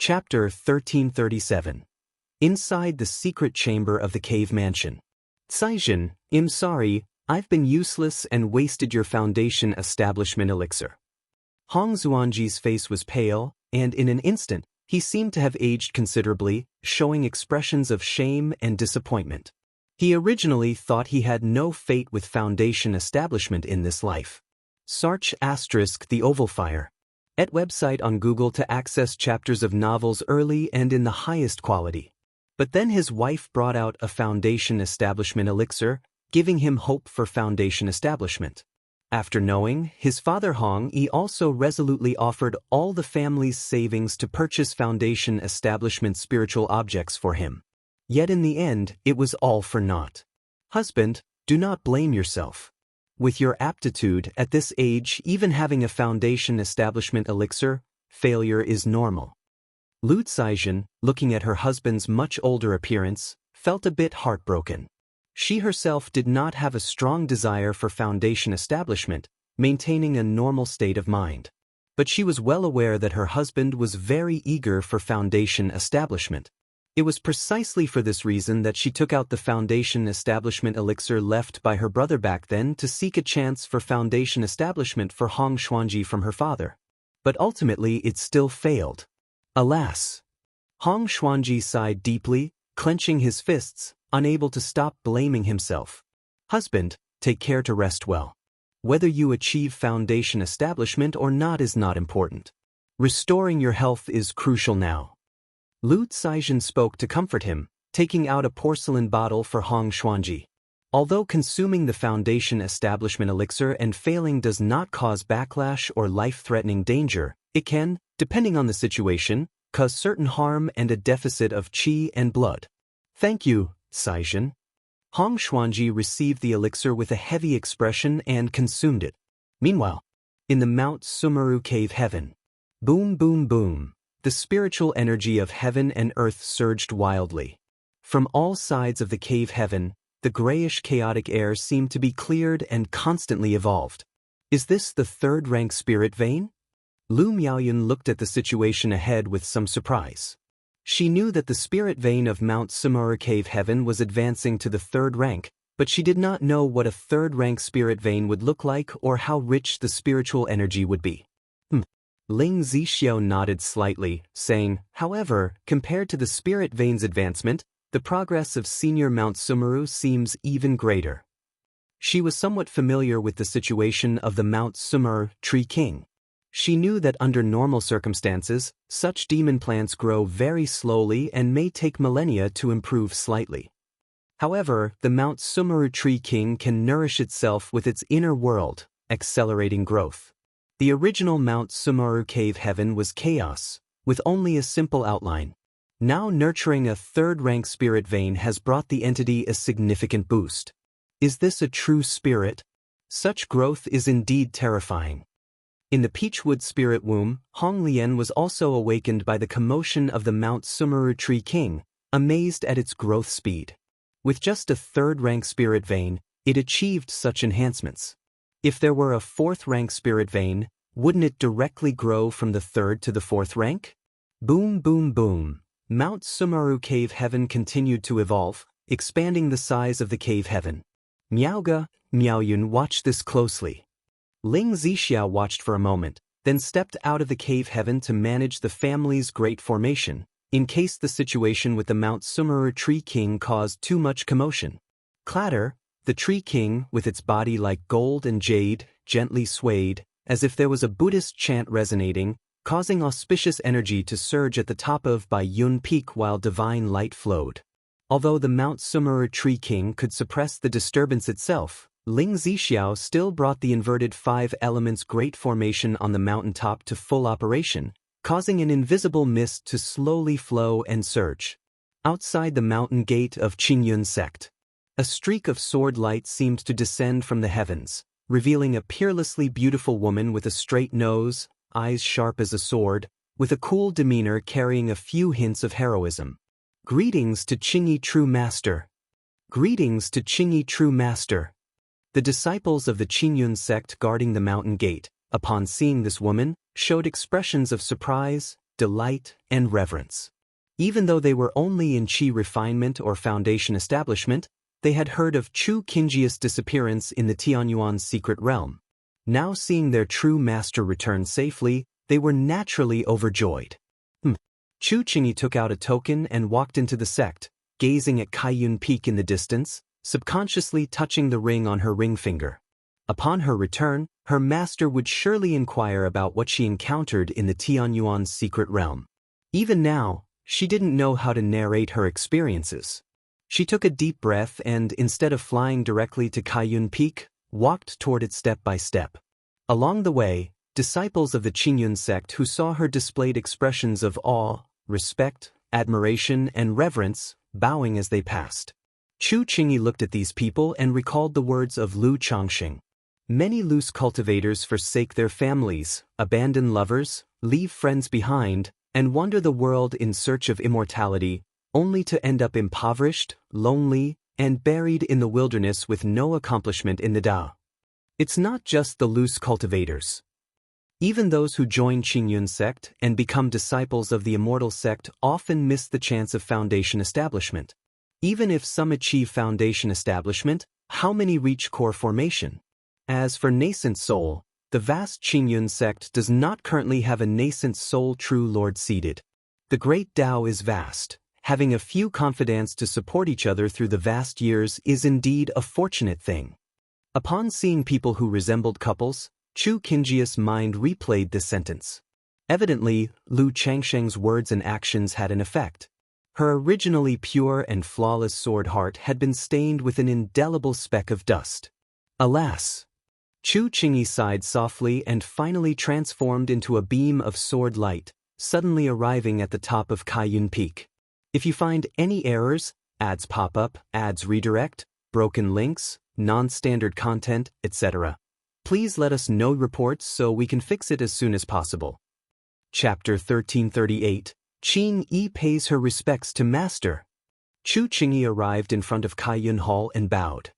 Chapter 1337. Inside the secret chamber of the cave mansion. Caijin, I'm sorry, I've been useless and wasted your foundation establishment elixir. Hong Xuanji's face was pale, and in an instant, he seemed to have aged considerably, showing expressions of shame and disappointment. He originally thought he had no fate with foundation establishment in this life. Search * the Oval Fire. At website on Google to access chapters of novels early and in the highest quality. But then his wife brought out a foundation establishment elixir, giving him hope for foundation establishment. After knowing, his father Hong Yi also resolutely offered all the family's savings to purchase foundation establishment spiritual objects for him. Yet in the end, it was all for naught. Husband, do not blame yourself. With your aptitude at this age, even having a foundation establishment elixir, failure is normal. Lu Caijin, looking at her husband's much older appearance, felt a bit heartbroken. She herself did not have a strong desire for foundation establishment, maintaining a normal state of mind. But she was well aware that her husband was very eager for foundation establishment. It was precisely for this reason that she took out the foundation establishment elixir left by her brother back then to seek a chance for foundation establishment for Hong Xuanji from her father. But ultimately it still failed. Alas! Hong Xuanji sighed deeply, clenching his fists, unable to stop blaming himself. Husband, take care to rest well. Whether you achieve foundation establishment or not is not important. Restoring your health is crucial now. Lu Caijin spoke to comfort him, taking out a porcelain bottle for Hong Xuanji. Although consuming the foundation establishment elixir and failing does not cause backlash or life-threatening danger, it can, depending on the situation, cause certain harm and a deficit of qi and blood. Thank you, Caijin. Hong Xuanji received the elixir with a heavy expression and consumed it. Meanwhile, in the Mount Sumeru cave heaven. Boom boom boom. The spiritual energy of heaven and earth surged wildly. From all sides of the cave heaven, the grayish chaotic air seemed to be cleared and constantly evolved. Is this the third-rank spirit vein? Lu Miaoyun looked at the situation ahead with some surprise. She knew that the spirit vein of Mount Sumeru cave heaven was advancing to the third rank, but she did not know what a third-rank spirit vein would look like or how rich the spiritual energy would be. Ling Zixiao nodded slightly, saying, however, compared to the spirit vein's advancement, the progress of senior Mount Sumeru seems even greater. She was somewhat familiar with the situation of the Mount Sumeru Tree King. She knew that under normal circumstances, such demon plants grow very slowly and may take millennia to improve slightly. However, the Mount Sumeru Tree King can nourish itself with its inner world, accelerating growth. The original Mount Sumeru cave heaven was chaos, with only a simple outline. Now nurturing a third-rank spirit vein has brought the entity a significant boost. Is this a true spirit? Such growth is indeed terrifying. In the Peachwood spirit womb, Hong Lian was also awakened by the commotion of the Mount Sumeru Tree King, amazed at its growth speed. With just a third-rank spirit vein, it achieved such enhancements. If there were a fourth-rank spirit vein, wouldn't it directly grow from the third to the fourth rank? Boom boom boom. Mount Sumeru cave heaven continued to evolve, expanding the size of the cave heaven. Miaoge, Miaoyun watched this closely. Ling Zixiao watched for a moment, then stepped out of the cave heaven to manage the family's great formation, in case the situation with the Mount Sumeru Tree King caused too much commotion. Clatter, the Tree King, with its body like gold and jade, gently swayed, as if there was a Buddhist chant resonating, causing auspicious energy to surge at the top of Bai Yun Peak while divine light flowed. Although the Mount Sumeru Tree King could suppress the disturbance itself, Ling Zixiao still brought the inverted five elements great formation on the mountaintop to full operation, causing an invisible mist to slowly flow and surge. Outside the mountain gate of Qingyun sect, a streak of sword light seemed to descend from the heavens, revealing a peerlessly beautiful woman with a straight nose, eyes sharp as a sword, with a cool demeanor carrying a few hints of heroism. Greetings to Qingyi True Master. Greetings to Qingyi True Master. The disciples of the Qingyun sect guarding the mountain gate, upon seeing this woman, showed expressions of surprise, delight, and reverence. Even though they were only in Qi refinement or foundation establishment, they had heard of Chu Qingjia's disappearance in the Tianyuan's secret realm. Now seeing their true master return safely, they were naturally overjoyed. Chu Qingyi took out a token and walked into the sect, gazing at Kaiyun Peak in the distance, subconsciously touching the ring on her ring finger. Upon her return, her master would surely inquire about what she encountered in the Tianyuan's secret realm. Even now, she didn't know how to narrate her experiences. She took a deep breath and, instead of flying directly to Kaiyun Peak, walked toward it step by step. Along the way, disciples of the Qingyun sect who saw her displayed expressions of awe, respect, admiration, and reverence, bowing as they passed. Chu Qingyi looked at these people and recalled the words of Lu Changxing. Many loose cultivators forsake their families, abandon lovers, leave friends behind, and wander the world in search of immortality, only to end up impoverished, lonely, and buried in the wilderness with no accomplishment in the Tao. It's not just the loose cultivators. Even those who join Qingyun sect and become disciples of the Immortal sect often miss the chance of foundation establishment. Even if some achieve foundation establishment, how many reach core formation? As for nascent soul, the vast Qingyun sect does not currently have a nascent soul true lord seated. The great Tao is vast. Having a few confidants to support each other through the vast years is indeed a fortunate thing. Upon seeing people who resembled couples, Chu Qingjia's mind replayed this sentence. Evidently, Lu Changsheng's words and actions had an effect. Her originally pure and flawless sword heart had been stained with an indelible speck of dust. Alas! Chu Qingyi sighed softly and finally transformed into a beam of sword light, suddenly arriving at the top of Kaiyun Peak. If you find any errors, ads pop up, ads redirect, broken links, non-standard content, etc., please let us know reports so we can fix it as soon as possible. Chapter 1338, Qing Yi pays her respects to Master. Chu Qingyi arrived in front of Kaiyun Hall and bowed.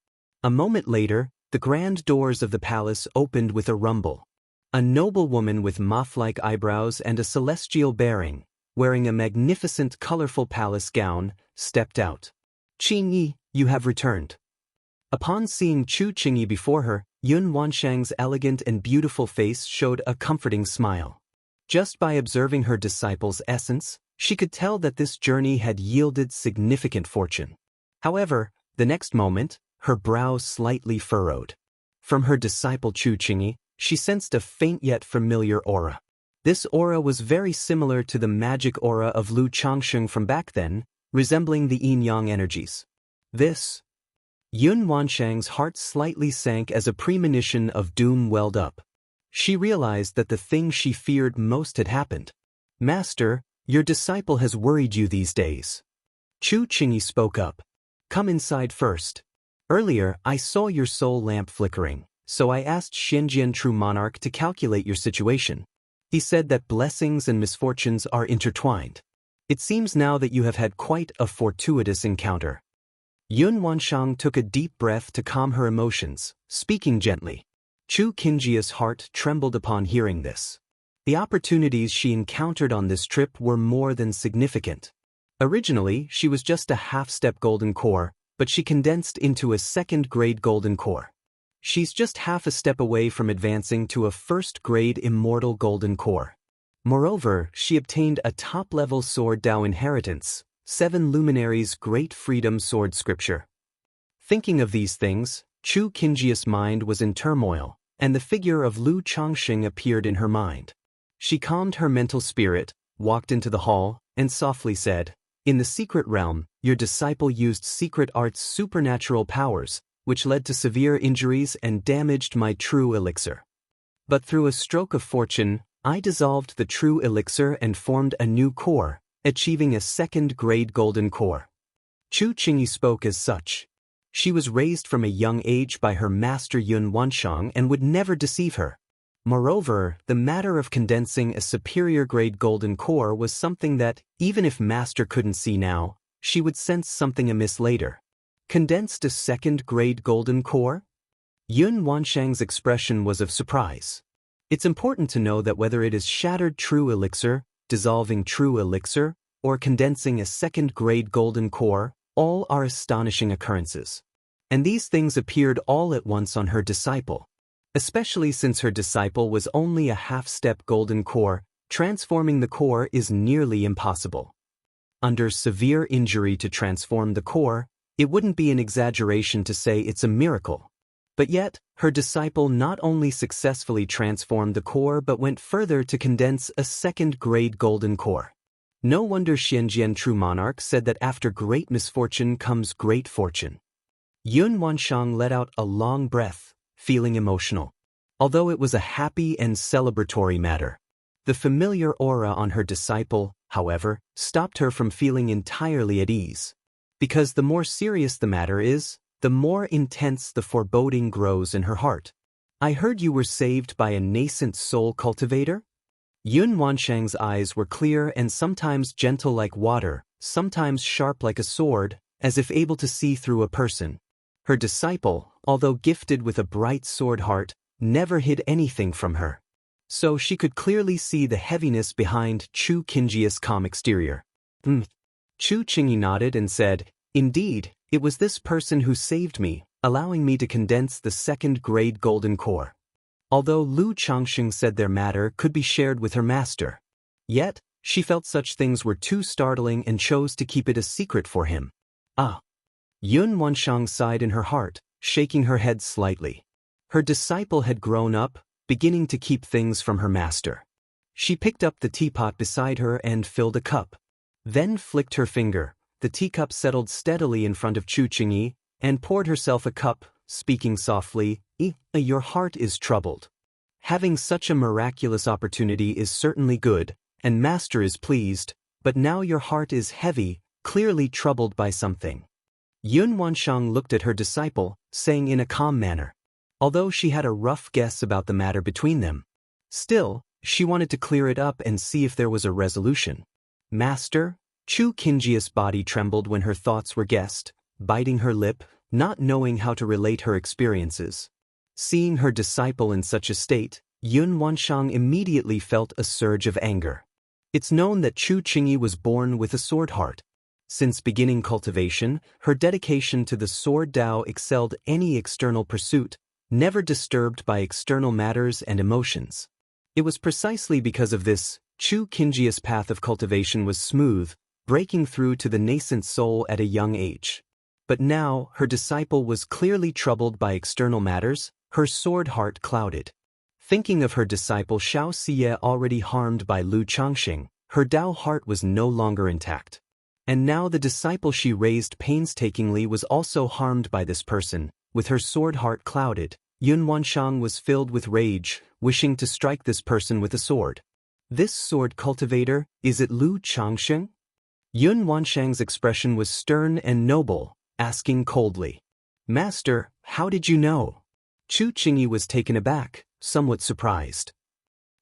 A moment later, the grand doors of the palace opened with a rumble. A noble woman with moth-like eyebrows and a celestial bearing, wearing a magnificent colorful palace gown, stepped out. Qingyi, you have returned. Upon seeing Chu Qingyi before her, Yun Wanshang's elegant and beautiful face showed a comforting smile. Just by observing her disciple's essence, she could tell that this journey had yielded significant fortune. However, the next moment, her brows slightly furrowed. From her disciple Chu Qingyi, she sensed a faint yet familiar aura. This aura was very similar to the magic aura of Lu Changsheng from back then, resembling the yin-yang energies. Yun Wanshang's heart slightly sank as a premonition of doom welled up. She realized that the thing she feared most had happened. Master, your disciple has worried you these days. Chu Qingyi spoke up. Come inside first. Earlier, I saw your soul lamp flickering, so I asked Xianjian True Monarch to calculate your situation. He said that blessings and misfortunes are intertwined. It seems now that you have had quite a fortuitous encounter. Yun Wanshang took a deep breath to calm her emotions, speaking gently. Chu Qingjia's heart trembled upon hearing this. The opportunities she encountered on this trip were more than significant. Originally, she was just a half-step golden core, but she condensed into a second-grade golden core. She's just half a step away from advancing to a first-grade immortal golden core. Moreover, she obtained a top-level sword Dao inheritance, 7 luminaries great freedom sword scripture. Thinking of these things, Chu Qingjia's mind was in turmoil, and the figure of Lu Changxing appeared in her mind. She calmed her mental spirit, walked into the hall, and softly said, In the secret realm, your disciple used secret art's supernatural powers, which led to severe injuries and damaged my true elixir. But through a stroke of fortune, I dissolved the true elixir and formed a new core, achieving a second-grade golden core. Chu Qingyi spoke as such. She was raised from a young age by her master Yun Wanshang and would never deceive her. Moreover, the matter of condensing a superior-grade golden core was something that, even if master couldn't see now, she would sense something amiss later. Condensed a second-grade golden core? Yun Wanshang's expression was of surprise. It's important to know that whether it is shattered true elixir, dissolving true elixir, or condensing a second-grade golden core, all are astonishing occurrences. And these things appeared all at once on her disciple. Especially since her disciple was only a half-step golden core, transforming the core is nearly impossible. Under severe injury to transform the core, it wouldn't be an exaggeration to say it's a miracle. But yet, her disciple not only successfully transformed the core but went further to condense a second-grade golden core. No wonder Xianjian True Monarch said that after great misfortune comes great fortune. Yun Wanshang let out a long breath, feeling emotional. Although it was a happy and celebratory matter, the familiar aura on her disciple, however, stopped her from feeling entirely at ease. Because the more serious the matter is, the more intense the foreboding grows in her heart. I heard you were saved by a nascent soul cultivator? Yun Wanshang's eyes were clear and sometimes gentle like water, sometimes sharp like a sword, as if able to see through a person. Her disciple, although gifted with a bright sword heart, never hid anything from her. So she could clearly see the heaviness behind Chu Qingjia's calm exterior. Chu Qingyi nodded and said, "Indeed, it was this person who saved me, allowing me to condense the second-grade golden core." Although Lu Changxing said their matter could be shared with her master. Yet, she felt such things were too startling and chose to keep it a secret for him. Yun Wanshang sighed in her heart, shaking her head slightly. Her disciple had grown up, beginning to keep things from her master. She picked up the teapot beside her and filled a cup. Then flicked her finger. The teacup settled steadily in front of Chu Qingyi, and poured herself a cup, speaking softly, "Your heart is troubled. Having such a miraculous opportunity is certainly good, and master is pleased, but now your heart is heavy, clearly troubled by something." Yun Wanshang looked at her disciple, saying in a calm manner. Although she had a rough guess about the matter between them, still, she wanted to clear it up and see if there was a resolution. "Master?" Chu Qingjia's body trembled when her thoughts were guessed, biting her lip, not knowing how to relate her experiences. Seeing her disciple in such a state, Yun Wanshang immediately felt a surge of anger. It's known that Chu Qingyi was born with a sword heart. Since beginning cultivation, her dedication to the sword Dao excelled any external pursuit, never disturbed by external matters and emotions. It was precisely because of this, Chu Qingjia's path of cultivation was smooth, breaking through to the nascent soul at a young age. But now, her disciple was clearly troubled by external matters, her sword heart clouded. Thinking of her disciple Xiao Xie already harmed by Lu Changxing, her Dao heart was no longer intact. And now the disciple she raised painstakingly was also harmed by this person. With her sword heart clouded, Yun Wanshang was filled with rage, wishing to strike this person with a sword. "This sword cultivator, is it Lu Changxing?" Yun Wanshang's expression was stern and noble, asking coldly. "Master, how did you know?" Chu Qingyi was taken aback, somewhat surprised.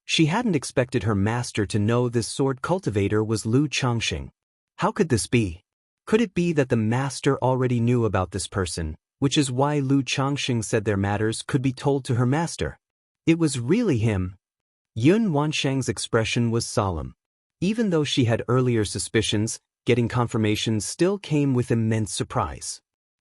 She hadn't expected her master to know this sword cultivator was Lu Changxing. How could this be? Could it be that the master already knew about this person, which is why Lu Changxing said their matters could be told to her master? It was really him. Yun Wanshang's expression was solemn. Even though she had earlier suspicions, getting confirmation still came with immense surprise.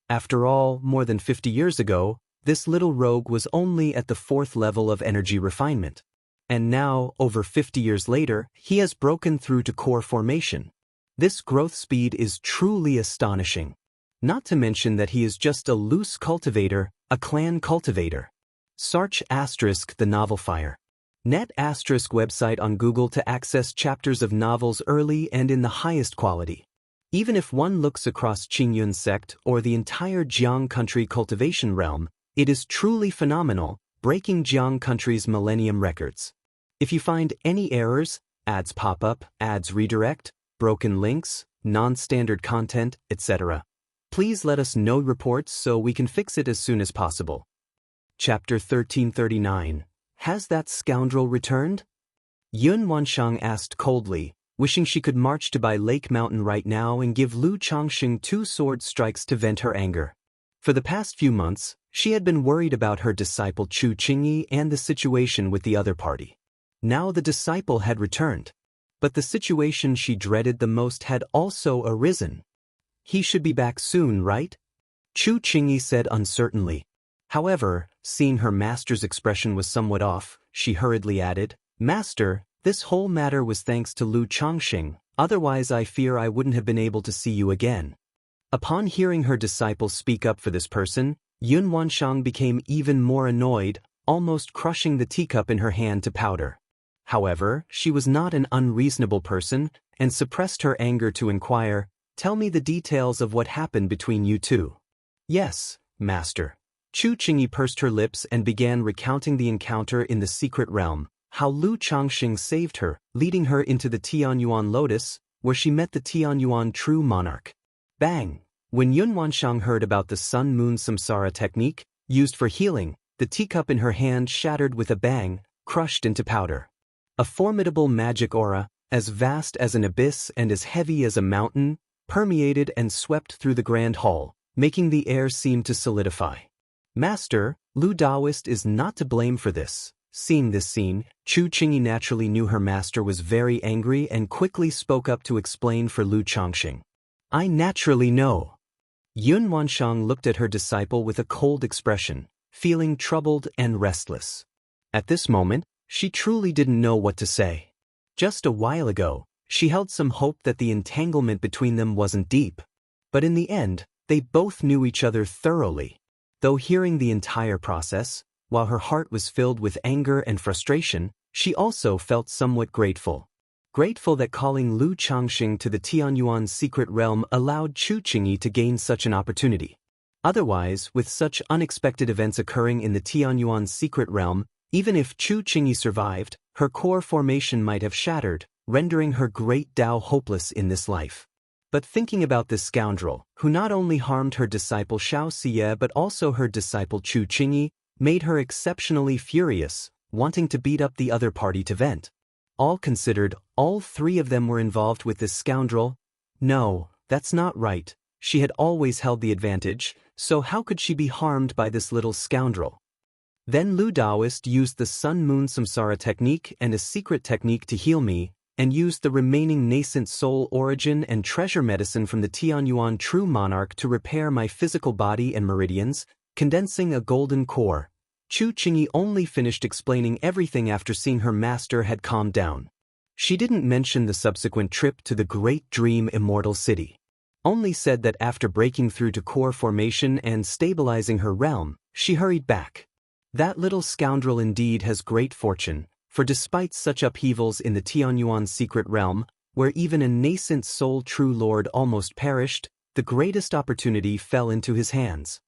After all, more than 50 years ago, this little rogue was only at the 4th level of energy refinement. And now, over 50 years later, he has broken through to core formation. This growth speed is truly astonishing. Not to mention that he is just a loose cultivator, a clan cultivator. Search *the novel Fire. Net * website on Google to access chapters of novels early and in the highest quality. Even if one looks across Qingyun sect or the entire Jiang country cultivation realm, it is truly phenomenal, breaking Jiang country's millennium records. If you find any errors, ads pop up, ads redirect, broken links, non-standard content, etc., please let us know reports so we can fix it as soon as possible. Chapter 1339. Has that scoundrel returned? Yun Wanshang asked coldly, wishing she could march to Bai Lake Mountain right now and give Lu Changxing 2 sword strikes to vent her anger. For the past few months, she had been worried about her disciple Chu Qingyi and the situation with the other party. Now the disciple had returned. But the situation she dreaded the most had also arisen. He should be back soon, right? Chu Qingyi said uncertainly. However, seeing her master's expression was somewhat off, she hurriedly added, Master, this whole matter was thanks to Lu Changxing, otherwise I fear I wouldn't have been able to see you again. Upon hearing her disciple speak up for this person, Yun Wanshang became even more annoyed, almost crushing the teacup in her hand to powder. However, she was not an unreasonable person, and suppressed her anger to inquire, Tell me the details of what happened between you two. Yes, Master. Chu Qingyi pursed her lips and began recounting the encounter in the secret realm, how Lu Changxing saved her, leading her into the Tianyuan Lotus, where she met the Tianyuan true monarch. Bang! When Yun Wanshang heard about the sun-moon samsara technique, used for healing, the teacup in her hand shattered with a bang, crushed into powder. A formidable magic aura, as vast as an abyss and as heavy as a mountain, permeated and swept through the grand hall, making the air seem to solidify. Master, Lu Daoist is not to blame for this. Seeing this scene, Chu Qingyi naturally knew her master was very angry and quickly spoke up to explain for Lu Changxing. I naturally know. Yun Wanshang looked at her disciple with a cold expression, feeling troubled and restless. At this moment, she truly didn't know what to say. Just a while ago, she held some hope that the entanglement between them wasn't deep. But in the end, they both knew each other thoroughly. Though hearing the entire process, while her heart was filled with anger and frustration, she also felt somewhat grateful. Grateful that calling Lu Changxing to the Tianyuan secret realm allowed Chu Qingyi to gain such an opportunity. Otherwise, with such unexpected events occurring in the Tianyuan secret realm, even if Chu Qingyi survived, her core formation might have shattered, rendering her great Tao hopeless in this life. But thinking about this scoundrel, who not only harmed her disciple Xiaoxia but also her disciple Chu Qingyi, made her exceptionally furious, wanting to beat up the other party to vent. All considered, all three of them were involved with this scoundrel. No, that's not right. She had always held the advantage, so how could she be harmed by this little scoundrel? Then Lu Daoist used the sun-moon samsara technique and a secret technique to heal me, and used the remaining nascent soul origin and treasure medicine from the Tianyuan true monarch to repair my physical body and meridians, condensing a golden core. Chu Qingyi only finished explaining everything after seeing her master had calmed down. She didn't mention the subsequent trip to the great dream Immortal city. Only said that after breaking through to core formation and stabilizing her realm, she hurried back. That little scoundrel indeed has great fortune, for despite such upheavals in the Tianyuan secret realm, where even a nascent soul true lord almost perished, the greatest opportunity fell into his hands.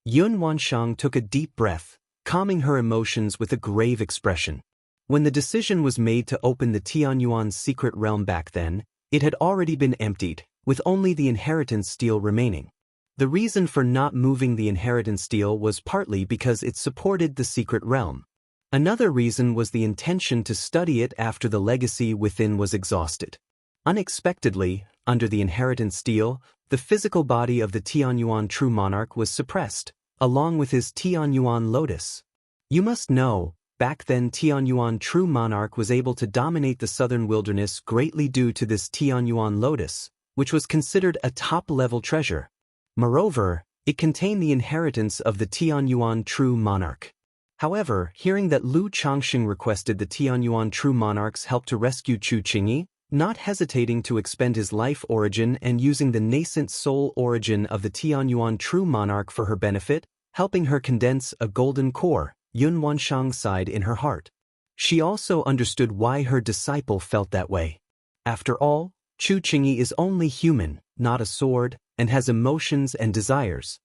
Yun Wanshang took a deep breath, calming her emotions with a grave expression. When the decision was made to open the Tianyuan secret realm back then, it had already been emptied, with only the inheritance stele remaining. The reason for not moving the inheritance stele was partly because it supported the secret realm. Another reason was the intention to study it after the legacy within was exhausted. Unexpectedly, under the inheritance stele, the physical body of the Tianyuan true monarch was suppressed, along with his Tianyuan lotus. You must know, back then Tianyuan true monarch was able to dominate the southern wilderness greatly due to this Tianyuan lotus, which was considered a top-level treasure. Moreover, it contained the inheritance of the Tianyuan true monarch. However, hearing that Lu Changxing requested the Tianyuan true monarch's help to rescue Chu Qingyi, not hesitating to expend his life origin and using the nascent soul origin of the Tianyuan true monarch for her benefit, helping her condense a golden core, Yun Wanshang sighed in her heart. She also understood why her disciple felt that way. After all, Chu Qingyi is only human, not a sword, and has emotions and desires.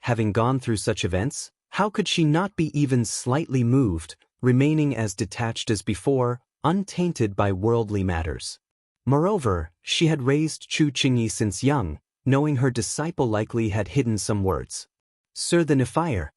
Having gone through such events, how could she not be even slightly moved, remaining as detached as before, untainted by worldly matters? Moreover, she had raised Chu Qingyi since young, knowing her disciple likely had hidden some words. Sir the Nefire.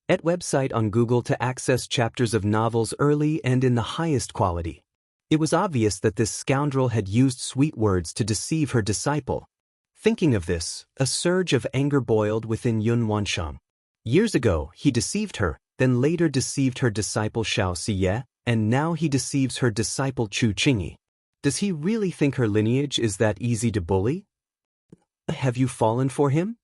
Et website on Google to access chapters of novels early and in the highest quality. It was obvious that this scoundrel had used sweet words to deceive her disciple. Thinking of this, a surge of anger boiled within Yun Wanshang. Years ago, he deceived her, then later deceived her disciple Xiaoxia, and now he deceives her disciple Chu Qingyi. Does he really think her lineage is that easy to bully? Have you fallen for him?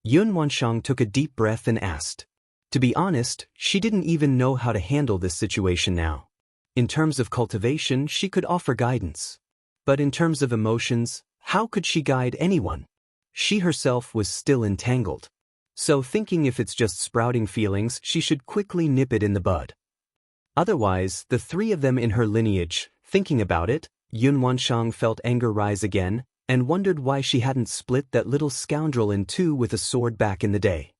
Yun Wanshang took a deep breath and asked. To be honest, she didn't even know how to handle this situation now. In terms of cultivation, she could offer guidance. But in terms of emotions, how could she guide anyone? She herself was still entangled. So thinking if it's just sprouting feelings, she should quickly nip it in the bud. Otherwise, the three of them in her lineage, thinking about it, Yun Wanshang felt anger rise again, and wondered why she hadn't split that little scoundrel in two with a sword back in the day.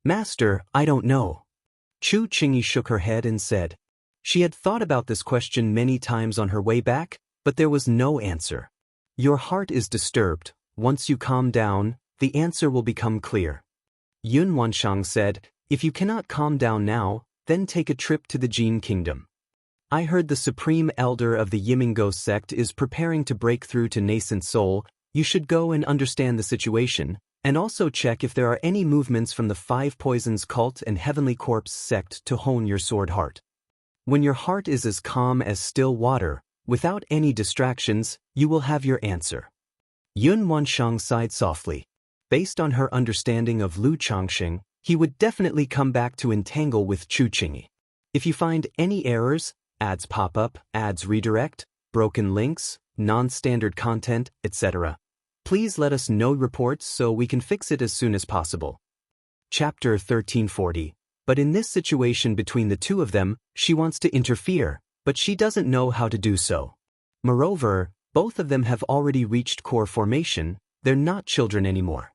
Master, I don't know. Chu Qingyi shook her head and said. She had thought about this question many times on her way back, but there was no answer. Your heart is disturbed. Once you calm down, the answer will become clear. Yun Wanshang said, if you cannot calm down now, then take a trip to the Jin Kingdom. I heard the Supreme Elder of the Yimingo sect is preparing to break through to nascent soul. You should go and understand the situation, and also check if there are any movements from the Five Poisons cult and Heavenly Corpse sect to hone your sword heart. When your heart is as calm as still water, without any distractions, you will have your answer. Yun Wanshang sighed softly. Based on her understanding of Lu Changxing, he would definitely come back to entangle with Chu Qingyi. If you find any errors, ads pop up, ads redirect, broken links, non-standard content, etc., please let us know reports so we can fix it as soon as possible. Chapter 1340. But in this situation between the two of them, she wants to interfere, but she doesn't know how to do so. Moreover, both of them have already reached core formation, they're not children anymore.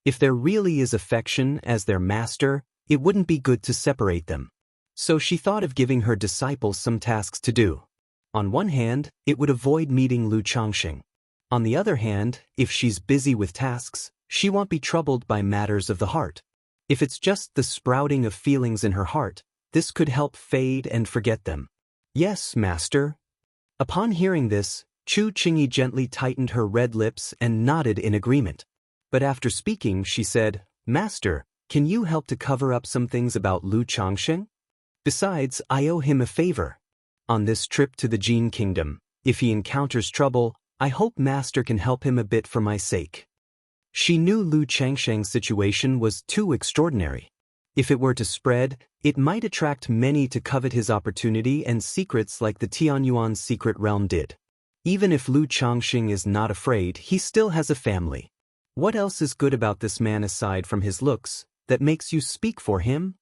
If there really is affection as their master, it wouldn't be good to separate them. So she thought of giving her disciples some tasks to do. On one hand, it would avoid meeting Lu Changxing. On the other hand, if she's busy with tasks, she won't be troubled by matters of the heart. If it's just the sprouting of feelings in her heart, this could help fade and forget them. Yes, master. Upon hearing this, Chu Qingyi gently tightened her red lips and nodded in agreement. But after speaking, she said, Master, can you help to cover up some things about Lu Changxing? Besides, I owe him a favor. On this trip to the Jin Kingdom, if he encounters trouble, I hope Master can help him a bit for my sake. She knew Lu Changxing's situation was too extraordinary. If it were to spread, it might attract many to covet his opportunity and secrets like the Tianyuan secret realm did. Even if Lu Changxing is not afraid, he still has a family. What else is good about this man aside from his looks, that makes you speak for him?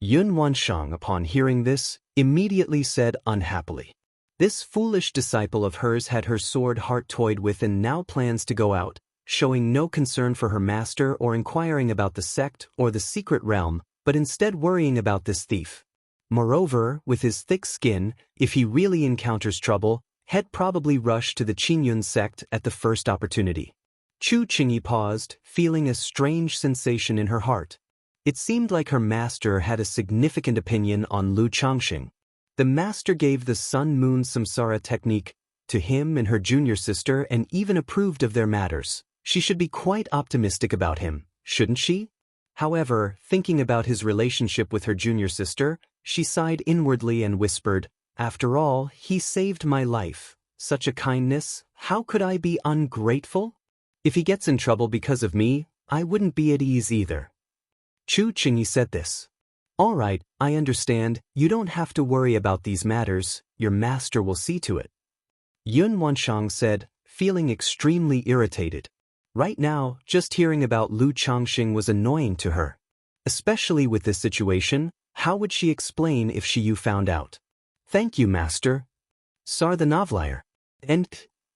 Yun Wanshang, upon hearing this, immediately said unhappily. This foolish disciple of hers had her sword heart toyed with and now plans to go out, showing no concern for her master or inquiring about the sect or the secret realm, but instead worrying about this thief. Moreover, with his thick skin, if he really encounters trouble, he'd probably rush to the Qingyun sect at the first opportunity. Chu Qingyi paused, feeling a strange sensation in her heart. It seemed like her master had a significant opinion on Lu Changxing. The master gave the Sun-Moon Samsara technique to him and her junior sister and even approved of their matters. She should be quite optimistic about him, shouldn't she? However, thinking about his relationship with her junior sister, she sighed inwardly and whispered, After all, he saved my life. Such a kindness, how could I be ungrateful? If he gets in trouble because of me, I wouldn't be at ease either. Chu Qingyi said this. All right, I understand, you don't have to worry about these matters, your master will see to it. Yun Wanshang said, feeling extremely irritated. Right now, just hearing about Lu Changxing was annoying to her. Especially with this situation, how would she explain if you found out? Thank you, master. Sar the Novelier.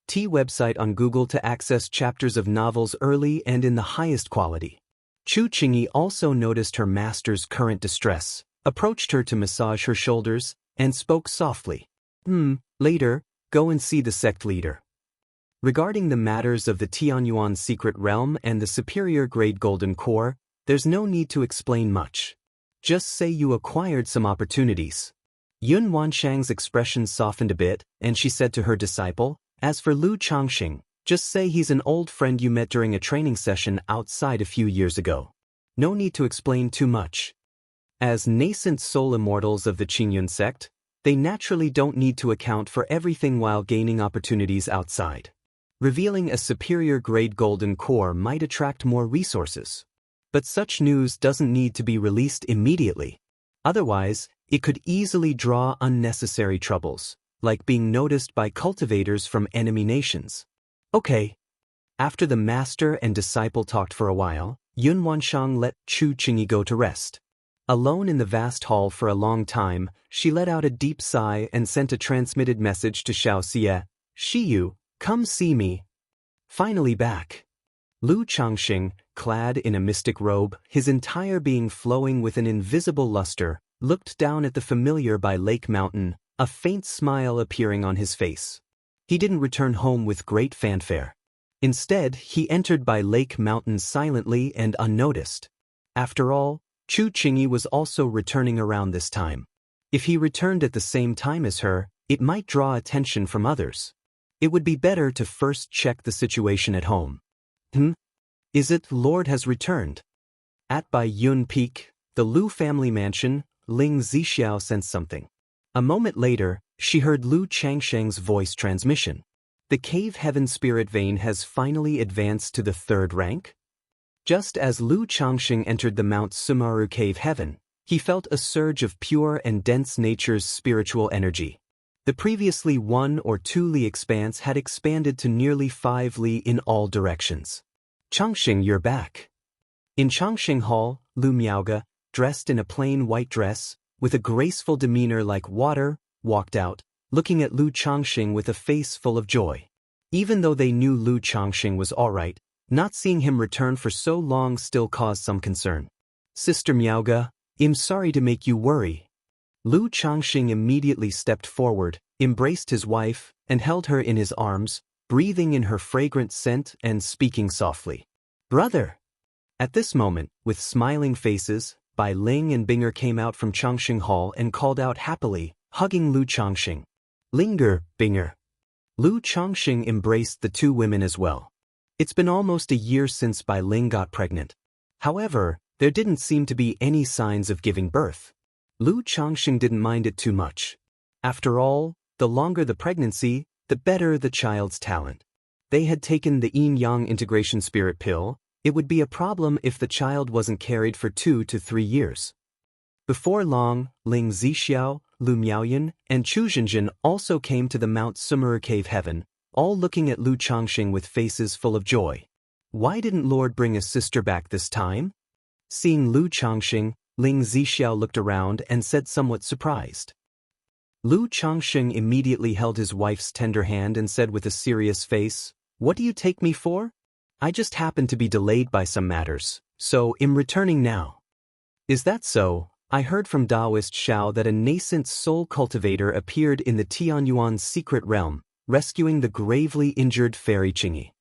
T website on Google to access chapters of novels early and in the highest quality. Chu Qingyi also noticed her master's current distress, approached her to massage her shoulders, and spoke softly. Later, go and see the sect leader. Regarding the matters of the Tianyuan secret realm and the superior grade golden core, there's no need to explain much. Just say you acquired some opportunities. Yun Wanshang's expression softened a bit, and she said to her disciple, As for Lu Changxing, just say he's an old friend you met during a training session outside a few years ago. No need to explain too much. As nascent soul immortals of the Qingyun sect, They naturally don't need to account for everything while gaining opportunities outside. Revealing a superior-grade golden core might attract more resources. But such news doesn't need to be released immediately. Otherwise, it could easily draw unnecessary troubles, like being noticed by cultivators from enemy nations. Okay. After the master and disciple talked for a while, Yun Wanshang let Chu Qingyi go to rest. Alone in the vast hall for a long time, she let out a deep sigh and sent a transmitted message to Xiaoxia. Shiyu, come see me. Finally back. Lu Changxing, clad in a mystic robe, his entire being flowing with an invisible luster, looked down at the familiar by Lake Mountain, a faint smile appearing on his face. He didn't return home with great fanfare. Instead, he entered by Lake Mountain silently and unnoticed. After all, Chu Qingyi was also returning around this time. If he returned at the same time as her, it might draw attention from others. It would be better to first check the situation at home. Is it Lord has returned? At Bai Yun Peak, the Lu family mansion, Ling Zixiao sensed something. A moment later, she heard Lu Changsheng's voice transmission. The cave heaven spirit vein has finally advanced to the 3rd rank? Just as Lu Changsheng entered the Mount Sumaru cave heaven, he felt a surge of pure and dense nature's spiritual energy. The previously 1 or 2 li expanse had expanded to nearly 5 li in all directions. Changsheng, you're back. In Changsheng Hall, Lu Miaoge, dressed in a plain white dress, with a graceful demeanor like water, walked out, looking at Lu Changsheng with a face full of joy. Even though they knew Lu Changsheng was alright, not seeing him return for so long still caused some concern. Sister Miaoge, I'm sorry to make you worry. Lu Changxing immediately stepped forward, embraced his wife, and held her in his arms, breathing in her fragrant scent and speaking softly. Brother! At this moment, with smiling faces, Bai Ling and Binger came out from Changxing Hall and called out happily, hugging Lu Changxing. Linger, Binger. Lu Changxing embraced the 2 women as well. It's been almost a year since Bai Ling got pregnant. However, there didn't seem to be any signs of giving birth. Lu Changxing didn't mind it too much. After all, the longer the pregnancy, the better the child's talent. They had taken the yin-yang integration spirit pill. It would be a problem if the child wasn't carried for 2 to 3 years. Before long, Ling Zixiao, Lu Miaoyan, and Chu Zhenjin also came to the Mount Sumeru cave heaven, all looking at Lu Changxing with faces full of joy. Why didn't Lord bring his sister back this time? Seeing Lu Changxing, Ling Zixiao looked around and said somewhat surprised. Lu Changxing immediately held his wife's tender hand and said with a serious face, What do you take me for? I just happened to be delayed by some matters, so I'm returning now. Is that so? I heard from Daoist Xiao that a nascent soul cultivator appeared in the Tianyuan's secret realm, rescuing the gravely injured fairy Qingyi.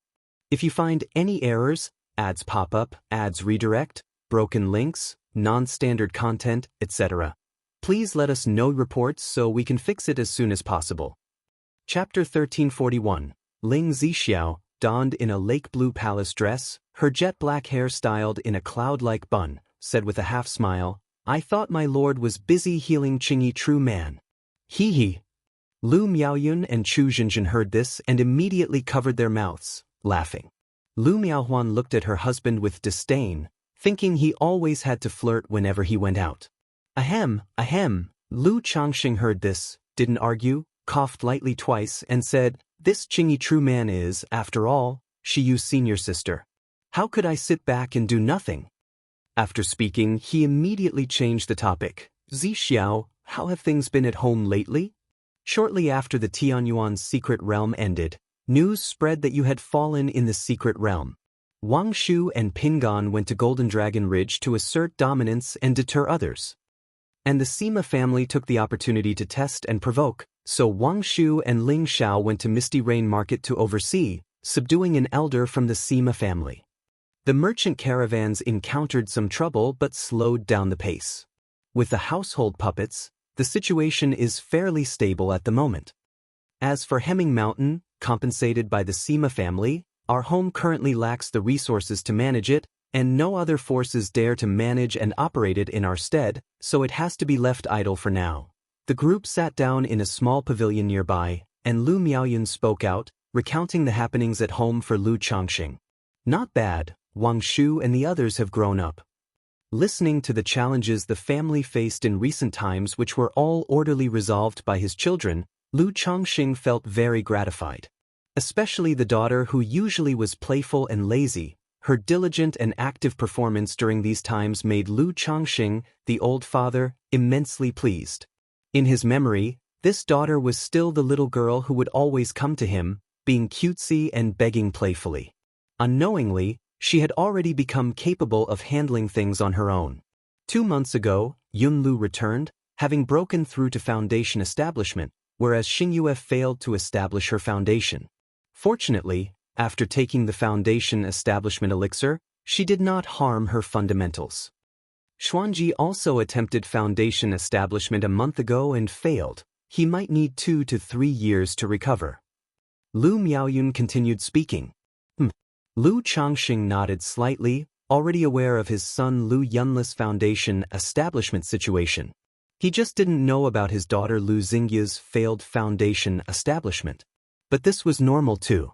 If you find any errors, ads pop up, ads redirect, broken links, non-standard content, etc., please let us know reports so we can fix it as soon as possible. Chapter 1341. Ling Zixiao, donned in a lake blue palace dress, her jet black hair styled in a cloud-like bun, said with a half-smile, I thought my lord was busy healing Qingyi true man. Hee hee. Lu Miaoyun and Chu Zhenjin heard this and immediately covered their mouths, laughing. Lu Miaohuan looked at her husband with disdain, thinking he always had to flirt whenever he went out. Ahem, ahem. Lu Changxing heard this, didn't argue, coughed lightly twice and said, This Qingyi true man is, after all, Shiyu's senior sister. How could I sit back and do nothing? After speaking, he immediately changed the topic. Zixiao, how have things been at home lately? Shortly after the Tianyuan's secret realm ended, news spread that you had fallen in the secret realm. Wang Shu and Pingon went to Golden Dragon Ridge to assert dominance and deter others. And the Sima family took the opportunity to test and provoke, so Wang Shu and Ling Xiao went to Misty Rain Market to oversee, subduing an elder from the Sima family. The merchant caravans encountered some trouble but slowed down the pace. With the household puppets, the situation is fairly stable at the moment. As for Hemming Mountain, compensated by the Sima family, our home currently lacks the resources to manage it, and no other forces dare to manage and operate it in our stead, so it has to be left idle for now. The group sat down in a small pavilion nearby, and Lu Miaoyun spoke out, recounting the happenings at home for Lu Changxing. Not bad, Wang Shu and the others have grown up. Listening to the challenges the family faced in recent times, which were all orderly resolved by his children, Lu Changxing felt very gratified. Especially the daughter, who usually was playful and lazy. Her diligent and active performance during these times made Lu Changxing, the old father, immensely pleased. In his memory, this daughter was still the little girl who would always come to him, being cutesy and begging playfully. Unknowingly, she had already become capable of handling things on her own. 2 months ago, Yunlu returned, having broken through to foundation establishment, whereas Xingyue failed to establish her foundation. Fortunately, after taking the foundation establishment elixir, she did not harm her fundamentals. Xuanji also attempted foundation establishment a month ago and failed. He might need 2 to 3 years to recover. Lu Miaoyun continued speaking. Lu Changxing nodded slightly, already aware of his son Lu Yunli's foundation establishment situation. He just didn't know about his daughter Lu Xingya's failed foundation establishment. But this was normal too.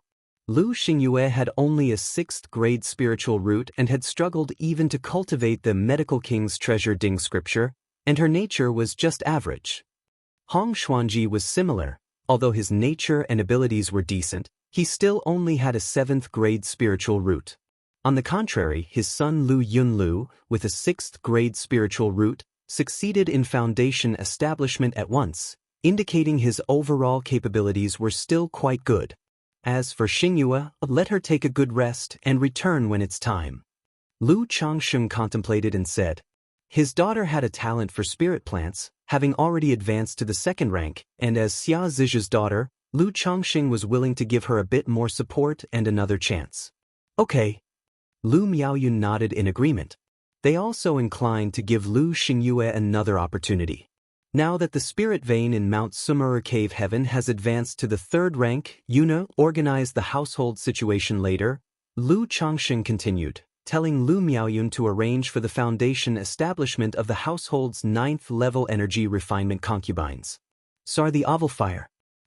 Lu Xingyue had only a 6th grade spiritual root and had struggled even to cultivate the medical king's treasure Ding scripture, and her nature was just average. Hong Xuanji was similar. Although his nature and abilities were decent, he still only had a 7th grade spiritual root. On the contrary, his son Lu Yunlu, with a 6th grade spiritual root, succeeded in foundation establishment at once, indicating his overall capabilities were still quite good. As for Xingyue, let her take a good rest and return when it's time. Lu Changxing contemplated and said. His daughter had a talent for spirit plants, having already advanced to the 2nd rank, and as Xia Zizhi's daughter, Lu Changxing was willing to give her a bit more support and another chance. Okay. Lu Miaoyun nodded in agreement. They also inclined to give Lu Xingyue another opportunity. Now that the spirit vein in Mount Sumeru Cave Heaven has advanced to the 3rd rank, Yuna organized the household situation later. Lu Changxing continued, telling Lu Miaoyun to arrange for the foundation establishment of the household's 9th level energy refinement concubines. Sar the Ovalfire.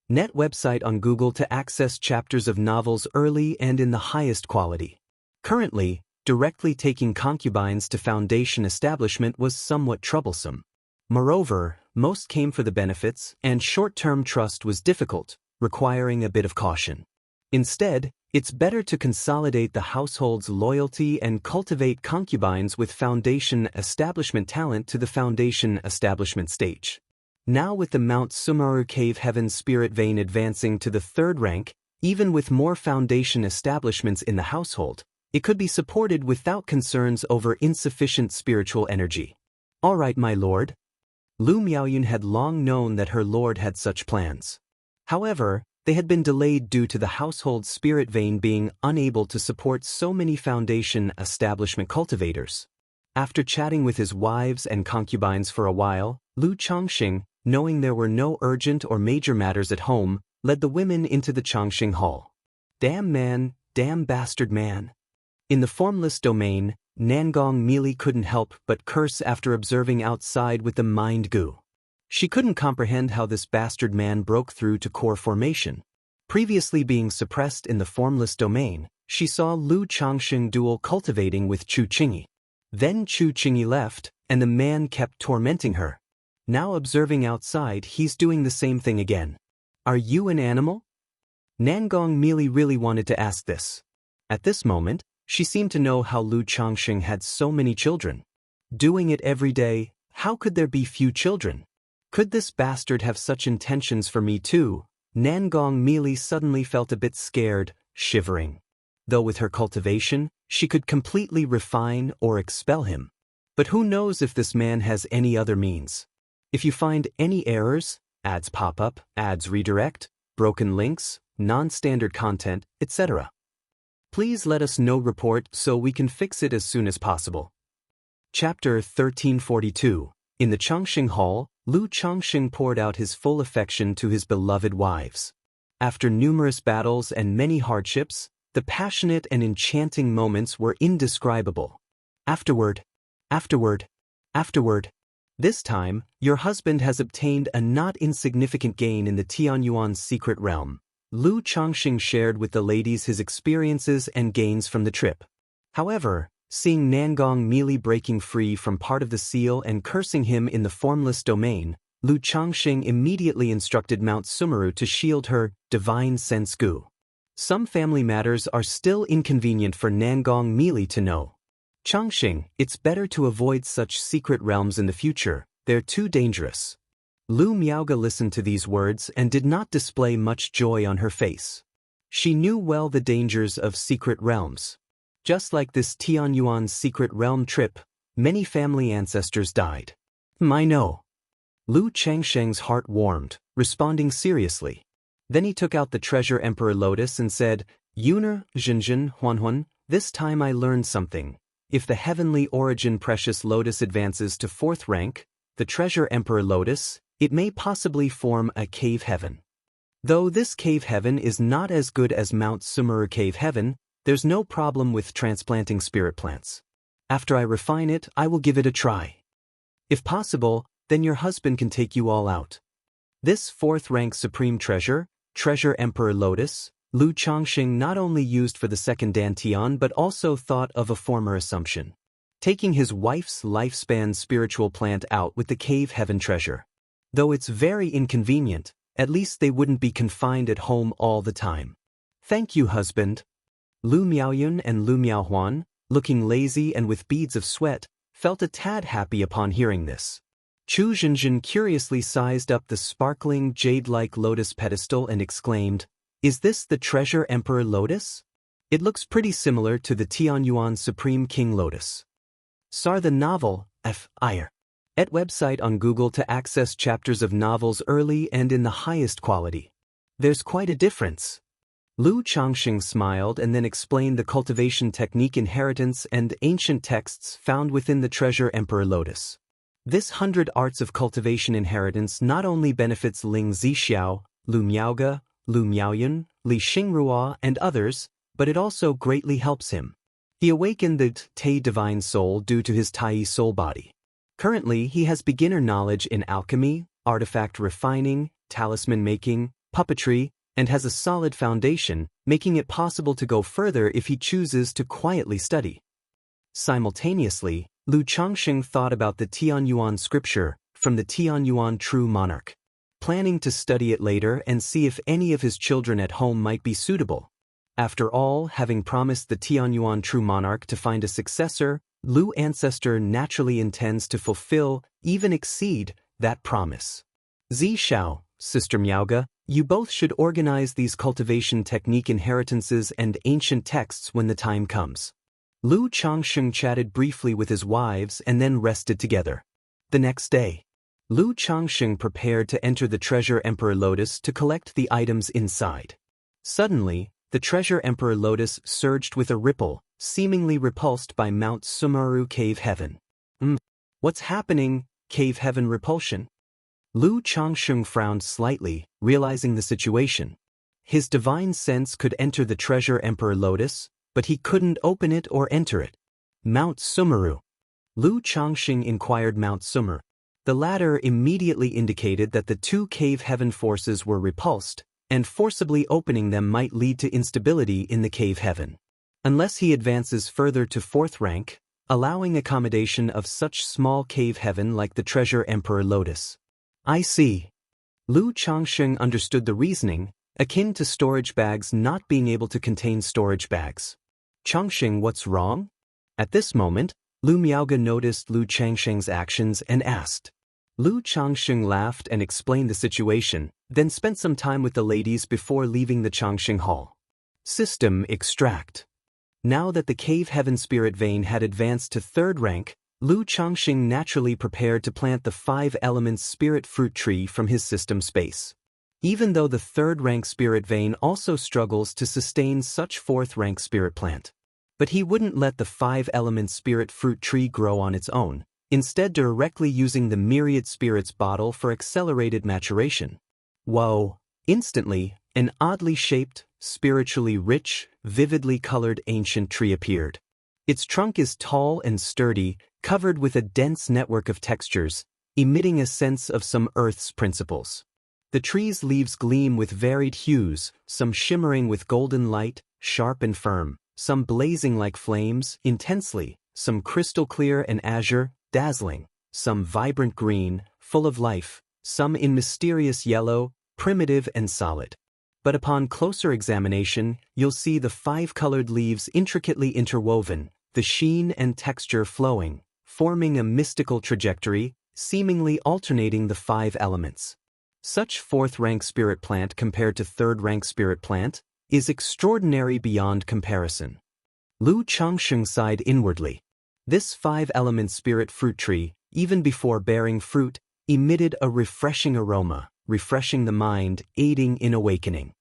Net website on Google to access chapters of novels early and in the highest quality. Currently, directly taking concubines to foundation establishment was somewhat troublesome. Moreover, most came for the benefits, and short-term trust was difficult, requiring a bit of caution. Instead, it's better to consolidate the household's loyalty and cultivate concubines with foundation establishment talent to the foundation establishment stage. Now with the Mount Sumeru Cave Heaven spirit vein advancing to the 3rd rank, even with more foundation establishments in the household, it could be supported without concerns over insufficient spiritual energy. All right, my lord. Lu Miaoyun had long known that her lord had such plans. However, they had been delayed due to the household's spirit vein being unable to support so many foundation establishment cultivators. After chatting with his wives and concubines for a while, Lu Changxing, knowing there were no urgent or major matters at home, led the women into the Changxing Hall. Damn man, damn bastard man. In the formless domain, Nangong Meili couldn't help but curse after observing outside with the mind goo. She couldn't comprehend how this bastard man broke through to core formation. Previously being suppressed in the formless domain, she saw Lu Changxing dual cultivating with Chu Qingyi. Then Chu Qingyi left, and the man kept tormenting her. Now observing outside, he's doing the same thing again. Are you an animal? Nangong Meili really wanted to ask this. At this moment, she seemed to know how Lu Changxing had so many children. Doing it every day, how could there be few children? Could this bastard have such intentions for me too? Nangong Meili suddenly felt a bit scared, shivering. Though with her cultivation, she could completely refine or expel him. But who knows if this man has any other means? If you find any errors, ads pop up, ads redirect, broken links, non-standard content, etc. Please let us know report so we can fix it as soon as possible. Chapter 1342. In the Changxing Hall, Lu Changxing poured out his full affection to his beloved wives. After numerous battles and many hardships, the passionate and enchanting moments were indescribable. Afterward, This time, your husband has obtained a not insignificant gain in the Tianyuan's secret realm. Lu Changxing shared with the ladies his experiences and gains from the trip. However, seeing Nangong Meili breaking free from part of the seal and cursing him in the formless domain, Lu Changxing immediately instructed Mount Sumeru to shield her divine sense gu. Some family matters are still inconvenient for Nangong Meili to know. Changxing, it's better to avoid such secret realms in the future, they're too dangerous. Lu Miaoge listened to these words and did not display much joy on her face. She knew well the dangers of secret realms. Just like this Tianyuan secret realm trip, many family ancestors died. I know. Lu Changsheng's heart warmed, responding seriously. Then he took out the treasure Emperor Lotus and said, Yuner, Zhenzhen, Huanhuan, this time I learned something. If the heavenly origin precious lotus advances to 4th rank, the treasure Emperor Lotus, it may possibly form a cave heaven. Though this cave heaven is not as good as Mount Sumeru cave heaven, there's no problem with transplanting spirit plants. After I refine it, I will give it a try. If possible, then your husband can take you all out. This 4th rank supreme treasure, Treasure Emperor Lotus, Lu Changxing not only used for the second Dantian but also thought of a former assumption. Taking his wife's lifespan spiritual plant out with the cave heaven treasure. Though it's very inconvenient, at least they wouldn't be confined at home all the time. Thank you, husband. Lu Miaoyun and Lu Miaohuan, looking lazy and with beads of sweat, felt a tad happy upon hearing this. Chu Zhenzhen curiously sized up the sparkling jade-like lotus pedestal and exclaimed, Is this the treasure Emperor Lotus? It looks pretty similar to the Tianyuan Supreme King Lotus. Sar the novel, F.I.R. Et website on Google to access chapters of novels early and in the highest quality. There's quite a difference. Lu Changxing smiled and then explained the cultivation technique inheritance and ancient texts found within the treasure Emperor Lotus. This 100 arts of cultivation inheritance not only benefits Ling Zixiao, Lu Miaoge, Lu Miaoyun, Li Xingrua, and others, but it also greatly helps him. He awakened the Tai divine soul due to his Tai soul body. Currently, he has beginner knowledge in alchemy, artifact refining, talisman making, puppetry, and has a solid foundation, making it possible to go further if he chooses to quietly study. Simultaneously, Lu Changxing thought about the Tianyuan scripture from the Tianyuan True Monarch, planning to study it later and see if any of his children at home might be suitable. After all, having promised the Tianyuan True Monarch to find a successor, Lu Ancestor naturally intends to fulfill, even exceed, that promise. Zishao, Sister Miaoge, you both should organize these cultivation technique inheritances and ancient texts when the time comes. Lu Changxing chatted briefly with his wives and then rested together. The next day, Lu Changxing prepared to enter the treasure Emperor Lotus to collect the items inside. Suddenly, the treasure Emperor Lotus surged with a ripple, seemingly repulsed by Mount Sumeru cave heaven. What's happening, cave heaven repulsion? Lu Changxing frowned slightly, realizing the situation. His divine sense could enter the treasure Emperor Lotus, but he couldn't open it or enter it. Mount Sumeru. Lu Changxing inquired Mount Sumeru. The latter immediately indicated that the two cave heaven forces were repulsed, and forcibly opening them might lead to instability in the cave heaven. Unless he advances further to 4th rank, allowing accommodation of such small cave heaven like the treasure Emperor Lotus. I see. Lu Changxing understood the reasoning, akin to storage bags not being able to contain storage bags. Changxing, what's wrong? At this moment, Lu Miaoge noticed Lu Changxing's actions and asked. Lu Changxing laughed and explained the situation, then spent some time with the ladies before leaving the Changxing Hall. System extract. Now that the cave heaven spirit vein had advanced to 3rd rank, Lu Changxing naturally prepared to plant the 5 elements spirit fruit tree from his system space. Even though the 3rd rank spirit vein also struggles to sustain such 4th rank spirit plant. But he wouldn't let the 5 element spirit fruit tree grow on its own, instead directly using the myriad spirits bottle for accelerated maturation. Whoa! Instantly, an oddly shaped, spiritually rich, vividly colored ancient tree appeared. Its trunk is tall and sturdy, covered with a dense network of textures, emitting a sense of some Earth's principles. The tree's leaves gleam with varied hues, some shimmering with golden light, sharp and firm, some blazing like flames, intensely, some crystal clear and azure, dazzling, some vibrant green, full of life, some in mysterious yellow, primitive and solid. But upon closer examination, you'll see the 5-colored leaves intricately interwoven, the sheen and texture flowing, forming a mystical trajectory, seemingly alternating the 5 elements. Such 4th-rank spirit plant compared to 3rd-rank spirit plant is extraordinary beyond comparison. Lu Changsheng sighed inwardly. This 5-element spirit fruit tree, even before bearing fruit, emitted a refreshing aroma, refreshing the mind, aiding in awakening.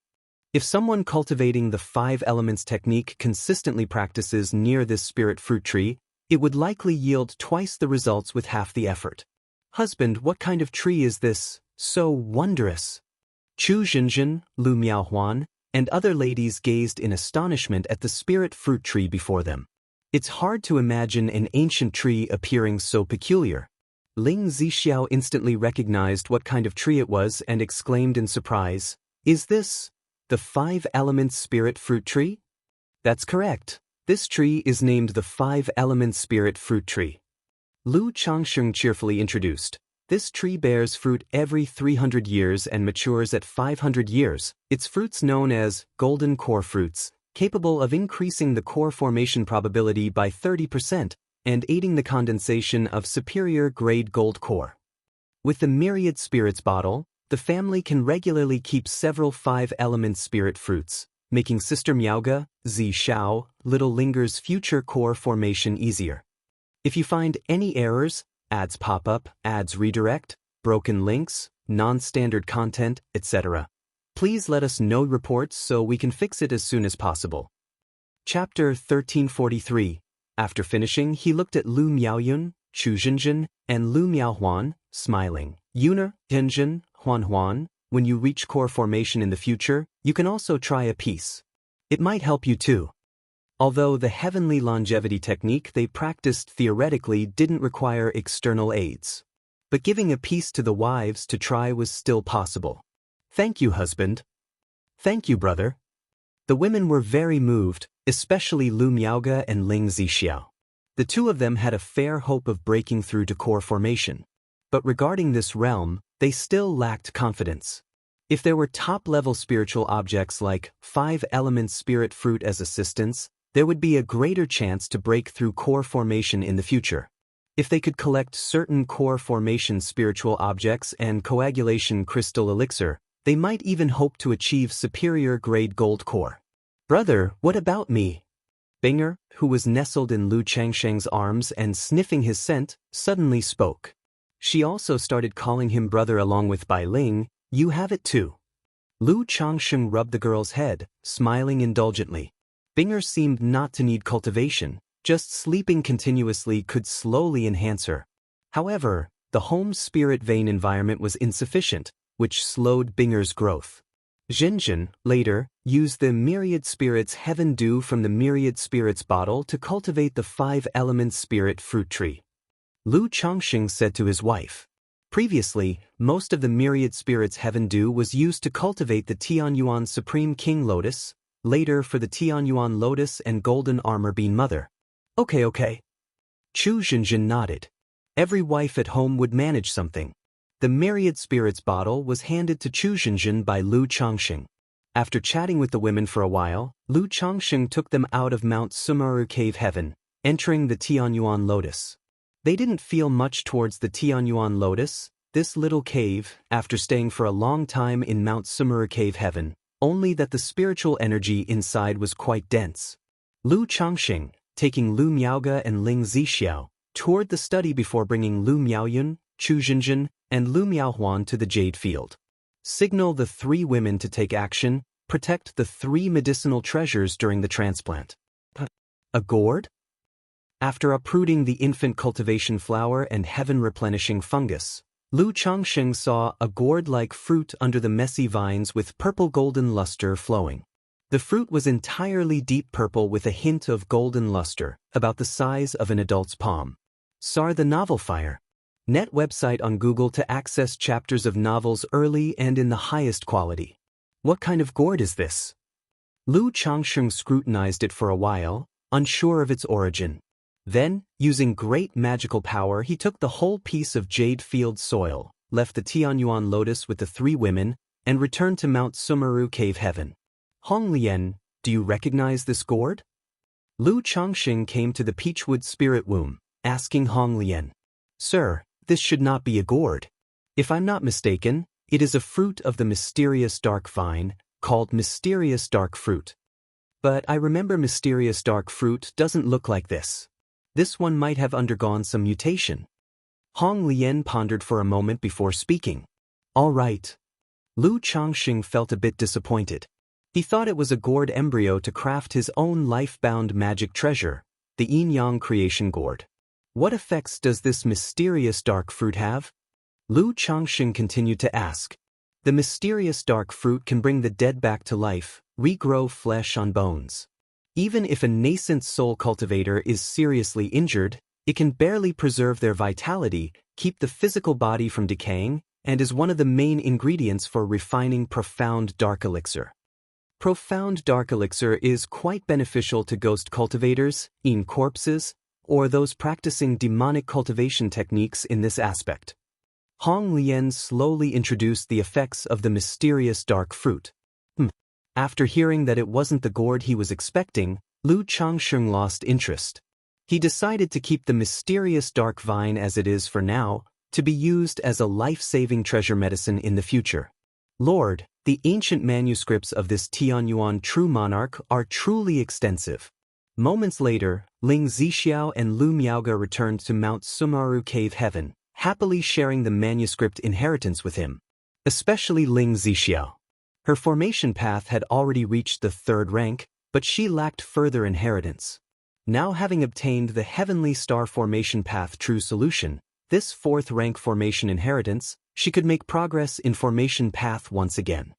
If someone cultivating the 5 elements technique consistently practices near this spirit fruit tree, it would likely yield twice the results with half the effort. Husband, what kind of tree is this? So wondrous. Chu Zhinzhin, Lu Miaohuan, and other ladies gazed in astonishment at the spirit fruit tree before them. It's hard to imagine an ancient tree appearing so peculiar. Ling Zixiao instantly recognized what kind of tree it was and exclaimed in surprise, "Is this the 5-element spirit fruit tree?" That's correct. This tree is named the 5-element spirit fruit tree. Lu Changsheng cheerfully introduced. This tree bears fruit every 300 years and matures at 500 years, its fruits known as golden core fruits, capable of increasing the core formation probability by 30% and aiding the condensation of superior grade gold core. With the Myriad Spirits bottle, the family can regularly keep several 5-element spirit fruits, making Sister Miaoga, Zi Xiao, Little Linger's future core formation easier. If you find any errors, ads pop up, ads redirect, broken links, non-standard content, etc., please let us know reports so we can fix it as soon as possible. Chapter 1343. After finishing, he looked at Lu Miaoyun, Chu Zhinzhin, and Lu Miaohuan, smiling. Yuner, Zhinzhin, Huan, when you reach core formation in the future, you can also try a piece. It might help you too. Although the heavenly longevity technique they practiced theoretically didn't require external aids. But giving a piece to the wives to try was still possible. Thank you, husband. Thank you, brother. The women were very moved, especially Lu Miaoga and Ling Zixiao. The two of them had a fair hope of breaking through to core formation. But regarding this realm, they still lacked confidence. If there were top-level spiritual objects like 5-element spirit fruit as assistants, there would be a greater chance to break through core formation in the future. If they could collect certain core formation spiritual objects and coagulation crystal elixir, they might even hope to achieve superior grade gold core. Brother, what about me? Binger, who was nestled in Lu Changsheng's arms and sniffing his scent, suddenly spoke. She also started calling him brother along with Bai Ling. You have it too. Lu Changsheng rubbed the girl's head, smiling indulgently. Binger seemed not to need cultivation, just sleeping continuously could slowly enhance her. However, the home spirit vein environment was insufficient, which slowed Binger's growth. Zhinzhin, later, used the Myriad Spirits Heaven Dew from the Myriad Spirits bottle to cultivate the 5-element spirit fruit tree. Lu Changsheng said to his wife. Previously, most of the Myriad Spirits Heaven Dew was used to cultivate the Tianyuan Supreme King Lotus, later for the Tianyuan Lotus and Golden Armor Bean Mother. Okay. Chu Zhinzhin nodded. Every wife at home would manage something. The Myriad Spirits bottle was handed to Chu Zhinzhin by Lu Changsheng. After chatting with the women for a while, Lu Changsheng took them out of Mount Sumeru Cave Heaven, entering the Tianyuan Lotus. They didn't feel much towards the Tianyuan Lotus, this little cave, after staying for a long time in Mount Sumeru Cave Heaven, only that the spiritual energy inside was quite dense. Lu Changsheng, taking Lu Miaoga and Ling Zixiao, toured the study before bringing Lu Miaoyun, Chu Zhinzhin, and Lu Miaohuan to the Jade Field. Signal the 3 women to take action, protect the 3 medicinal treasures during the transplant. A gourd? After uprooting the infant cultivation flower and heaven-replenishing fungus, Lu Changsheng saw a gourd-like fruit under the messy vines with purple-golden luster flowing. The fruit was entirely deep purple with a hint of golden luster, about the size of an adult's palm. Sar the novel fire. Net website on Google to access chapters of novels early and in the highest quality. What kind of gourd is this? Lu Changsheng scrutinized it for a while, unsure of its origin. Then, using great magical power, he took the whole piece of jade field soil, left the Tianyuan lotus with the 3 women, and returned to Mount Sumeru Cave Heaven. Hong Lian, do you recognize this gourd? Lu Changsheng came to the Peachwood Spirit Womb, asking Hong Lian. Sir, this should not be a gourd. If I'm not mistaken, it is a fruit of the mysterious dark vine, called mysterious dark fruit. But I remember mysterious dark fruit doesn't look like this. This one might have undergone some mutation. Hong Lian pondered for a moment before speaking. All right. Lu Changsheng felt a bit disappointed. He thought it was a gourd embryo to craft his own life-bound magic treasure, the yin-yang creation gourd. What effects does this mysterious dark fruit have? Lu Changsheng continued to ask. The mysterious dark fruit can bring the dead back to life, regrow flesh on bones. Even if a nascent soul cultivator is seriously injured, it can barely preserve their vitality, keep the physical body from decaying, and is one of the main ingredients for refining profound dark elixir. Profound dark elixir is quite beneficial to ghost cultivators, in corpses, or those practicing demonic cultivation techniques in this aspect. Hong Lian slowly introduced the effects of the mysterious dark fruit. After hearing that it wasn't the gourd he was expecting, Lu Changsheng lost interest. He decided to keep the mysterious dark vine as it is for now, to be used as a life-saving treasure medicine in the future. Lord, the ancient manuscripts of this Tianyuan true monarch are truly extensive. Moments later, Ling Zixiao and Lu Miaoge returned to Mount Sumeru Cave Heaven, happily sharing the manuscript inheritance with him. Especially Ling Zixiao. Her formation path had already reached the 3rd rank, but she lacked further inheritance. Now having obtained the Heavenly Star Formation Path True Solution, this 4th rank formation inheritance, she could make progress in formation path once again.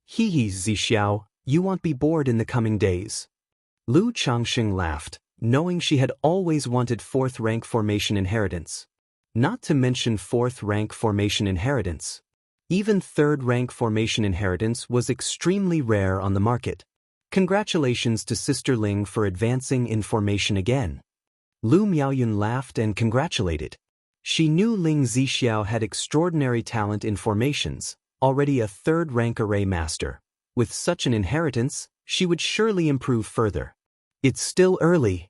Hee Zixiao, you won't be bored in the coming days. Lu Changsheng laughed, knowing she had always wanted 4th rank formation inheritance. Not to mention 4th rank formation inheritance. Even 3rd rank formation inheritance was extremely rare on the market. Congratulations to Sister Ling for advancing in formation again. Lu Miaoyun laughed and congratulated. She knew Ling Zixiao had extraordinary talent in formations, already a 3rd rank array master. With such an inheritance, she would surely improve further. It's still early.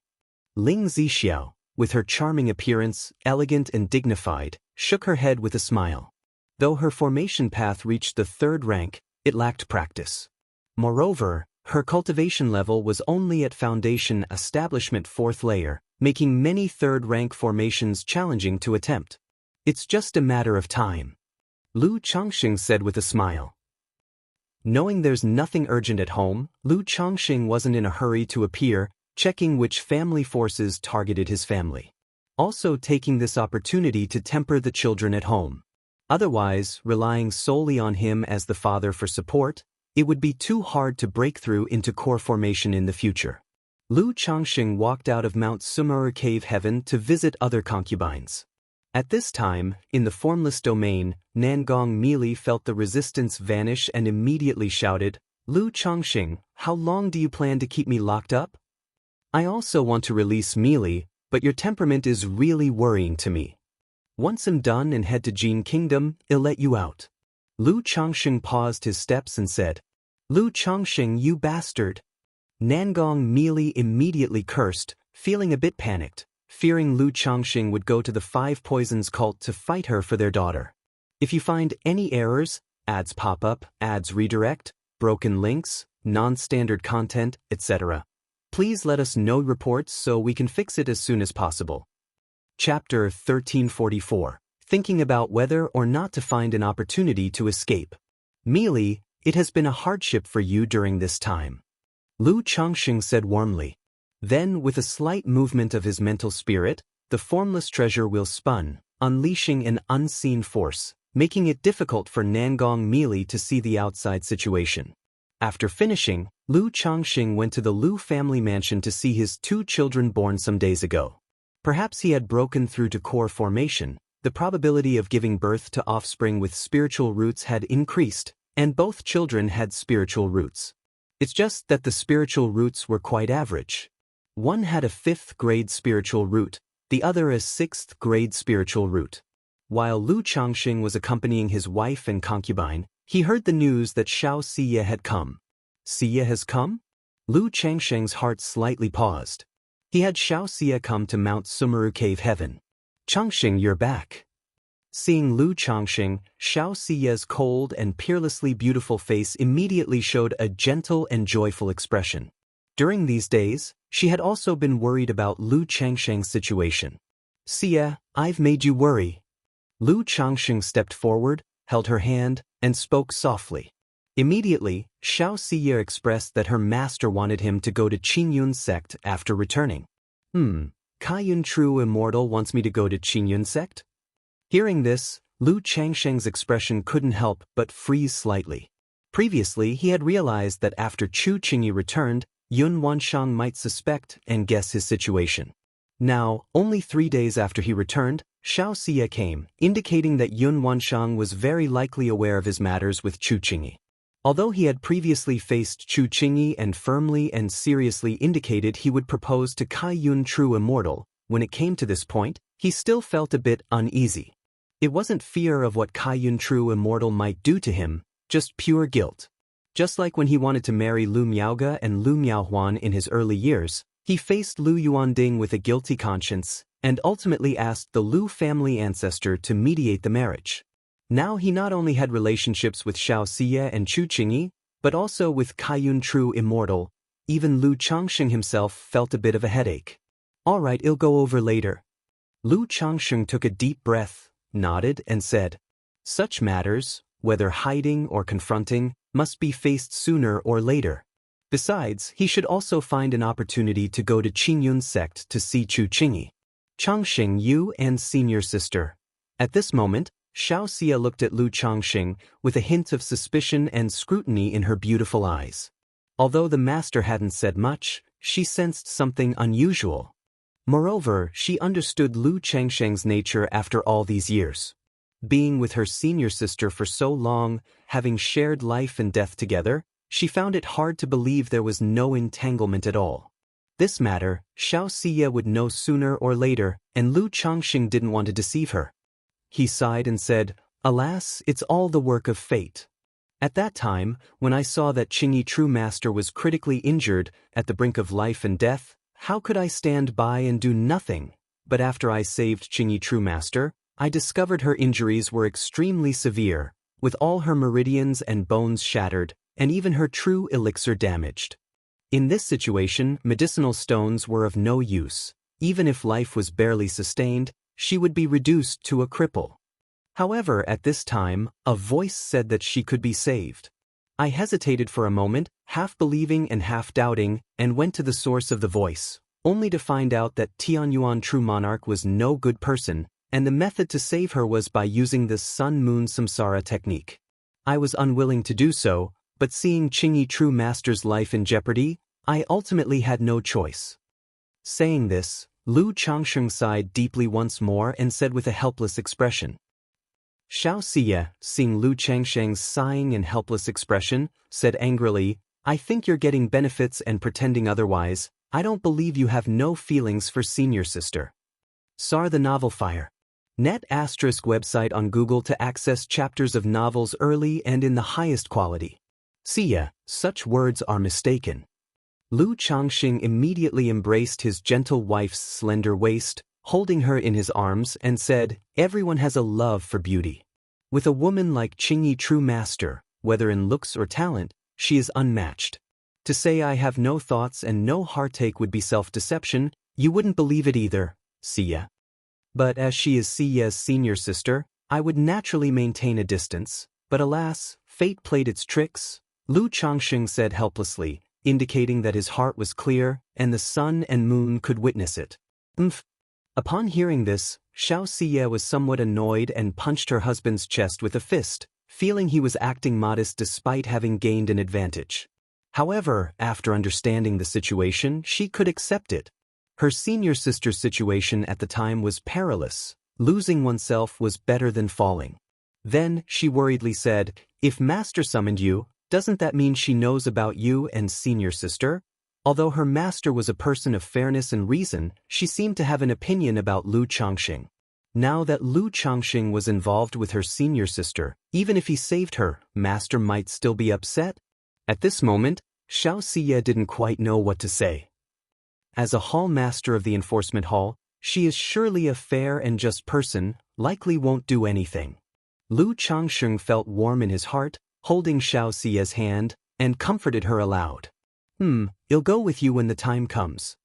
Ling Zixiao, with her charming appearance, elegant and dignified, shook her head with a smile. Though her formation path reached the 3rd rank, it lacked practice. Moreover, her cultivation level was only at foundation establishment 4th layer, making many 3rd rank formations challenging to attempt. It's just a matter of time. Lu Changsheng said with a smile. Knowing there's nothing urgent at home, Lu Changsheng wasn't in a hurry to appear, checking which family forces targeted his family. Also taking this opportunity to temper the children at home. Otherwise, relying solely on him as the father for support, it would be too hard to break through into core formation in the future. Lu Changsheng walked out of Mount Sumeru Cave Heaven to visit other concubines. At this time, in the formless domain, Nangong Meili felt the resistance vanish and immediately shouted, Lu Changsheng, how long do you plan to keep me locked up? I also want to release Meili, but your temperament is really worrying to me. Once I'm done and head to Jin Kingdom, I'll let you out. Lu Changsheng paused his steps and said, Lu Changsheng, you bastard. Nangong Meili immediately cursed, feeling a bit panicked, fearing Lu Changsheng would go to the 5 Poisons cult to fight her for their daughter. If you find any errors, ads pop up, ads redirect, broken links, non-standard content, etc., please let us know reports so we can fix it as soon as possible. Chapter 1344. Thinking about whether or not to find an opportunity to escape. Meili, it has been a hardship for you during this time. Lu Changsheng said warmly. Then, with a slight movement of his mental spirit, the formless treasure wheel spun, unleashing an unseen force, making it difficult for Nangong Meili to see the outside situation. After finishing, Lu Changsheng went to the Lu family mansion to see his 2 children born some days ago. Perhaps he had broken through to core formation, The probability of giving birth to offspring with spiritual roots had increased, and both children had spiritual roots. It's just that the spiritual roots were quite average. One had a 5th grade spiritual root, the other a 6th grade spiritual root. While Lu Changxing was accompanying his wife and concubine, he heard the news that Xianxia had come. Xia has come? Lu Changxing's heart slightly paused. He had Xianxia come to Mount Sumeru Cave Heaven. Changxing, you're back. Seeing Lu Changxing, Xiaoxia's cold and peerlessly beautiful face immediately showed a gentle and joyful expression. During these days, she had also been worried about Lu Changxing's situation. Xia, I've made you worry. Lu Changxing stepped forward, held her hand, and spoke softly. Immediately, Xiaoxia expressed that her master wanted him to go to Qingyun's sect after returning. Kaiyun True Immortal wants me to go to Qingyun's sect? Hearing this, Lu Changxing's expression couldn't help but freeze slightly. Previously, he had realized that after Chu Qingyi returned, Yun Wanshang might suspect and guess his situation. Now, only 3 days after he returned, Xiaoxia came, indicating that Yun Wanshang was very likely aware of his matters with Chu Qingyi. Although he had previously faced Chu Qingyi and firmly and seriously indicated he would propose to Kaiyun True Immortal, when it came to this point, he still felt a bit uneasy. It wasn't fear of what Kaiyun True Immortal might do to him, just pure guilt. Just like when he wanted to marry Lu Miaoge and Lu Miaohuan in his early years, he faced Lu Yuanding with a guilty conscience, and ultimately asked the Lu family ancestor to mediate the marriage. Now he not only had relationships with Xiaoxia and Chu Qingyi, but also with Kaiyun True Immortal. Even Lu Changxing himself felt a bit of a headache. Alright, it'll go over later. Lu Changxing took a deep breath, nodded, and said, such matters, whether hiding or confronting, must be faced sooner or later. Besides, he should also find an opportunity to go to Qingyun's sect to see Chu Qingyi. Changxing, you and senior sister. At this moment, Xiaoxia looked at Lu Changxing with a hint of suspicion and scrutiny in her beautiful eyes. Although the master hadn't said much, she sensed something unusual. Moreover, she understood Lu Changxing's nature after all these years. Being with her senior sister for so long, having shared life and death together, she found it hard to believe there was no entanglement at all. This matter, Xiaoxia would know sooner or later, and Lu Changxing didn't want to deceive her. He sighed and said, alas, it's all the work of fate. At that time, when I saw that Qingyi True Master was critically injured, at the brink of life and death, how could I stand by and do nothing? But after I saved Qingyi True Master, I discovered her injuries were extremely severe, with all her meridians and bones shattered, and even her true elixir damaged. In this situation, medicinal stones were of no use. Even if life was barely sustained, she would be reduced to a cripple. However, at this time, a voice said that she could be saved. I hesitated for a moment, half believing and half doubting, and went to the source of the voice, only to find out that Tianyuan True Monarch was no good person, and the method to save her was by using the Sun-Moon Samsara technique. I was unwilling to do so, but seeing Qingyi True Master's life in jeopardy, I ultimately had no choice. Saying this, Lu Changxing sighed deeply once more and said with a helpless expression. Xiaoxia, seeing Lu Changxing's sighing and helpless expression, said angrily, I think you're getting benefits and pretending otherwise. I don't believe you have no feelings for senior sister. Sar the Novel Fire. Net * website on Google to access chapters of novels early and in the highest quality. Xia, such words are mistaken. Lu Changxing immediately embraced his gentle wife's slender waist, holding her in his arms, and said, everyone has a love for beauty. With a woman like Qingyi True Master, whether in looks or talent, she is unmatched. To say I have no thoughts and no heartache would be self-deception. You wouldn't believe it either, Xia. But as she is Xia's senior sister, I would naturally maintain a distance. But alas, fate played its tricks, Lu Changxing said helplessly, indicating that his heart was clear, and the sun and moon could witness it. Upon hearing this, Xiaoxia was somewhat annoyed and punched her husband's chest with a fist, feeling he was acting modest despite having gained an advantage. However, after understanding the situation, she could accept it. Her senior sister's situation at the time was perilous, Losing oneself was better than falling. Then, she worriedly said, "If Master summoned you, doesn't that mean she knows about you and senior sister?" Although her master was a person of fairness and reason, she seemed to have an opinion about Lu Changxing. Now that Lu Changxing was involved with her senior sister, even if he saved her, Master might still be upset. At this moment, Xianxia didn't quite know what to say. As a hall master of the enforcement hall, she is surely a fair and just person, likely won't do anything. Lu Changxing felt warm in his heart, holding Xiaoxia's hand, and comforted her aloud. I'll go with you when the time comes,"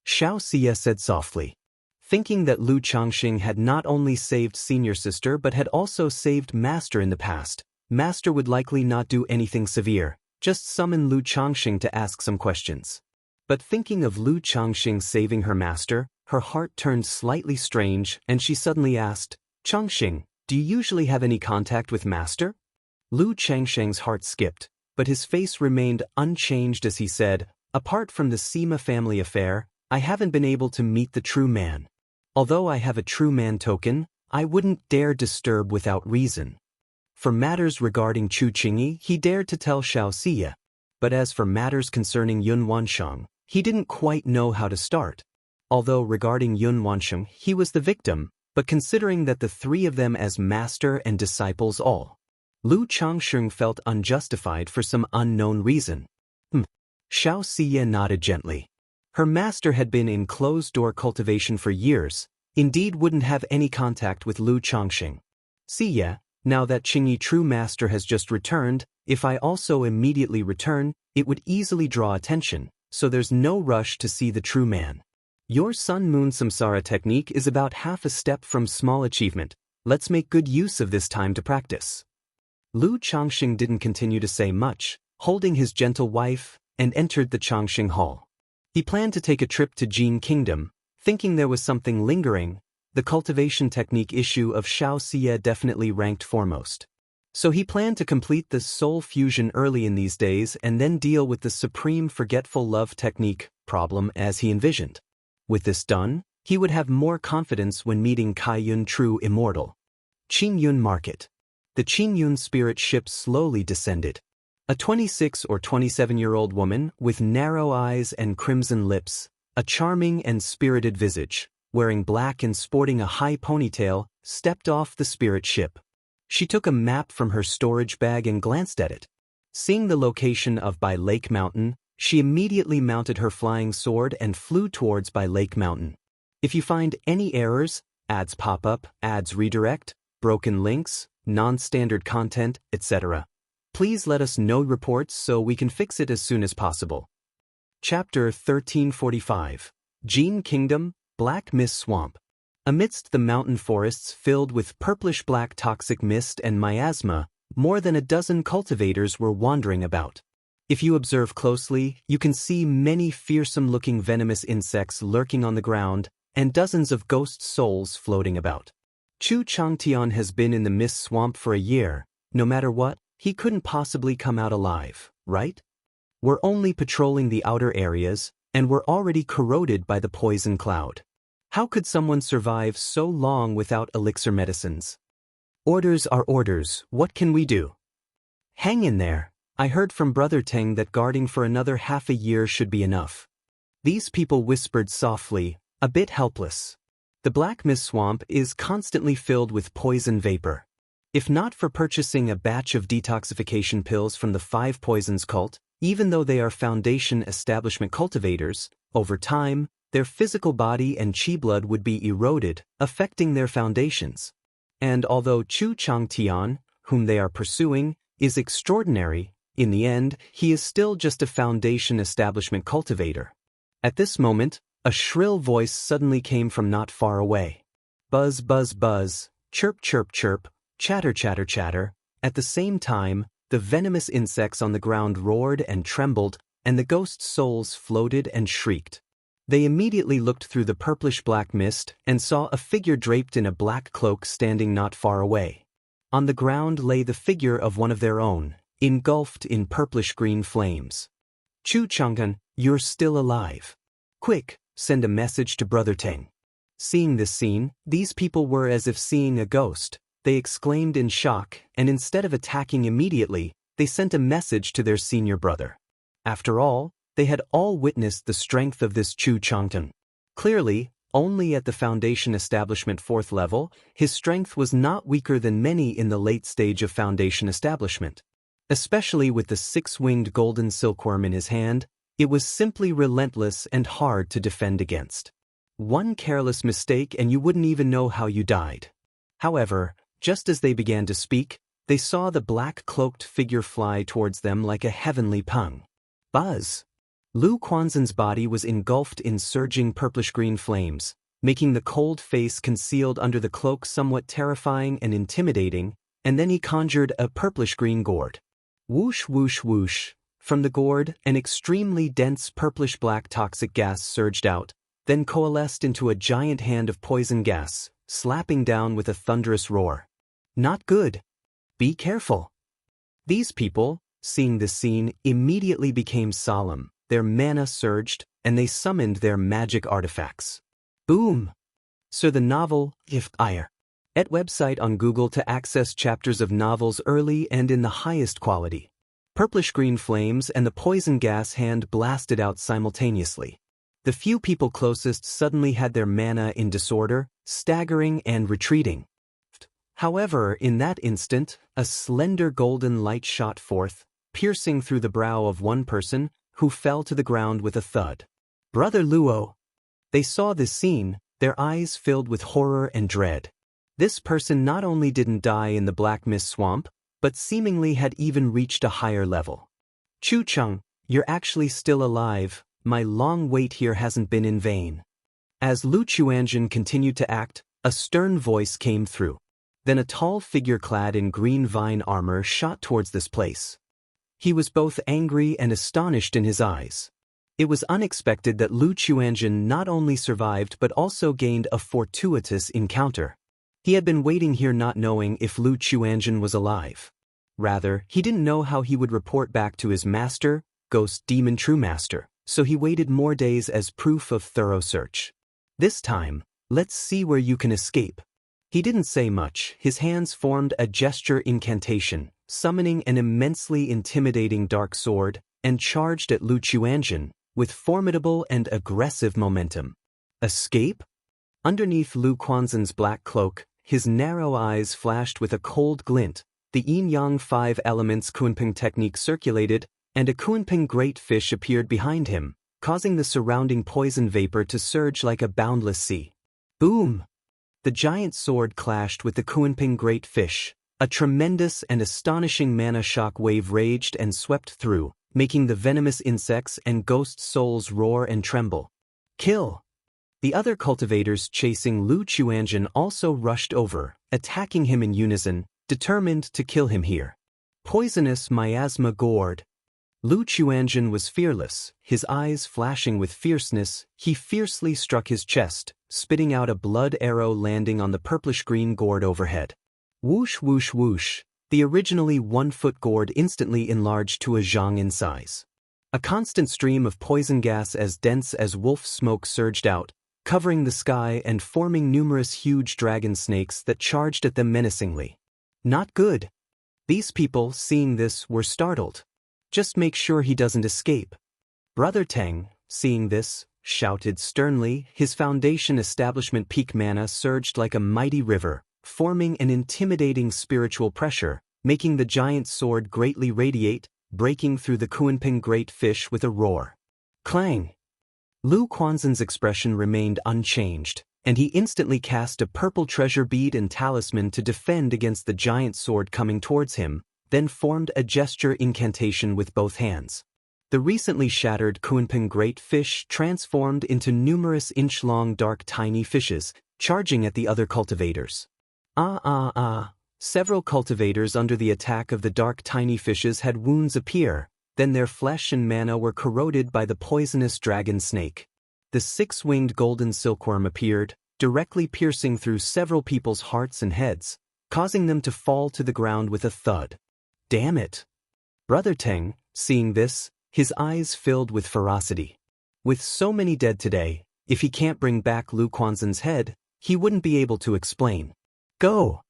Xiaoxia said softly. Thinking that Lu Changxing had not only saved senior sister but had also saved Master in the past, Master would likely not do anything severe, just summon Lu Changxing to ask some questions. But thinking of Lu Changxing saving her master, her heart turned slightly strange and she suddenly asked, "Changxing, do you usually have any contact with Master?" Lu Changxing's heart skipped, but his face remained unchanged as he said, "Apart from the Sima family affair, I haven't been able to meet the true man. Although I have a true man token, I wouldn't dare disturb without reason." For matters regarding Chu Qingyi, he dared to tell Xiaoxia. But as for matters concerning Yun Wansheng, he didn't quite know how to start. Although regarding Yun Wansheng, he was the victim, but considering that the three of them as master and disciples all, Lu Changxing felt unjustified for some unknown reason. Xiaoxia nodded gently. Her master had been in closed-door cultivation for years, indeed wouldn't have any contact with Lu Changxing. "Xia, now that Qingyi true master has just returned, if I also immediately return, it would easily draw attention, so there's no rush to see the true man. Your Sun Moon Samsara technique is about half a step from small achievement. Let's make good use of this time to practice." Lu Changxing didn't continue to say much, holding his gentle wife, and entered the Changxing Hall. He planned to take a trip to Jin Kingdom, thinking there was something lingering. The cultivation technique issue of Xiaoxia definitely ranked foremost. So he planned to complete the soul fusion early in these days and then deal with the supreme forgetful love technique problem as he envisioned. With this done, he would have more confidence when meeting Kaiyun true immortal. Qingyun Market. The Qingyun spirit ship slowly descended. A 26 or 27-year-old woman with narrow eyes and crimson lips, a charming and spirited visage, wearing black and sporting a high ponytail, stepped off the spirit ship. She took a map from her storage bag and glanced at it. Seeing the location of By Lake Mountain, she immediately mounted her flying sword and flew towards By Lake Mountain. If you find any errors, ads pop up, ads redirect, broken links, non-standard content, etc., please let us know reports so we can fix it as soon as possible. Chapter 1345. Jin Kingdom, Black Mist Swamp. Amidst the mountain forests filled with purplish-black toxic mist and miasma, more than a dozen cultivators were wandering about. If you observe closely, you can see many fearsome-looking venomous insects lurking on the ground, and dozens of ghost souls floating about. Chu Changtian has been in the mist swamp for a year. No matter what, he couldn't possibly come out alive, right? We're only patrolling the outer areas, and we're already corroded by the poison cloud. How could someone survive so long without elixir medicines? Orders are orders, what can we do? Hang in there. I heard from Brother Teng that guarding for another half a year should be enough. These people whispered softly, a bit helpless. The Black Mist Swamp is constantly filled with poison vapor. If not for purchasing a batch of detoxification pills from the Five Poisons cult, even though they are Foundation establishment cultivators, over time, their physical body and chi blood would be eroded, affecting their foundations. And although Chu Changtian, whom they are pursuing, is extraordinary, in the end, he is still just a Foundation establishment cultivator. At this moment, a shrill voice suddenly came from not far away. Buzz, buzz, buzz, chirp, chirp, chirp, chatter, chatter, chatter. At the same time, the venomous insects on the ground roared and trembled, and the ghost souls floated and shrieked. They immediately looked through the purplish-black mist and saw a figure draped in a black cloak standing not far away. On the ground lay the figure of one of their own, engulfed in purplish-green flames. Chu Chang'an, you're still alive. Quick, send a message to Brother Teng. seeing this scene, these people were as if seeing a ghost. They exclaimed in shock, and instead of attacking immediately, they sent a message to their senior brother. After all, they had all witnessed the strength of this Chu Changteng. Clearly, only at the Foundation Establishment 4th level, his strength was not weaker than many in the late stage of Foundation Establishment. Especially with the 6-winged golden silkworm in his hand, it was simply relentless and hard to defend against. One careless mistake and you wouldn't even know how you died. However, just as they began to speak, they saw the black-cloaked figure fly towards them like a heavenly pung. Buzz! Lu Quanzhen's body was engulfed in surging purplish-green flames, making the cold face concealed under the cloak somewhat terrifying and intimidating, and then he conjured a purplish-green gourd. Whoosh whoosh whoosh. From the gourd, an extremely dense purplish-black toxic gas surged out, then coalesced into a giant hand of poison gas, slapping down with a thunderous roar. Not good. Be careful. These people, seeing this scene, immediately became solemn. Their mana surged, and they summoned their magic artifacts. Boom! So the novel, If Ire. Et website on Google to access chapters of novels early and in the highest quality. Purplish-green flames and the poison gas hand blasted out simultaneously. The few people closest suddenly had their mana in disorder, staggering and retreating. However, in that instant, a slender golden light shot forth, piercing through the brow of one person, who fell to the ground with a thud. Brother Luo! They saw this scene, their eyes filled with horror and dread. This person not only didn't die in the Black Mist Swamp, but seemingly had even reached a higher level. Chu Cheng, you're actually still alive, my long wait here hasn't been in vain. As Lu Chuanzhen continued to act, a stern voice came through. Then a tall figure clad in green vine armor shot towards this place. He was both angry and astonished in his eyes. It was unexpected that Lu Chuanzhen not only survived but also gained a fortuitous encounter. He had been waiting here not knowing if Lu Chuanzhen was alive. Rather, he didn't know how he would report back to his master, Ghost Demon True Master, so he waited more days as proof of thorough search. This time, let's see where you can escape. He didn't say much. His hands formed a gesture incantation, summoning an immensely intimidating dark sword, and charged at Lu Chuanzhen with formidable and aggressive momentum. Escape? Underneath Lu Quanzhen's black cloak, his narrow eyes flashed with a cold glint. The yin-yang 5 elements Kunping technique circulated, and a Kunping great fish appeared behind him, causing the surrounding poison vapor to surge like a boundless sea. Boom! The giant sword clashed with the Kunping great fish. A tremendous and astonishing mana shock wave raged and swept through, making the venomous insects and ghost souls roar and tremble. Kill! The other cultivators chasing Lu Chuanzhen also rushed over, attacking him in unison, determined to kill him here. Poisonous miasma gourd. Lu Chuanzhen was fearless, his eyes flashing with fierceness. He fiercely struck his chest, spitting out a blood arrow landing on the purplish-green gourd overhead. Whoosh whoosh whoosh, the originally 1-foot gourd instantly enlarged to a zhang in size. A constant stream of poison gas as dense as wolf smoke surged out, covering the sky and forming numerous huge dragon snakes that charged at them menacingly. Not good. These people, seeing this, were startled. Just make sure he doesn't escape. Brother Teng, seeing this, shouted sternly. His Foundation Establishment peak mana surged like a mighty river, forming an intimidating spiritual pressure, making the giant sword greatly radiate, breaking through the Kunping great fish with a roar. Clang! Lu Quanzhen's expression remained unchanged, and he instantly cast a purple treasure bead and talisman to defend against the giant sword coming towards him, then formed a gesture incantation with both hands. The recently shattered Kunping great fish transformed into numerous inch-long dark tiny fishes, charging at the other cultivators. Several cultivators under the attack of the dark tiny fishes had wounds appear, then their flesh and mana were corroded by the poisonous dragon snake. The 6-winged golden silkworm appeared, directly piercing through several people's hearts and heads, causing them to fall to the ground with a thud. Damn it! Brother Teng, seeing this, his eyes filled with ferocity. With so many dead today, If he can't bring back Lu Quanzhen's head, he wouldn't be able to explain. Go!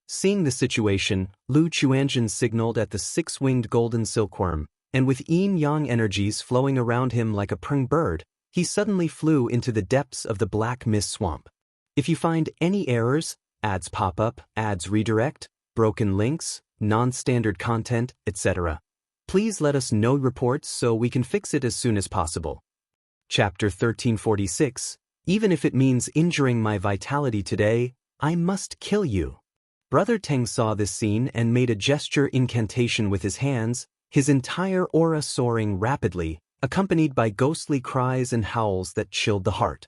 Seeing the situation, Lu Quanzhen signaled at the six-winged golden silkworm, and with yin-yang energies flowing around him like a prung bird, he suddenly flew into the depths of the black mist swamp. If you find any errors, ads pop up, ads redirect, broken links, non-standard content, etc., please let us know reports so we can fix it as soon as possible. Chapter 1346, Even if it means injuring my vitality today, I must kill you. Brother Teng saw this scene and made a gesture incantation with his hands, his entire aura soaring rapidly, accompanied by ghostly cries and howls that chilled the heart.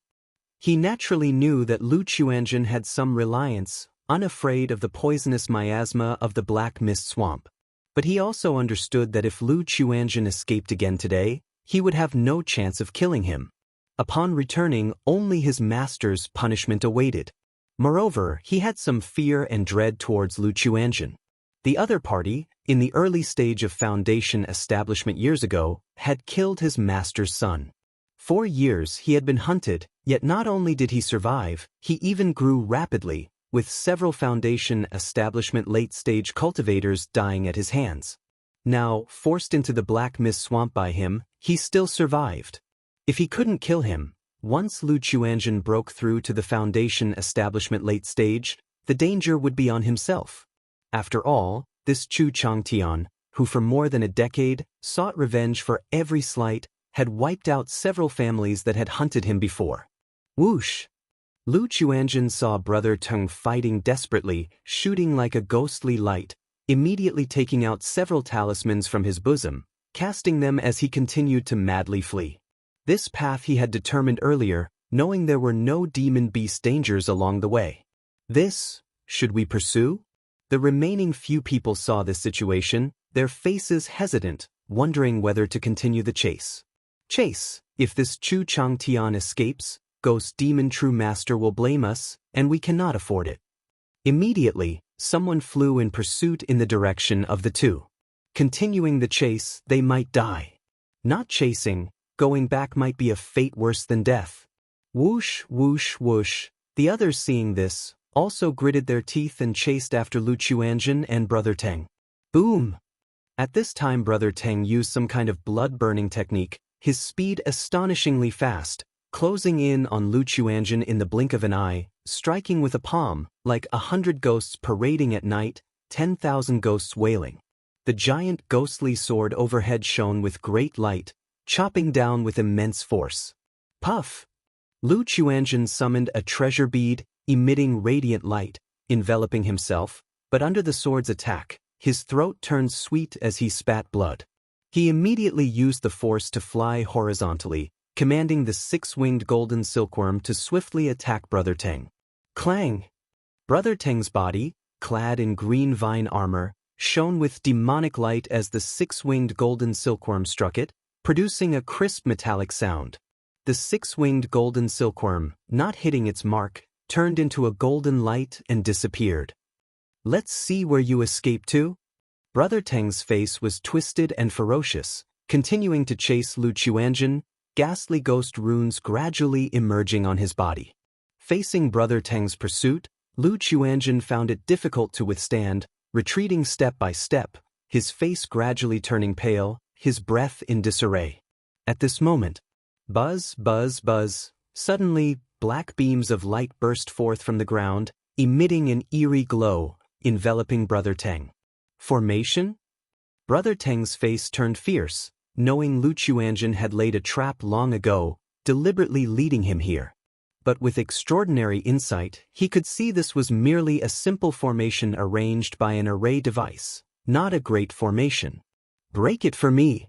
He naturally knew that Lu Quanzhen had some reliance, unafraid of the poisonous miasma of the black mist swamp. But he also understood that if Lu Quanzhen escaped again today, he would have no chance of killing him. Upon returning, only his master's punishment awaited. Moreover, he had some fear and dread towards Lu Quanzhen. The other party, in the early stage of Foundation establishment years ago, had killed his master's son. 4 years he had been hunted, yet not only did he survive, he even grew rapidly, with several Foundation establishment late-stage cultivators dying at his hands. Now, forced into the black mist swamp by him, he still survived. If he couldn't kill him, once Lu Quanzhen broke through to the Foundation establishment late stage, the danger would be on himself. After all, this Chu Changtian, who for more than a decade sought revenge for every slight, had wiped out several families that had hunted him before. Whoosh! Lu Quanzhen saw Brother Teng fighting desperately, shooting like a ghostly light, immediately taking out several talismans from his bosom, casting them as he continued to madly flee. This path he had determined earlier, knowing there were no demon beast dangers along the way. This, should we pursue? The remaining few people saw this situation, their faces hesitant, wondering whether to continue the chase. Chase, if this Chu Changtian escapes, Ghost Demon True Master will blame us, and we cannot afford it. Immediately, someone flew in pursuit in the direction of the two. Continuing the chase, they might die. Not chasing, going back might be a fate worse than death. Whoosh, whoosh, whoosh. The others seeing this, also gritted their teeth and chased after Lu Quanzhen and Brother Teng. Boom! At this time Brother Teng used some kind of blood-burning technique, his speed astonishingly fast, closing in on Lu Quanzhen in the blink of an eye, striking with a palm, like 100 ghosts parading at night, 10,000 ghosts wailing. The giant ghostly sword overhead shone with great light, chopping down with immense force. Puff! Lu Quanzhen summoned a treasure bead, emitting radiant light, enveloping himself, but under the sword's attack, his throat turned sweet as he spat blood. He immediately used the force to fly horizontally, commanding the six-winged golden silkworm to swiftly attack Brother Teng. Clang! Brother Teng's body, clad in green vine armor, shone with demonic light as the six-winged golden silkworm struck it, producing a crisp metallic sound. The six-winged golden silkworm, not hitting its mark, turned into a golden light and disappeared. Let's see where you escaped to? Brother Teng's face was twisted and ferocious, continuing to chase Lu Quanzhen, ghastly ghost runes gradually emerging on his body. Facing Brother Teng's pursuit, Lu Quanzhen found it difficult to withstand, retreating step by step, his face gradually turning pale, his breath in disarray. At this moment, buzz, buzz, buzz, suddenly, black beams of light burst forth from the ground, emitting an eerie glow, enveloping Brother Teng. Formation? Brother Teng's face turned fierce, knowing Lu Quanzhen had laid a trap long ago, deliberately leading him here. But with extraordinary insight, he could see this was merely a simple formation arranged by an array device, not a great formation. Break it for me!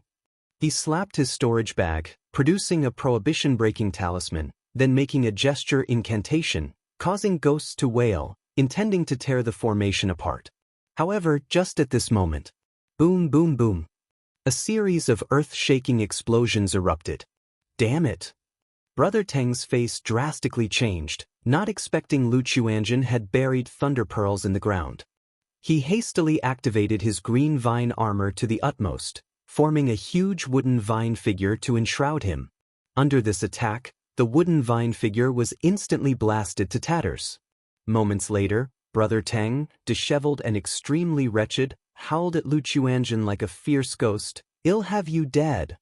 He slapped his storage bag, producing a prohibition-breaking talisman, then making a gesture incantation, causing ghosts to wail, intending to tear the formation apart. However, just at this moment, boom, boom, boom, a series of earth-shaking explosions erupted. Damn it! Brother Teng's face drastically changed, not expecting Lu Quanzhen had buried thunder pearls in the ground. He hastily activated his green vine armor to the utmost, forming a huge wooden vine figure to enshroud him. Under this attack, the wooden vine figure was instantly blasted to tatters. Moments later, Brother Teng, disheveled and extremely wretched, howled at Lu Chuanjun like a fierce ghost, "I'll have you dead."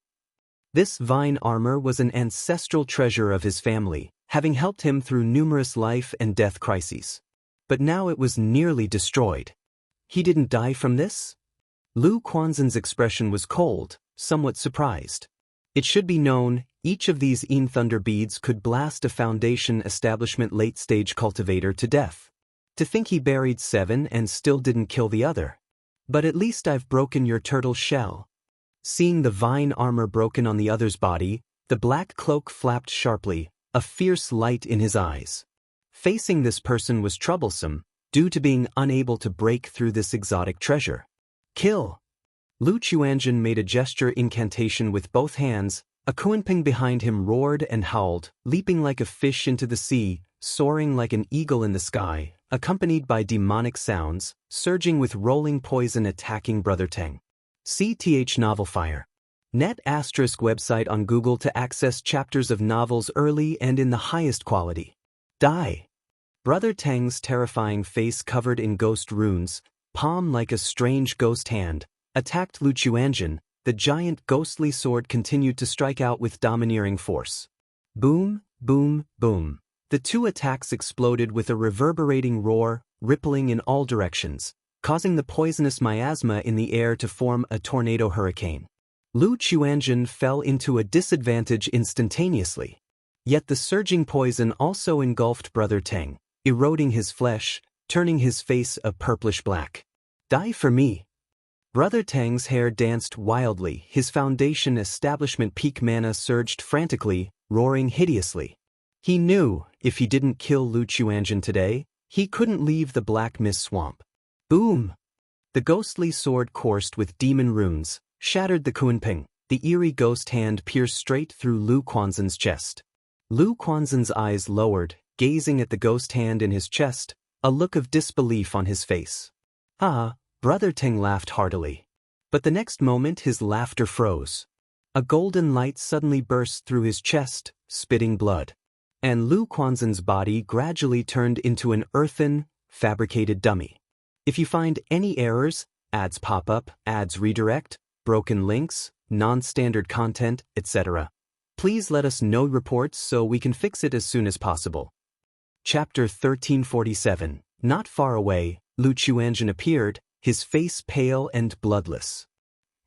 This vine armor was an ancestral treasure of his family, having helped him through numerous life and death crises. But now it was nearly destroyed. He didn't die from this? Lu Quanzhen's expression was cold, somewhat surprised. It should be known, each of these Yin Thunder beads could blast a Foundation establishment late-stage cultivator to death. To think he buried 7 and still didn't kill the other. But at least I've broken your turtle shell. Seeing the vine armor broken on the other's body, the black cloak flapped sharply, a fierce light in his eyes. Facing this person was troublesome, due to being unable to break through this exotic treasure. Kill! Lu Chuanjun made a gesture incantation with both hands. A Kunping behind him roared and howled, leaping like a fish into the sea, soaring like an eagle in the sky, accompanied by demonic sounds, surging with rolling poison attacking Brother Teng. CTH Novel Fire. Net * website on Google to access chapters of novels early and in the highest quality. Die! Brother Teng's terrifying face covered in ghost runes, palm like a strange ghost hand, attacked Lu Chuanjun. The giant ghostly sword continued to strike out with domineering force. Boom, boom, boom. The two attacks exploded with a reverberating roar, rippling in all directions, causing the poisonous miasma in the air to form a tornado hurricane. Lu Chuanjun fell into a disadvantage instantaneously. Yet the surging poison also engulfed Brother Teng, eroding his flesh, turning his face a purplish black. Die for me! Brother Teng's hair danced wildly, his Foundation establishment peak mana surged frantically, roaring hideously. He knew, if he didn't kill Lu Chuanjun today, he couldn't leave the Black Mist Swamp. Boom! The ghostly sword coursed with demon runes, shattered the Kunping. The eerie ghost hand pierced straight through Lu Quanzhen's chest. Lu Quanzhen's eyes lowered, gazing at the ghost hand in his chest, a look of disbelief on his face. Ah! Brother Teng laughed heartily. But the next moment his laughter froze. A golden light suddenly burst through his chest, spitting blood. And Lu Quanzhen's body gradually turned into an earthen, fabricated dummy. If you find any errors, ads pop up, ads redirect, broken links, non-standard content, etc., please let us know reports so we can fix it as soon as possible. Chapter 1347. Not far away, Lu Chuanjun appeared, his face pale and bloodless.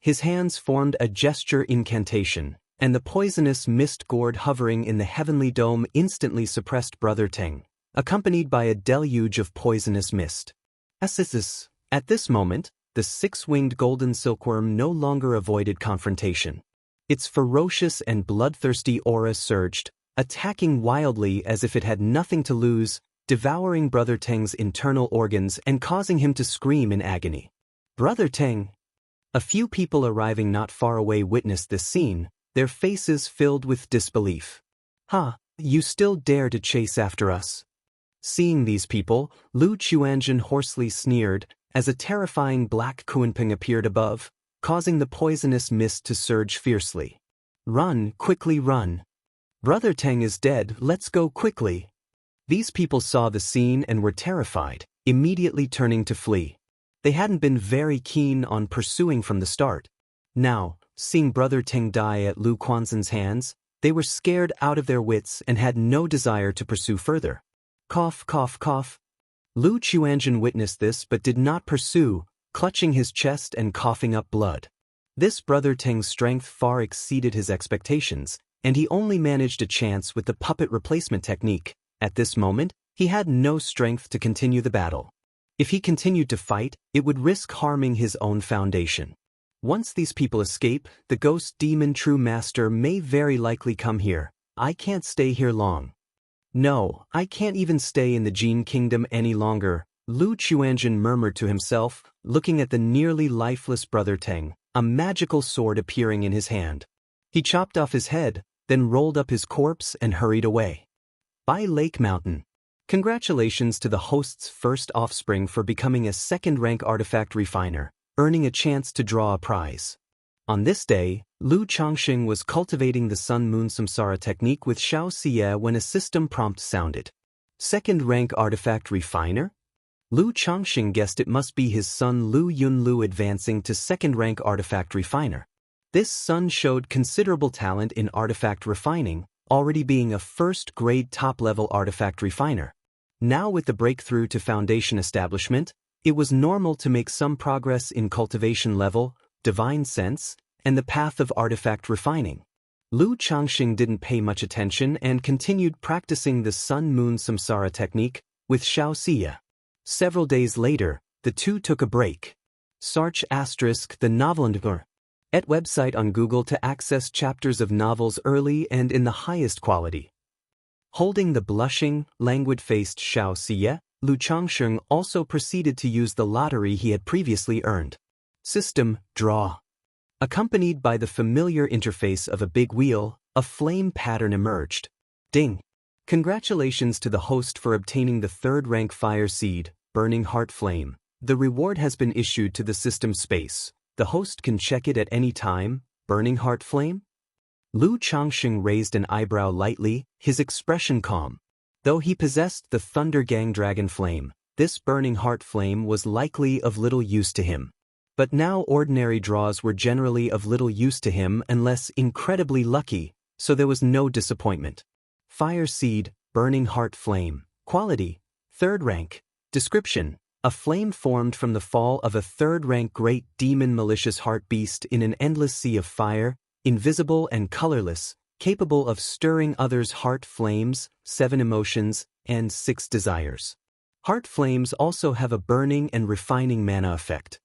His hands formed a gesture incantation, and the poisonous mist gourd hovering in the heavenly dome instantly suppressed Brother Teng, accompanied by a deluge of poisonous mist. At this moment, the 6-winged golden silkworm no longer avoided confrontation. Its ferocious and bloodthirsty aura surged, attacking wildly as if it had nothing to lose, devouring Brother Teng's internal organs and causing him to scream in agony. Brother Teng! A few people arriving not far away witnessed this scene, their faces filled with disbelief. "Ha, you still dare to chase after us?" Seeing these people, Lu Chuanjun hoarsely sneered, as a terrifying black Kunping appeared above, causing the poisonous mist to surge fiercely. "Run, quickly run! Brother Teng is dead, let's go quickly!" These people saw the scene and were terrified, immediately turning to flee. They hadn't been very keen on pursuing from the start. Now, seeing Brother Teng die at Lu Quanzhen's hands, they were scared out of their wits and had no desire to pursue further. Cough, cough, cough. Lu Chuanjun witnessed this but did not pursue, clutching his chest and coughing up blood. This Brother Teng's strength far exceeded his expectations, and he only managed a chance with the puppet replacement technique. At this moment, he had no strength to continue the battle. If he continued to fight, it would risk harming his own Foundation. Once these people escape, the ghost demon true master may very likely come here. I can't stay here long. No, I can't even stay in the Jin Kingdom any longer, Lu Chuanjun murmured to himself, looking at the nearly lifeless Brother Teng, a magical sword appearing in his hand. He chopped off his head, then rolled up his corpse and hurried away. By Lake Mountain. Congratulations to the host's first offspring for becoming a second-rank artifact refiner, earning a chance to draw a prize. On this day, Lu Changxing was cultivating the Sun-Moon Samsara technique with Xianxia when a system prompt sounded. Second-rank artifact refiner? Lu Changxing guessed it must be his son Lu Yunlu advancing to second-rank artifact refiner. This son showed considerable talent in artifact refining, already being a first-grade top-level artifact refiner. Now with the breakthrough to foundation establishment, it was normal to make some progress in cultivation level, divine sense, and the path of artifact refining. Lu Changxing didn't pay much attention and continued practicing the Sun-Moon Samsara technique with Xianxia. Several days later, the two took a break. Search * the novel at website on Google to access chapters of novels early and in the highest quality. Holding the blushing, languid-faced Xianxia, Lu Changxing also proceeded to use the lottery he had previously earned. System, draw. Accompanied by the familiar interface of a big wheel, a flame pattern emerged. Ding! Congratulations to the host for obtaining the third-rank fire seed, Burning Heart Flame. The reward has been issued to the system space. The host can check it at any time. Burning Heart Flame? Lu Changxing raised an eyebrow lightly, his expression calm. Though he possessed the Thunder Gang Dragon Flame, this Burning Heart Flame was likely of little use to him. But now ordinary draws were generally of little use to him unless incredibly lucky, so there was no disappointment. Fire Seed, Burning Heart Flame. Quality, 3rd rank. Description: a flame formed from the fall of a 3rd-rank great demon malicious heart beast in an endless sea of fire, invisible and colorless, capable of stirring others' heart flames, 7 emotions, and 6 desires. Heart flames also have a burning and refining mana effect.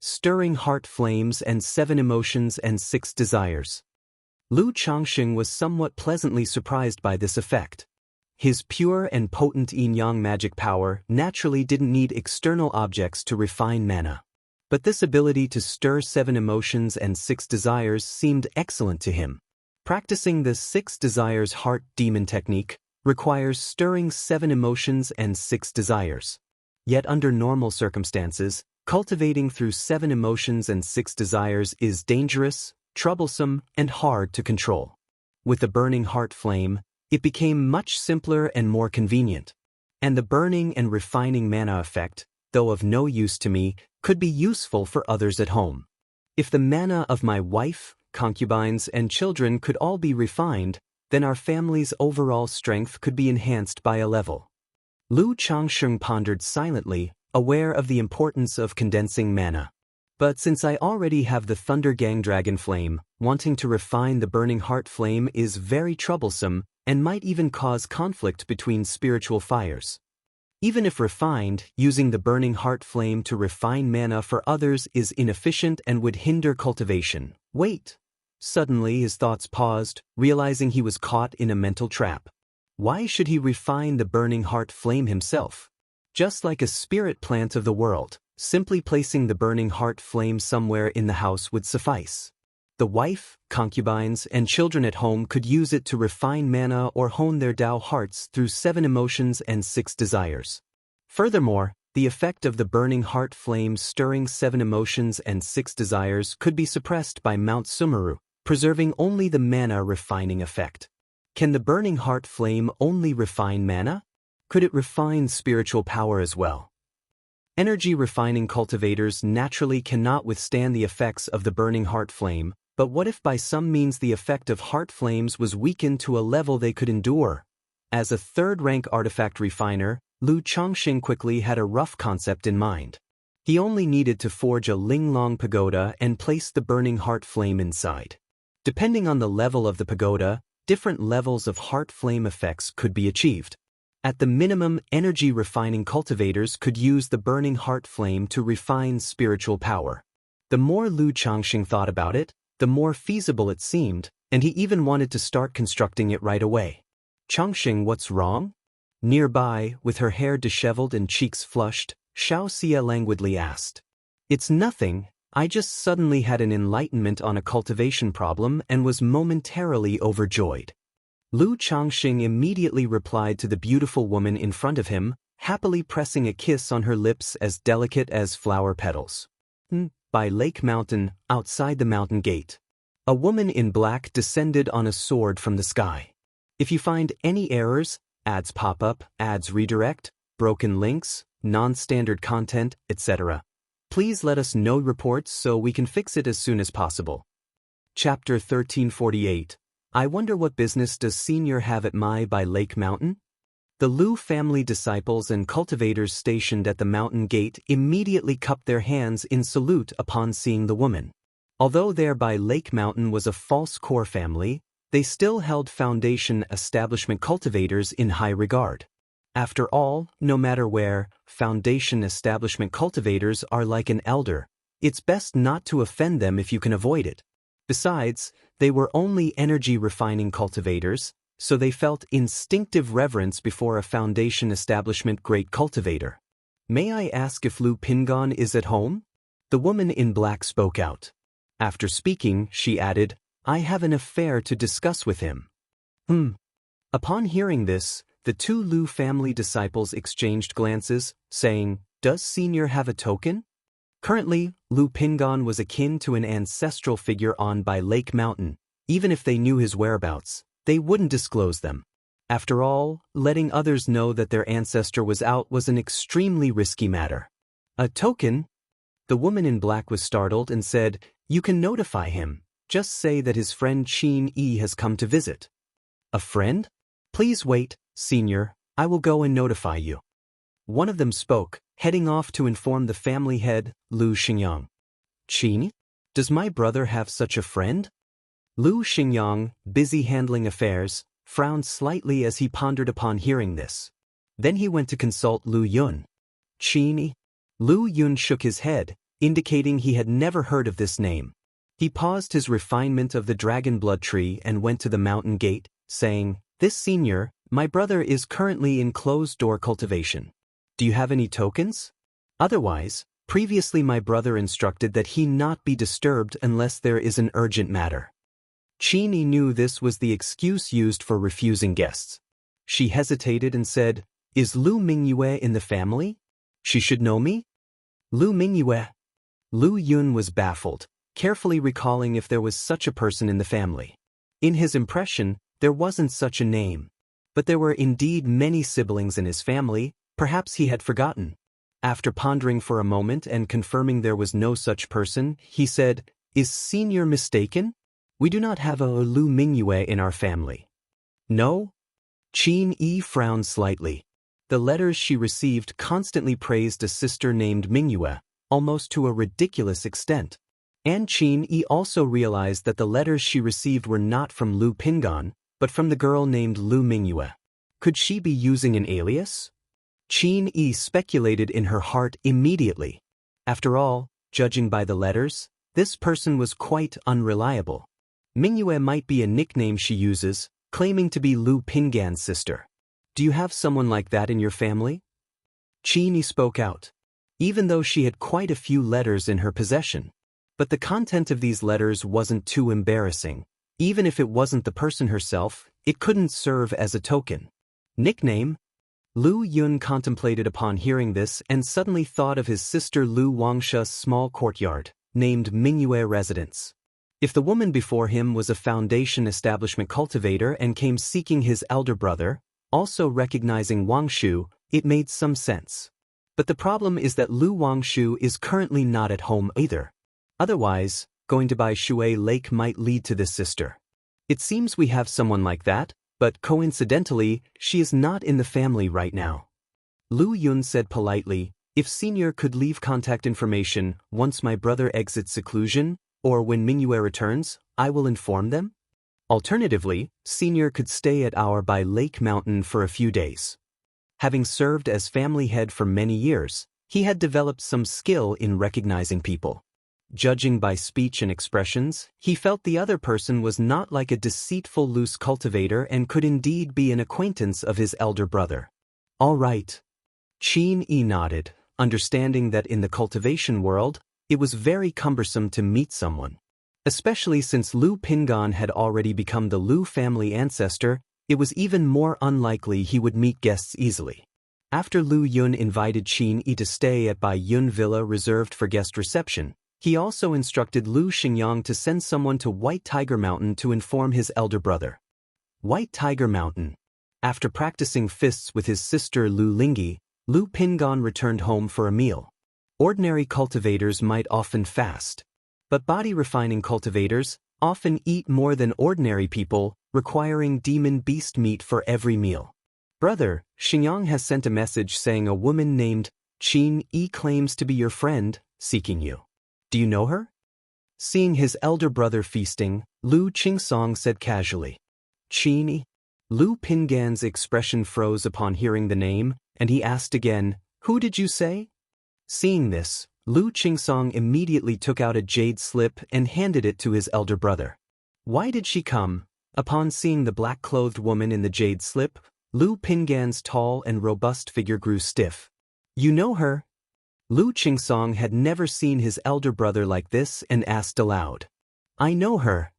Stirring heart flames and 7 emotions and 6 desires. Lu Changxing was somewhat pleasantly surprised by this effect. His pure and potent yin-yang magic power naturally didn't need external objects to refine mana. But this ability to stir 7 emotions and 6 desires seemed excellent to him. Practicing the 6 desires heart demon technique requires stirring 7 emotions and 6 desires. Yet under normal circumstances, cultivating through 7 emotions and 6 desires is dangerous, troublesome, and hard to control. With the burning heart flame, it became much simpler and more convenient. And the burning and refining mana effect, though of no use to me, could be useful for others at home. If the mana of my wife, concubines, and children could all be refined, then our family's overall strength could be enhanced by a level. Lu Changxing pondered silently, aware of the importance of condensing mana. But since I already have the Thunder Gang Dragon Flame, wanting to refine the Burning Heart Flame is very troublesome and might even cause conflict between spiritual fires. Even if refined, using the Burning Heart Flame to refine mana for others is inefficient and would hinder cultivation. Wait! Suddenly his thoughts paused, realizing he was caught in a mental trap. Why should he refine the Burning Heart Flame himself? Just like a spirit plant of the world, simply placing the Burning Heart Flame somewhere in the house would suffice. The wife, concubines, and children at home could use it to refine mana or hone their Tao hearts through 7 emotions and 6 desires. Furthermore, the effect of the Burning Heart Flame stirring 7 emotions and 6 desires could be suppressed by Mount Sumeru, preserving only the mana refining effect. Can the Burning Heart Flame only refine mana? Could it refine spiritual power as well? Energy refining cultivators naturally cannot withstand the effects of the Burning Heart Flame, but what if by some means the effect of heart flames was weakened to a level they could endure? As a 3rd-rank artifact refiner, Lu Changxing quickly had a rough concept in mind. He only needed to forge a Linglong pagoda and place the Burning Heart Flame inside. Depending on the level of the pagoda, different levels of heart flame effects could be achieved. At the minimum, energy refining cultivators could use the Burning Heart Flame to refine spiritual power. The more Lu Changxing thought about it, the more feasible it seemed, and he even wanted to start constructing it right away. Changxing, what's wrong? Nearby, with her hair disheveled and cheeks flushed, Xianxia languidly asked. It's nothing, I just suddenly had an enlightenment on a cultivation problem and was momentarily overjoyed. Lu Changxing immediately replied to the beautiful woman in front of him, happily pressing a kiss on her lips as delicate as flower petals. by Lake Mountain, outside the mountain gate. A woman in black descended on a sword from the sky. If you find any errors, ads pop up, ads redirect, broken links, non-standard content, etc., please let us know reports so we can fix it as soon as possible. Chapter 1348. I wonder what business does Senior have at Mai by Lake Mountain? The Lu family disciples and cultivators stationed at the mountain gate immediately cupped their hands in salute upon seeing the woman. Although there by Lake Mountain was a false core family, they still held Foundation establishment cultivators in high regard. After all, no matter where, Foundation establishment cultivators are like an elder. It's best not to offend them if you can avoid it. Besides, they were only energy-refining cultivators, so they felt instinctive reverence before a Foundation establishment great cultivator. May I ask if Lu Pingon is at home? The woman in black spoke out. After speaking, she added, I have an affair to discuss with him. Upon hearing this, the two Lu family disciples exchanged glances, saying, Does Senior have a token? Currently, Lu Pingon was akin to an ancestral figure on by Lake Mountain. Even if they knew his whereabouts, they wouldn't disclose them. After all, letting others know that their ancestor was out was an extremely risky matter. A token? The woman in black was startled and said, You can notify him. Just say that his friend Qin Yi has come to visit. A friend? Please wait, Senior, I will go and notify you. One of them spoke, heading off to inform the family head, Lu Xingyang. Qin? Does my brother have such a friend? Lu Xingyang, busy handling affairs, frowned slightly as he pondered upon hearing this. Then he went to consult Lu Yun. Qin? Lu Yun shook his head, indicating he had never heard of this name. He paused his refinement of the dragon blood tree and went to the mountain gate, saying, This Senior, my brother is currently in closed-door cultivation. Do you have any tokens? Otherwise, previously my brother instructed that he not be disturbed unless there is an urgent matter. Qin knew this was the excuse used for refusing guests. She hesitated and said, Is Lu Mingyue in the family? She should know me? Lu Mingyue? Lu Yun was baffled, carefully recalling if there was such a person in the family. In his impression, there wasn't such a name. But there were indeed many siblings in his family, perhaps he had forgotten. After pondering for a moment and confirming there was no such person, he said, Is Senior mistaken? We do not have a Lu Mingyue in our family. No? Qin Yi frowned slightly. The letters she received constantly praised a sister named Mingyue, almost to a ridiculous extent. And Qin Yi also realized that the letters she received were not from Lu Pingon, but from the girl named Lu Mingyue. Could she be using an alias? Qin Yi speculated in her heart immediately. After all, judging by the letters, this person was quite unreliable. Mingyue might be a nickname she uses, claiming to be Lu Pingan's sister. Do you have someone like that in your family? Qin Yi spoke out. Even though she had quite a few letters in her possession. But the content of these letters wasn't too embarrassing. Even if it wasn't the person herself, it couldn't serve as a token. Nickname? Lu Yun contemplated upon hearing this and suddenly thought of his sister Lu Wangsha's small courtyard, named Mingyue Residence. If the woman before him was a Foundation establishment cultivator and came seeking his elder brother, also recognizing Wangshu, it made some sense. But the problem is that Lu Wangshu is currently not at home either. Otherwise, going to buy Shui Lake might lead to this sister. It seems we have someone like that, but coincidentally, she is not in the family right now. Lu Yun said politely, If Senior could leave contact information once my brother exits seclusion, or when Mingyue returns, I will inform them. Alternatively, Senior could stay at our by Lake Mountain for a few days. Having served as family head for many years, he had developed some skill in recognizing people. Judging by speech and expressions, he felt the other person was not like a deceitful loose cultivator and could indeed be an acquaintance of his elder brother. All right. Qin Yi nodded, understanding that in the cultivation world, it was very cumbersome to meet someone. Especially since Lu Pingon had already become the Lu family ancestor, it was even more unlikely he would meet guests easily. After Lu Yun invited Qin Yi to stay at Bai Yun Villa reserved for guest reception, He also instructed Lu Xingyang to send someone to White Tiger Mountain to inform his elder brother. White Tiger Mountain. After practicing fists with his sister Lu Lingyi, Lu Pingan returned home for a meal. Ordinary cultivators might often fast, but body-refining cultivators often eat more than ordinary people, requiring demon beast meat for every meal. Brother, Xingyang has sent a message saying a woman named Qin Yi claims to be your friend, seeking you. Do you know her? Seeing his elder brother feasting, Lu Qingsong said casually. Qin Yi? Lu Pingan's expression froze upon hearing the name, and he asked again, "Who did you say?" Seeing this, Lu Qingsong immediately took out a jade slip and handed it to his elder brother. Why did she come? Upon seeing the black-clothed woman in the jade slip, Lu Pingan's tall and robust figure grew stiff. You know her? Lu Qingsong had never seen his elder brother like this and asked aloud. I know her.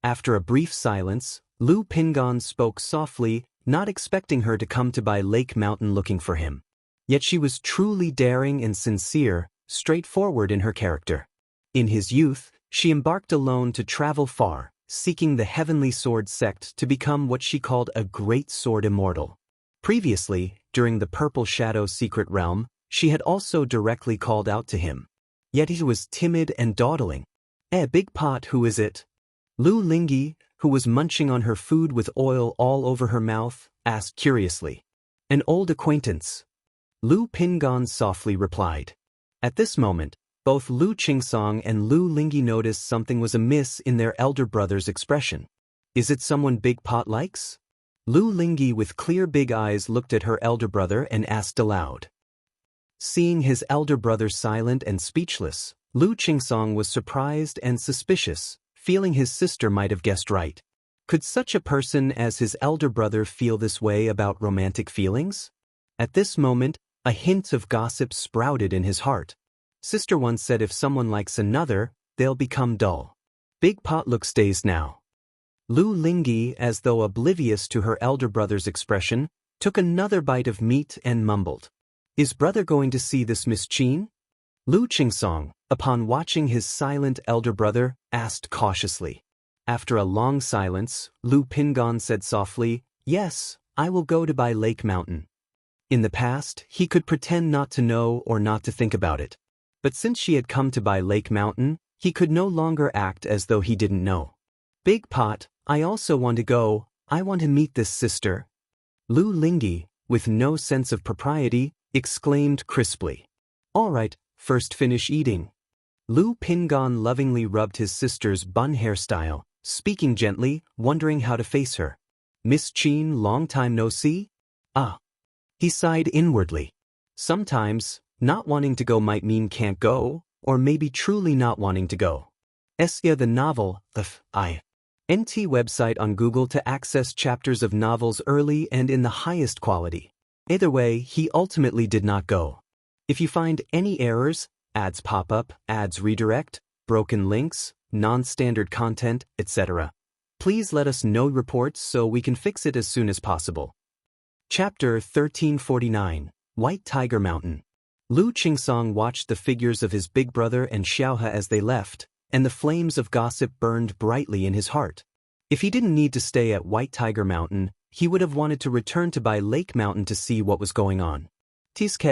After a brief silence, Lu Pingan spoke softly, not expecting her to come to Bai Lake Mountain looking for him. Yet she was truly daring and sincere, straightforward in her character. In his youth, she embarked alone to travel far, seeking the Heavenly Sword sect to become what she called a great sword immortal. Previously, during the Purple Shadow secret realm, she had also directly called out to him. Yet he was timid and dawdling. Big Pot, who is it? Lu Lingyi, who was munching on her food with oil all over her mouth, asked curiously. An old acquaintance. Lu Pingan softly replied. At this moment, both Lu Qingsong and Lu Lingyi noticed something was amiss in their elder brother's expression. Is it someone Big Pot likes? Lu Lingyi with clear big eyes looked at her elder brother and asked aloud. Seeing his elder brother silent and speechless, Lu Qingsong was surprised and suspicious, feeling his sister might have guessed right. Could such a person as his elder brother feel this way about romantic feelings? At this moment, a hint of gossip sprouted in his heart. Sister once said if someone likes another, they'll become dull. Big Pot looks dazed now. Lu Lingyi, as though oblivious to her elder brother's expression, took another bite of meat and mumbled. Is brother going to see this Miss Qin? Lu Qingsong, upon watching his silent elder brother, asked cautiously. After a long silence, Lu Pingan said softly, Yes, I will go to Bai Lake Mountain. In the past, he could pretend not to know or not to think about it. But since she had come to Bai Lake Mountain, he could no longer act as though he didn't know. Big Pot, I also want to go. I want to meet this sister. Lu Lingyi, with no sense of propriety, exclaimed crisply. All right, first finish eating. Lu Pingan lovingly rubbed his sister's bun hairstyle, speaking gently, wondering how to face her. Miss Qin, long time no see? Ah. He sighed inwardly. Sometimes, not wanting to go might mean can't go, or maybe truly not wanting to go. Xianxia the novel, the NT website on Google to access chapters of novels early and in the highest quality. Either way, he ultimately did not go. If you find any errors, ads pop up, ads redirect, broken links, non-standard content, etc., please let us know reports so we can fix it as soon as possible. Chapter 1349, White Tiger Mountain. Lu Qingsong watched the figures of his big brother and Xiaohe as they left, and the flames of gossip burned brightly in his heart. If he didn't need to stay at White Tiger Mountain, he would have wanted to return to Bai Lake Mountain to see what was going on. TSK,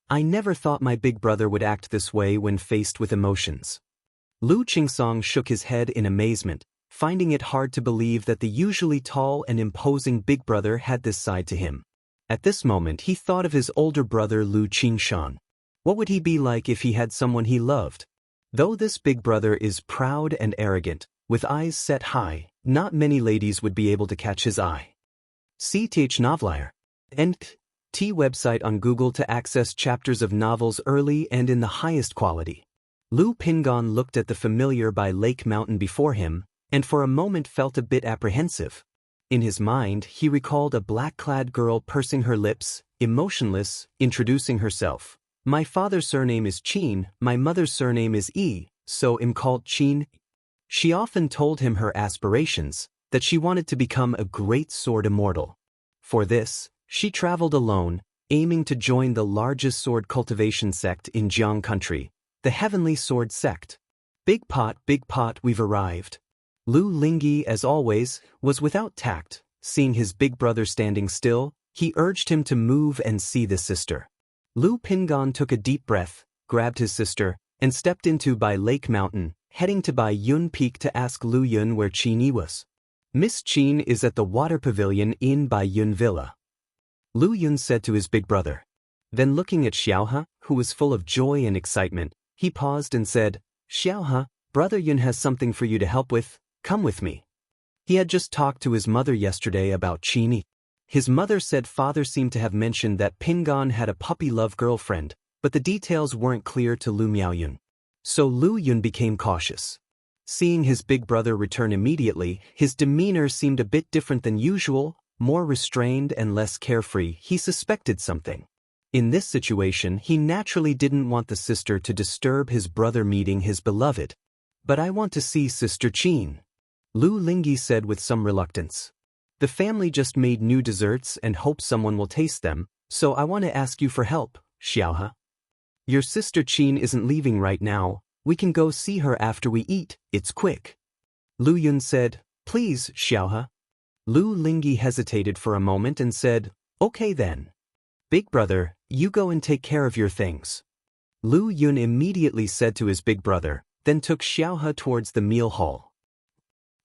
I never thought my big brother would act this way when faced with emotions. Lu Qingsong shook his head in amazement, finding it hard to believe that the usually tall and imposing big brother had this side to him. At this moment he thought of his older brother Lu Qingshan. What would he be like if he had someone he loved? Though this big brother is proud and arrogant, with eyes set high, not many ladies would be able to catch his eye. CTH Novelier. NT website on Google to access chapters of novels early and in the highest quality. Lu Pingan looked at the familiar Bai Lake Mountain before him, and for a moment felt a bit apprehensive. In his mind, he recalled a black-clad girl pursing her lips, emotionless, introducing herself. My father's surname is Qin, my mother's surname is Yi, so I'm called Qin. She often told him her aspirations, that she wanted to become a great sword immortal. For this, she traveled alone, aiming to join the largest sword cultivation sect in Jiang country, the Heavenly Sword sect. Big pot, we've arrived. Lu Lingyi, as always, was without tact. Seeing his big brother standing still, he urged him to move and see the sister. Lu Pingan took a deep breath, grabbed his sister, and stepped into Bai Lake Mountain, heading to Bai Yun Peak to ask Lu Yun where Qin Yi was. Miss Qin is at the water pavilion in Bai Yun Villa. Lu Yun said to his big brother. Then looking at Xiaohe, who was full of joy and excitement, he paused and said, Xiaohe, brother Yun has something for you to help with, come with me. He had just talked to his mother yesterday about Qin Yi. His mother said father seemed to have mentioned that Pingan had a puppy-love girlfriend, but the details weren't clear to Lu Miaoyun. So Lu Yun became cautious. Seeing his big brother return immediately, his demeanor seemed a bit different than usual, more restrained and less carefree. He suspected something. In this situation, he naturally didn't want the sister to disturb his brother meeting his beloved. But I want to see Sister Qin, Lu Lingyi said with some reluctance. The family just made new desserts and hopes someone will taste them, so I want to ask you for help, Xiaohe. Your sister Qin isn't leaving right now. We can go see her after we eat, it's quick. Lu Yun said, Please, Xiaohe. Lu Lingyi hesitated for a moment and said, Okay then. Big brother, you go and take care of your things. Lu Yun immediately said to his big brother, then took Xiaohe towards the meal hall.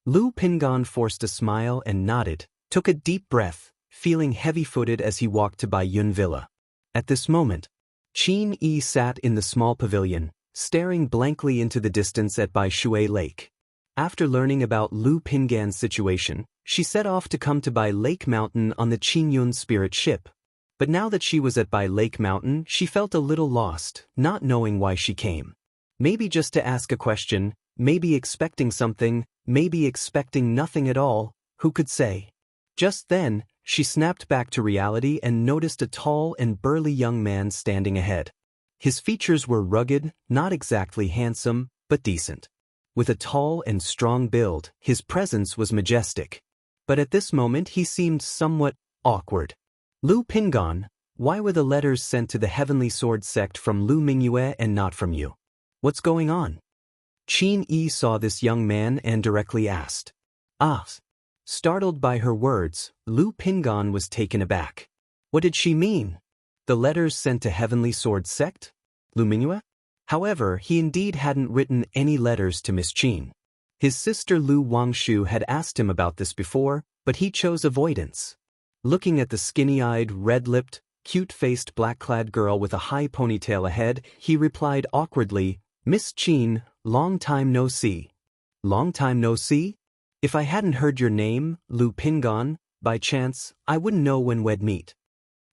Lu Pingan forced a smile and nodded, took a deep breath, feeling heavy-footed as he walked to Bai Yun Villa. At this moment, Qin Yi sat in the small pavilion, staring blankly into the distance at Bai Shui Lake. After learning about Lu Pingan's situation, she set off to come to Bai Lake Mountain on the Qingyun spirit ship. But now that she was at Bai Lake Mountain, she felt a little lost, not knowing why she came. Maybe just to ask a question, maybe expecting something, maybe expecting nothing at all, who could say? Just then, she snapped back to reality and noticed a tall and burly young man standing ahead. His features were rugged, not exactly handsome, but decent. With a tall and strong build, his presence was majestic. But at this moment he seemed somewhat awkward. Lu Pingan, why were the letters sent to the Heavenly Sword sect from Lu Mingyue and not from you? What's going on? Qin Yi saw this young man and directly asked. Ah. Startled by her words, Lu Pingan was taken aback. What did she mean? The letters sent to Heavenly Sword sect? Lu Mingyue? However, he indeed hadn't written any letters to Miss Qin. His sister Lu Wangshu had asked him about this before, but he chose avoidance. Looking at the skinny-eyed, red-lipped, cute-faced black-clad girl with a high ponytail ahead, he replied awkwardly, Miss Qin, long time no see. Long time no see? If I hadn't heard your name, Lu Pingan, by chance, I wouldn't know when we'd meet.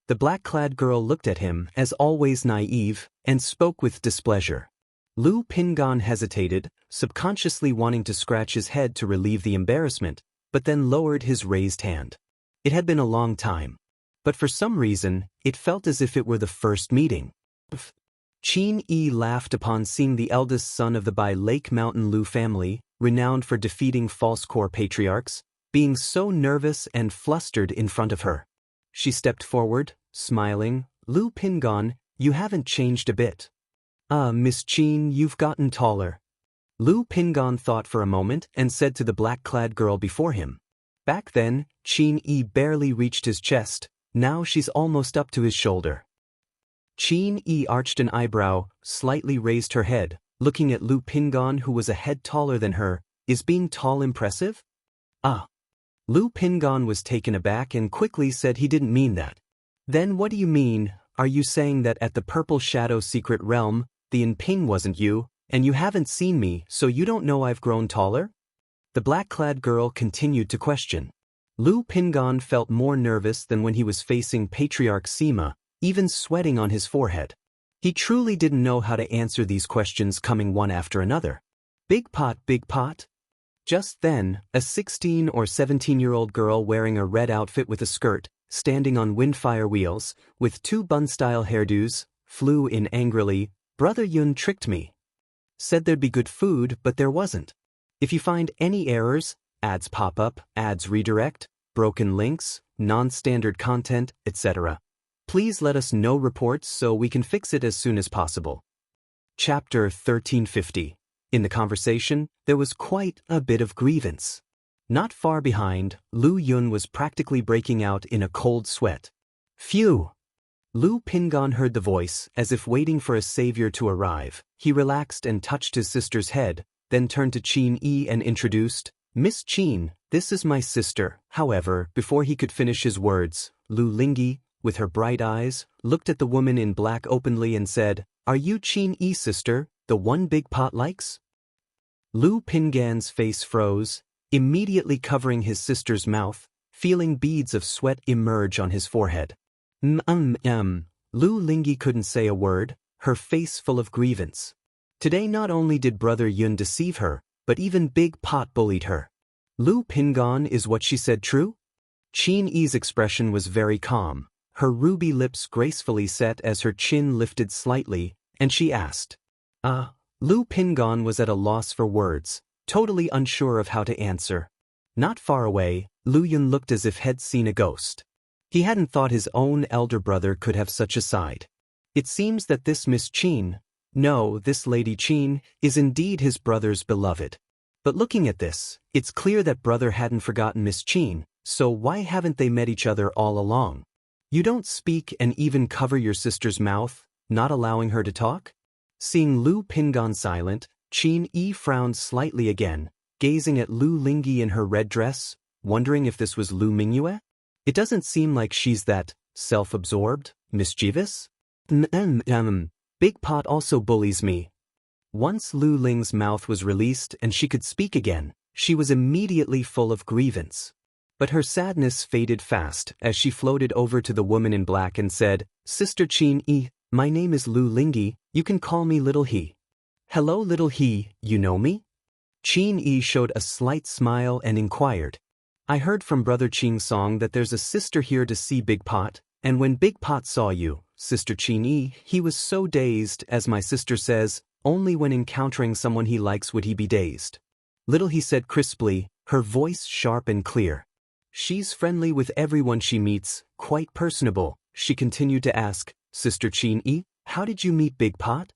The black-clad girl looked at him, as always naive, and spoke with displeasure. Lu Pingan hesitated, subconsciously wanting to scratch his head to relieve the embarrassment, but then lowered his raised hand. It had been a long time. But for some reason, it felt as if it were the first meeting. Qin Yi laughed upon seeing the eldest son of the Bai Lake Mountain Lu family, renowned for defeating false core patriarchs, being so nervous and flustered in front of her. She stepped forward, smiling, Lu Pingan, you haven't changed a bit. Miss Qin, you've gotten taller. Lu Pingan thought for a moment and said to the black-clad girl before him. Back then, Qin Yi barely reached his chest, now she's almost up to his shoulder. Qin Yi arched an eyebrow, slightly raised her head, looking at Lu Pingan who was a head taller than her. Is being tall impressive? Lu Pingan was taken aback and quickly said he didn't mean that. Then what do you mean? Are you saying that at the Purple Shadow Secret Realm, the Inping wasn't you, and you haven't seen me, so you don't know I've grown taller? The black-clad girl continued to question. Lu Pingan felt more nervous than when he was facing Patriarch Sima, even sweating on his forehead. He truly didn't know how to answer these questions coming one after another. Big pot, big pot? Just then, a 16 or 17-year-old girl wearing a red outfit with a skirt, standing on windfire wheels, with two bun-style hairdos, flew in angrily. Brother Yun tricked me. Said there'd be good food, but there wasn't. If you find any errors, ads pop up, ads redirect, broken links, non-standard content, etc., please let us know reports so we can fix it as soon as possible. Chapter 1350. In the conversation, there was quite a bit of grievance. Not far behind, Lu Yun was practically breaking out in a cold sweat. Phew! Lu Pingon heard the voice, as if waiting for a savior to arrive. He relaxed and touched his sister's head, then turned to Qin Yi and introduced, Miss Qin, this is my sister. However, before he could finish his words, Lu Lingyi, with her bright eyes, looked at the woman in black openly and said, Are you Qin Yi's sister, the one Big Pot likes? Lu Pingan's face froze, immediately covering his sister's mouth, feeling beads of sweat emerge on his forehead. Lu Lingyi couldn't say a word, her face full of grievance. Today not only did Brother Yun deceive her, but even Big Pot bullied her. Lu Pingon, is what she said true? Qin Yi's expression was very calm, her ruby lips gracefully set as her chin lifted slightly, and she asked. Lu Pingon was at a loss for words, totally unsure of how to answer. Not far away, Lu Yun looked as if he'd seen a ghost. He hadn't thought his own elder brother could have such a side. It seems that this Miss Qin, no, this Lady Qin, is indeed his brother's beloved. But looking at this, it's clear that brother hadn't forgotten Miss Qin, so why haven't they met each other all along? You don't speak and even cover your sister's mouth, not allowing her to talk? Seeing Lu Pingon silent, Qin Yi frowned slightly again, gazing at Lu Lingyi in her red dress, wondering if this was Lu Mingyue? It doesn't seem like she's that self-absorbed, mischievous. Big Pot also bullies me. Once Lu Ling's mouth was released and she could speak again, she was immediately full of grievance. But her sadness faded fast as she floated over to the woman in black and said, Sister Qin Yi, my name is Lu Lingyi, you can call me Little He. Hello Little He, you know me? Qin Yi showed a slight smile and inquired. I heard from Brother Qing Song that there's a sister here to see Big Pot, and when Big Pot saw you, Sister Qin Yi, he was so dazed, as my sister says, only when encountering someone he likes would he be dazed. Little He said crisply, her voice sharp and clear. She's friendly with everyone she meets, quite personable. She continued to ask, Sister Qin Yi, how did you meet Big Pot?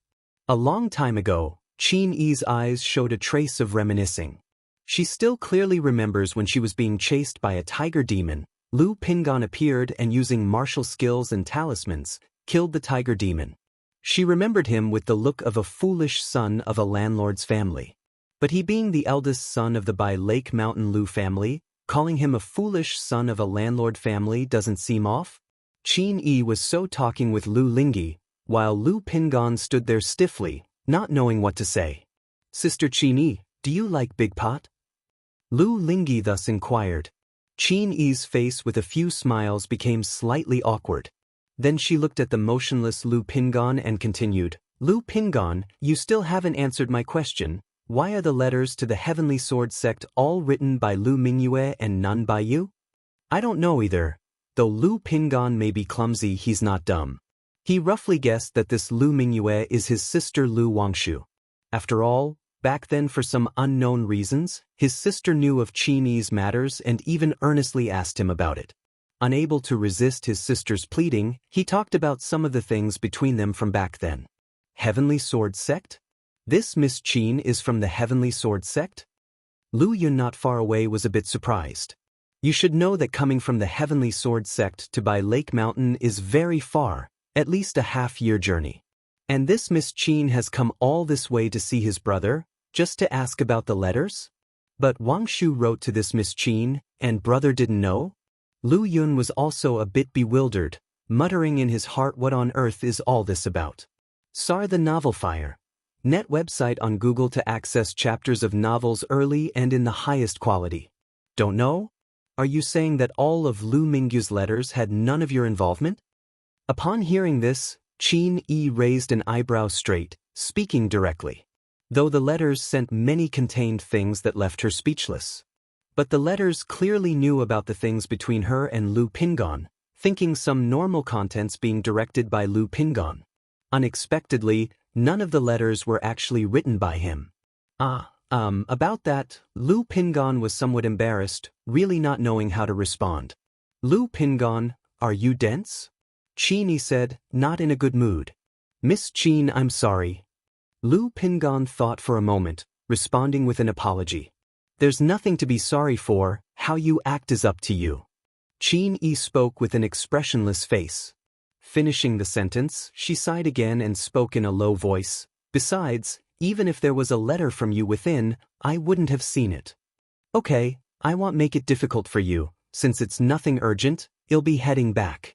A long time ago, Qin Yi's eyes showed a trace of reminiscing. She still clearly remembers when she was being chased by a tiger demon. Lu Pingon appeared and using martial skills and talismans, killed the tiger demon. She remembered him with the look of a foolish son of a landlord's family. But he being the eldest son of the by Lake Mountain Lu family, calling him a foolish son of a landlord family doesn't seem off? Qin Yi was so talking with Lu Lingyi, while Lu Pingon stood there stiffly, not knowing what to say. Sister Qin Yi, do you like Big Pot? Lu Lingyi thus inquired. Qin Yi's face with a few smiles became slightly awkward. Then she looked at the motionless Lu Pingon and continued, Lu Pingon, you still haven't answered my question. Why are the letters to the Heavenly Sword sect all written by Lu Mingyue and none by you? I don't know either. Though Lu Pingon may be clumsy, he's not dumb. He roughly guessed that this Lu Mingyue is his sister Lu Wangshu. After all, back then for some unknown reasons, his sister knew of Qin Yi's matters and even earnestly asked him about it. Unable to resist his sister's pleading, he talked about some of the things between them from back then. Heavenly Sword sect? This Miss Qin is from the Heavenly Sword sect? Lu Yun not far away was a bit surprised. You should know that coming from the Heavenly Sword sect to by Lake Mountain is very far, at least a half-year journey. And this Miss Qin has come all this way to see his brother, just to ask about the letters? But Wangshu wrote to this Miss Qin, and brother didn't know? Lu Yun was also a bit bewildered, muttering in his heart, what on earth is all this about? Sar the Novel Fire. Net website on Google to access chapters of novels early and in the highest quality. Don't know? Are you saying that all of Lu Mingyu's letters had none of your involvement? Upon hearing this, Qin Yi raised an eyebrow straight, speaking directly. Though the letters sent many contained things that left her speechless. But the letters clearly knew about the things between her and Lu Pingon, thinking some normal contents being directed by Lu Pingon. Unexpectedly, none of the letters were actually written by him. About that, Lu Pingon was somewhat embarrassed, really not knowing how to respond. Lu Pingon, are you dense? Qin Yi said, not in a good mood. Miss Qin, I'm sorry. Lu Pingan thought for a moment, responding with an apology. There's nothing to be sorry for, how you act is up to you. Qin Yi spoke with an expressionless face. Finishing the sentence, she sighed again and spoke in a low voice. Besides, even if there was a letter from you within, I wouldn't have seen it. Okay, I won't make it difficult for you, since it's nothing urgent, I'll be heading back.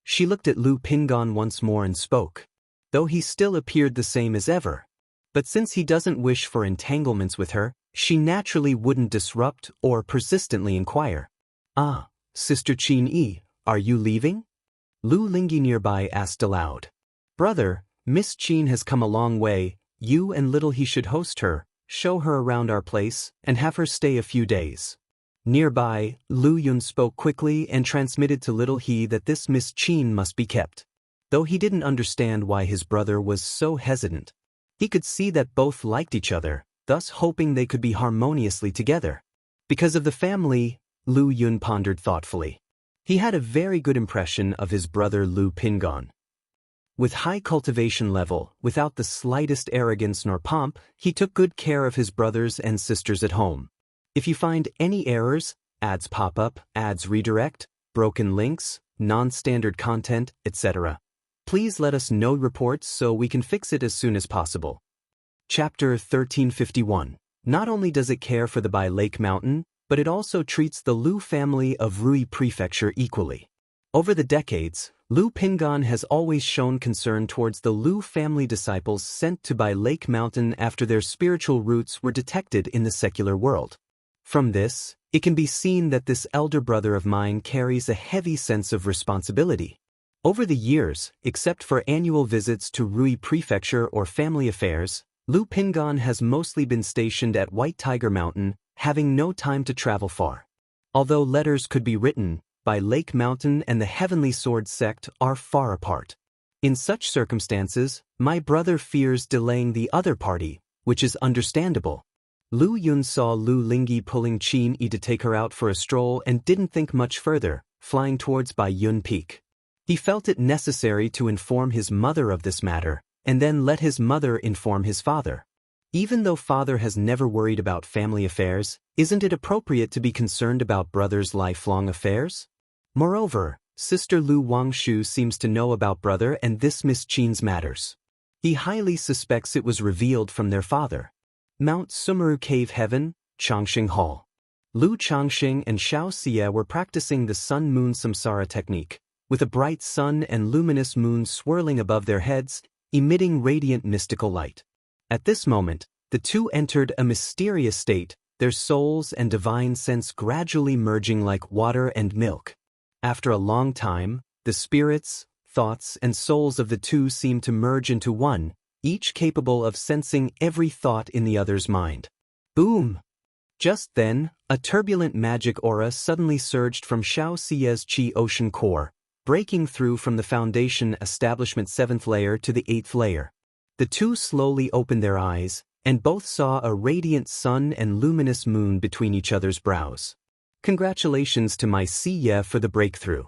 She looked at Lu Pingan once more and spoke. Though he still appeared the same as ever. But since he doesn't wish for entanglements with her, she naturally wouldn't disrupt or persistently inquire. Ah, Sister Qin Yi, are you leaving? Lu Lingyi nearby asked aloud. Brother, Miss Qin has come a long way, you and little he should host her, show her around our place, and have her stay a few days. Nearby, Lu Yun spoke quickly and transmitted to little he that this Miss Qin must be kept. Though he didn't understand why his brother was so hesitant. He could see that both liked each other, thus hoping they could be harmoniously together. Because of the family, Lu Yun pondered thoughtfully. He had a very good impression of his brother Lu Pingan. With high cultivation level, without the slightest arrogance nor pomp, he took good care of his brothers and sisters at home. If you find any errors, ads pop up, ads redirect, broken links, non-standard content, etc., please let us know reports so we can fix it as soon as possible. Chapter 1351. Not only does it care for the Bai Lake Mountain, but it also treats the Lu family of Rui Prefecture equally. Over the decades, Lu Pingan has always shown concern towards the Lu family disciples sent to Bai Lake Mountain after their spiritual roots were detected in the secular world. From this, it can be seen that this elder brother of mine carries a heavy sense of responsibility. Over the years, except for annual visits to Rui Prefecture or family affairs, Lu Pingan has mostly been stationed at White Tiger Mountain, having no time to travel far. Although letters could be written, Bai Lake Mountain and the Heavenly Sword sect are far apart. In such circumstances, my brother fears delaying the other party, which is understandable. Lu Yun saw Lu Lingyi pulling Qin Yi to take her out for a stroll and didn't think much further, flying towards Bai Yun Peak. He felt it necessary to inform his mother of this matter, and then let his mother inform his father. Even though father has never worried about family affairs, isn't it appropriate to be concerned about brother's lifelong affairs? Moreover, Sister Lu Wangshu seems to know about brother and this Miss Qin's matters. He highly suspects it was revealed from their father. Mount Sumeru Cave Heaven, Changxing Hall. Lu Changxing and Xianxia were practicing the sun-moon samsara technique, with a bright sun and luminous moon swirling above their heads, emitting radiant mystical light. At this moment, the two entered a mysterious state, their souls and divine sense gradually merging like water and milk. After a long time, the spirits, thoughts, and souls of the two seemed to merge into one, each capable of sensing every thought in the other's mind. Boom! Just then, a turbulent magic aura suddenly surged from Xiaoxia's Qi Ocean core, breaking through from the foundation establishment 7th layer to the 8th layer. The two slowly opened their eyes, and both saw a radiant sun and luminous moon between each other's brows. Congratulations to my Xia for the breakthrough.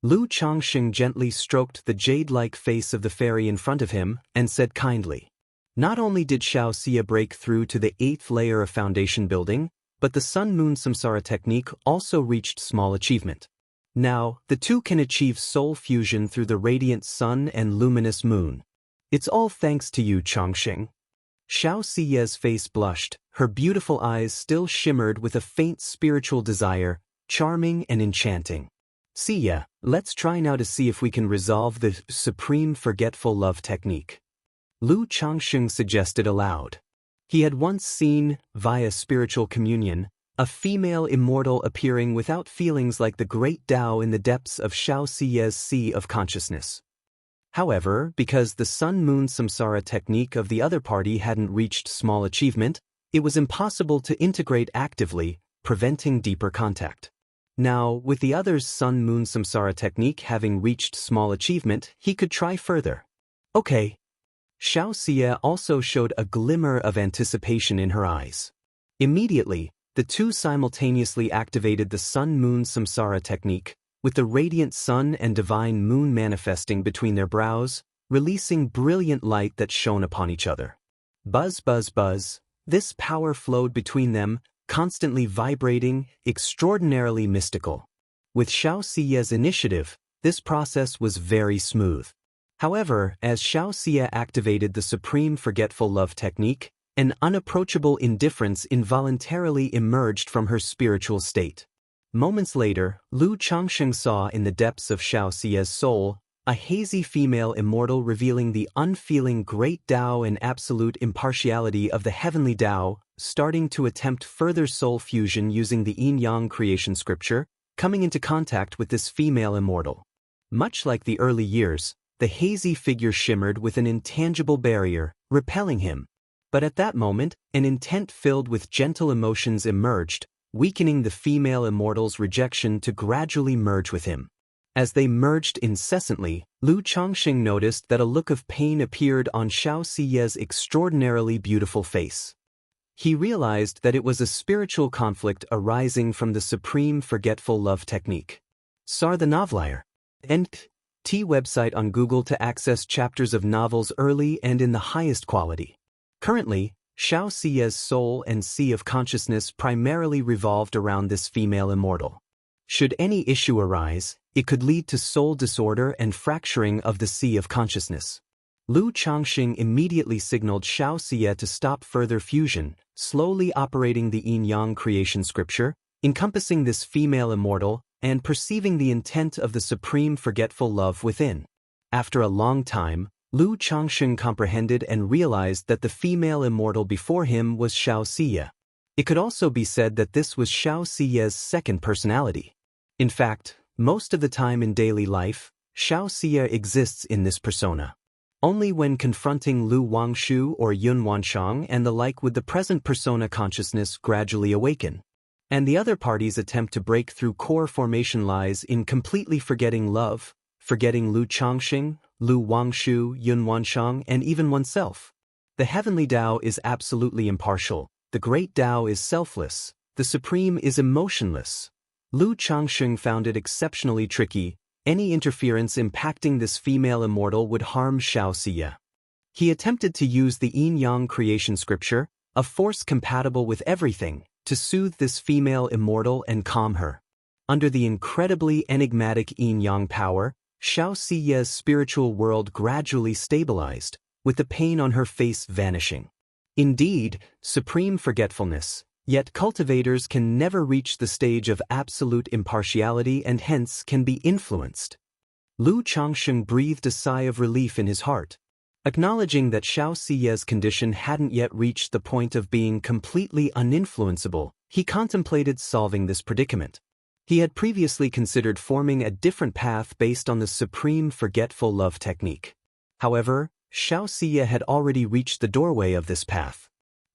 Lu Changxing gently stroked the jade-like face of the fairy in front of him and said kindly. Not only did Xiaoxia break through to the 8th layer of foundation building, but the sun-moon samsara technique also reached small achievement. Now, the two can achieve soul fusion through the radiant sun and luminous moon. It's all thanks to you, Changxing. Xiaoxia's face blushed, her beautiful eyes still shimmered with a faint spiritual desire, charming and enchanting. Xia, let's try now to see if we can resolve the supreme forgetful love technique. Lu Changxing suggested aloud. He had once seen, via spiritual communion, a female immortal appearing without feelings like the great Tao in the depths of Xiaoxia's sea of consciousness. However, because the sun-moon samsara technique of the other party hadn't reached small achievement, it was impossible to integrate actively, preventing deeper contact. Now, with the other's sun-moon samsara technique having reached small achievement, he could try further. Okay. Xiaoxia also showed a glimmer of anticipation in her eyes. Immediately, the two simultaneously activated the sun-moon samsara technique, with the radiant sun and divine moon manifesting between their brows, releasing brilliant light that shone upon each other. Buzz, buzz, buzz. This power flowed between them, constantly vibrating, extraordinarily mystical. With Xiaoxia's initiative, this process was very smooth. However, as Xiaoxia activated the supreme forgetful love technique, an unapproachable indifference involuntarily emerged from her spiritual state. Moments later, Lu Changsheng saw in the depths of Xiaoxia's soul a hazy female immortal revealing the unfeeling great Tao and absolute impartiality of the heavenly Tao, starting to attempt further soul fusion using the yin-yang creation scripture, coming into contact with this female immortal. Much like the early years, the hazy figure shimmered with an intangible barrier, repelling him. But at that moment, an intent filled with gentle emotions emerged, weakening the female immortal's rejection to gradually merge with him. As they merged incessantly, Lu Changsheng noticed that a look of pain appeared on Xiaoxia's extraordinarily beautiful face. He realized that it was a spiritual conflict arising from the supreme forgetful love technique. Sar the Novelier. T website on Google to access chapters of novels early and in the highest quality. Currently, Xiaoxia's soul and sea of consciousness primarily revolved around this female immortal. Should any issue arise, it could lead to soul disorder and fracturing of the sea of consciousness. Lu Changsheng immediately signaled Xiaoxia to stop further fusion, slowly operating the yin-yang creation scripture, encompassing this female immortal, and perceiving the intent of the supreme forgetful love within. After a long time, Lu Changsheng comprehended and realized that the female immortal before him was Xiaoxia. It could also be said that this was Xiaoxia's second personality. In fact, most of the time in daily life, Xiaoxia exists in this persona. Only when confronting Lu Wangshu or Yun Wanshang and the like would the present persona consciousness gradually awaken. And the other party's attempt to break through core formation lies in completely forgetting love, forgetting Lu Changsheng, Lu Wangshu, Yun Wanshang, and even oneself. The heavenly Tao is absolutely impartial, the great Tao is selfless, the supreme is emotionless. Lu Changsheng found it exceptionally tricky. Any interference impacting this female immortal would harm Xiaoxia. He attempted to use the yin-yang creation scripture, a force compatible with everything, to soothe this female immortal and calm her. Under the incredibly enigmatic yin-yang power, Xiaoxia's spiritual world gradually stabilized, with the pain on her face vanishing. Indeed, supreme forgetfulness, yet cultivators can never reach the stage of absolute impartiality and hence can be influenced. Lu Changsheng breathed a sigh of relief in his heart. Acknowledging that Xiaoxia's condition hadn't yet reached the point of being completely uninfluenceable, he contemplated solving this predicament. He had previously considered forming a different path based on the supreme forgetful love technique. However, Xiaoxia had already reached the doorway of this path.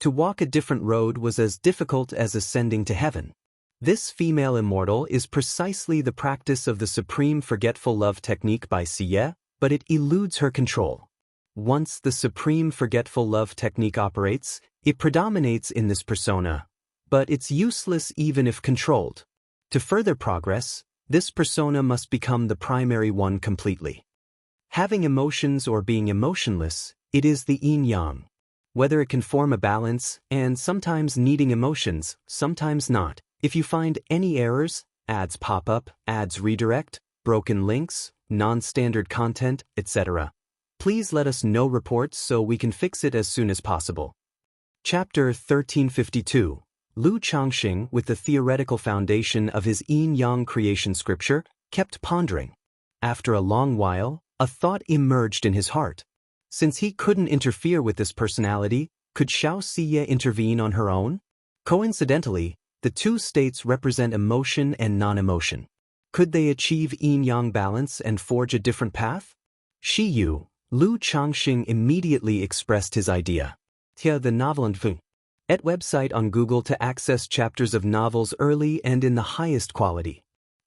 To walk a different road was as difficult as ascending to heaven. This female immortal is precisely the practice of the supreme forgetful love technique by Xie, but it eludes her control. Once the supreme forgetful love technique operates, it predominates in this persona, but it's useless even if controlled. To further progress, this persona must become the primary one completely. Having emotions or being emotionless, it is the yin-yang. Whether it can form a balance, and sometimes needing emotions, sometimes not. If you find any errors, ads pop up, ads redirect, broken links, non-standard content, etc., please let us know reports so we can fix it as soon as possible. Chapter 1352. Lu Changsheng, with the theoretical foundation of his yin-yang creation scripture, kept pondering. After a long while, a thought emerged in his heart. Since he couldn't interfere with this personality, could Xiaoxia intervene on her own? Coincidentally, the two states represent emotion and non-emotion. Could they achieve yin-yang balance and forge a different path? Shiyu, Lu Changsheng immediately expressed his idea. Tia the novel and et website on Google to access chapters of novels early and in the highest quality.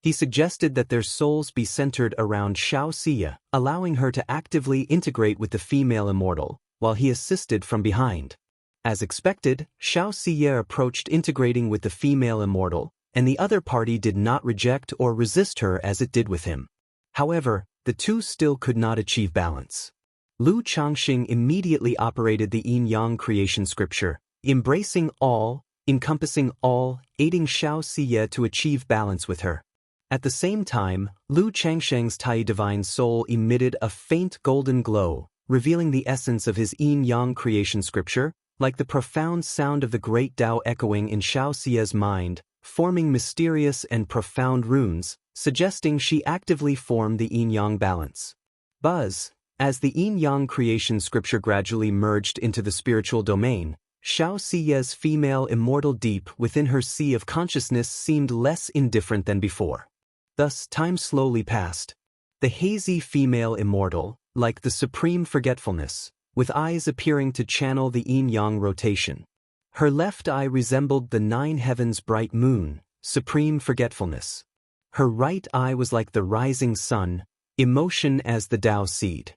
He suggested that their souls be centered around Xiaoxia, allowing her to actively integrate with the female immortal, while he assisted from behind. As expected, Xiaoxia approached integrating with the female immortal, and the other party did not reject or resist her as it did with him. However, the two still could not achieve balance. Lu Changxing immediately operated the yin-yang creation scripture, embracing all, encompassing all, aiding Xianxia to achieve balance with her. At the same time, Lu Changsheng's Tai divine soul emitted a faint golden glow, revealing the essence of his yin-yang creation scripture, like the profound sound of the great Tao echoing in Xiaoxia's mind, forming mysterious and profound runes, suggesting she actively formed the yin-yang balance. Buzz. As the yin-yang creation scripture gradually merged into the spiritual domain, Xiaoxia's female immortal deep within her sea of consciousness seemed less indifferent than before. Thus, time slowly passed. The hazy female immortal, like the supreme forgetfulness, with eyes appearing to channel the yin-yang rotation. Her left eye resembled the nine heavens' bright moon, supreme forgetfulness. Her right eye was like the rising sun, emotion as the Tao seed.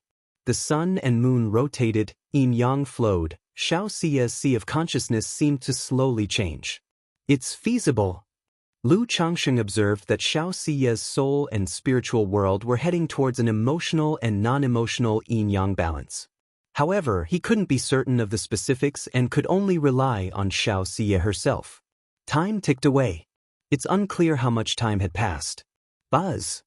The sun and moon rotated, yin-yang flowed, Xiaoxia's sea of consciousness seemed to slowly change. It's feasible. Lu Changxing observed that Xiaoxia's soul and spiritual world were heading towards an emotional and non-emotional yin-yang balance. However, he couldn't be certain of the specifics and could only rely on Xiaoxia herself. Time ticked away. It's unclear how much time had passed. Buzz.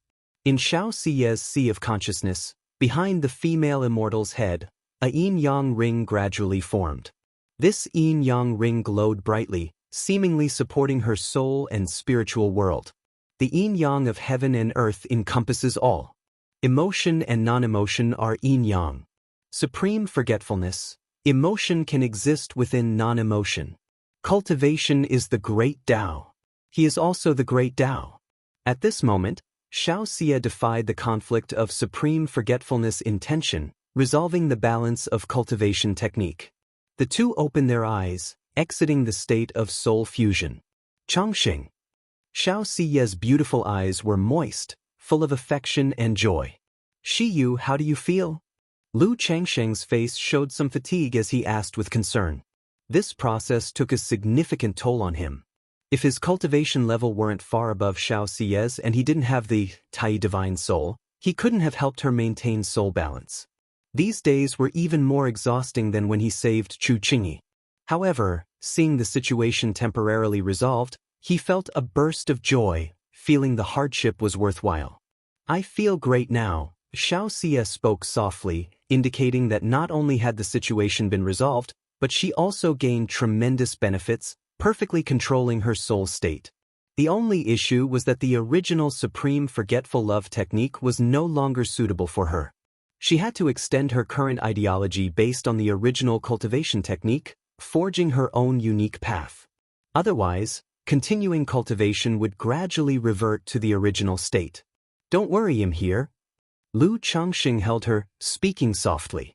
In Xiaoxia's sea of consciousness, behind the female immortal's head, a yin-yang ring gradually formed. This yin-yang ring glowed brightly, seemingly supporting her soul and spiritual world. The yin-yang of heaven and earth encompasses all. Emotion and non-emotion are yin-yang. Supreme forgetfulness, emotion can exist within non-emotion. Cultivation is the great Tao. He is also the great Tao. At this moment, Xiaoxia defied the conflict of supreme forgetfulness intention, resolving the balance of cultivation technique. The two opened their eyes, exiting the state of soul fusion. Changxing. Xiaoxia's beautiful eyes were moist, full of affection and joy. Shiyu, how do you feel? Lu Changsheng's face showed some fatigue as he asked with concern. This process took a significant toll on him. If his cultivation level weren't far above Xiaoxia's and he didn't have the Tai divine soul, he couldn't have helped her maintain soul balance. These days were even more exhausting than when he saved Chu Qingyi. However, seeing the situation temporarily resolved, he felt a burst of joy, feeling the hardship was worthwhile. I feel great now, Xiaoxia spoke softly, indicating that not only had the situation been resolved, but she also gained tremendous benefits, perfectly controlling her soul state. The only issue was that the original supreme forgetful love technique was no longer suitable for her. She had to extend her current ideology based on the original cultivation technique, forging her own unique path. Otherwise, continuing cultivation would gradually revert to the original state. Don't worry, I'm here. Lu Changxing held her, speaking softly.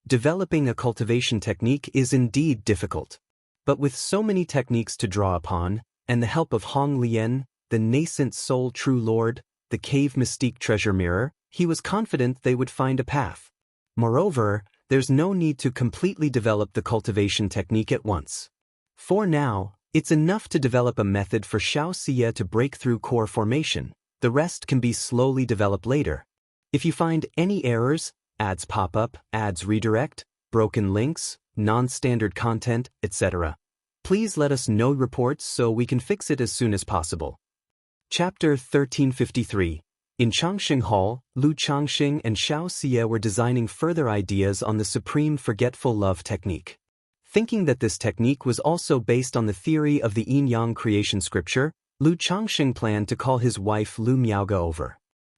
Developing a cultivation technique is indeed difficult. But with so many techniques to draw upon, and the help of Wang Lin, the nascent soul true lord, the cave mystique treasure mirror, he was confident they would find a path. Moreover, there's no need to completely develop the cultivation technique at once. For now, it's enough to develop a method for Xiaoxia to break through core formation. The rest can be slowly developed later. If you find any errors, ads pop up, ads redirect, broken links, non-standard content, etc., please let us know reports so we can fix it as soon as possible. Chapter 1353. In Changxing Hall, Lu Changxing and Xiaoxia were designing further ideas on the supreme forgetful love technique. Thinking that this technique was also based on the theory of the yin-yang creation scripture, Lu Changxing planned to call his wife Lu Miaoge over.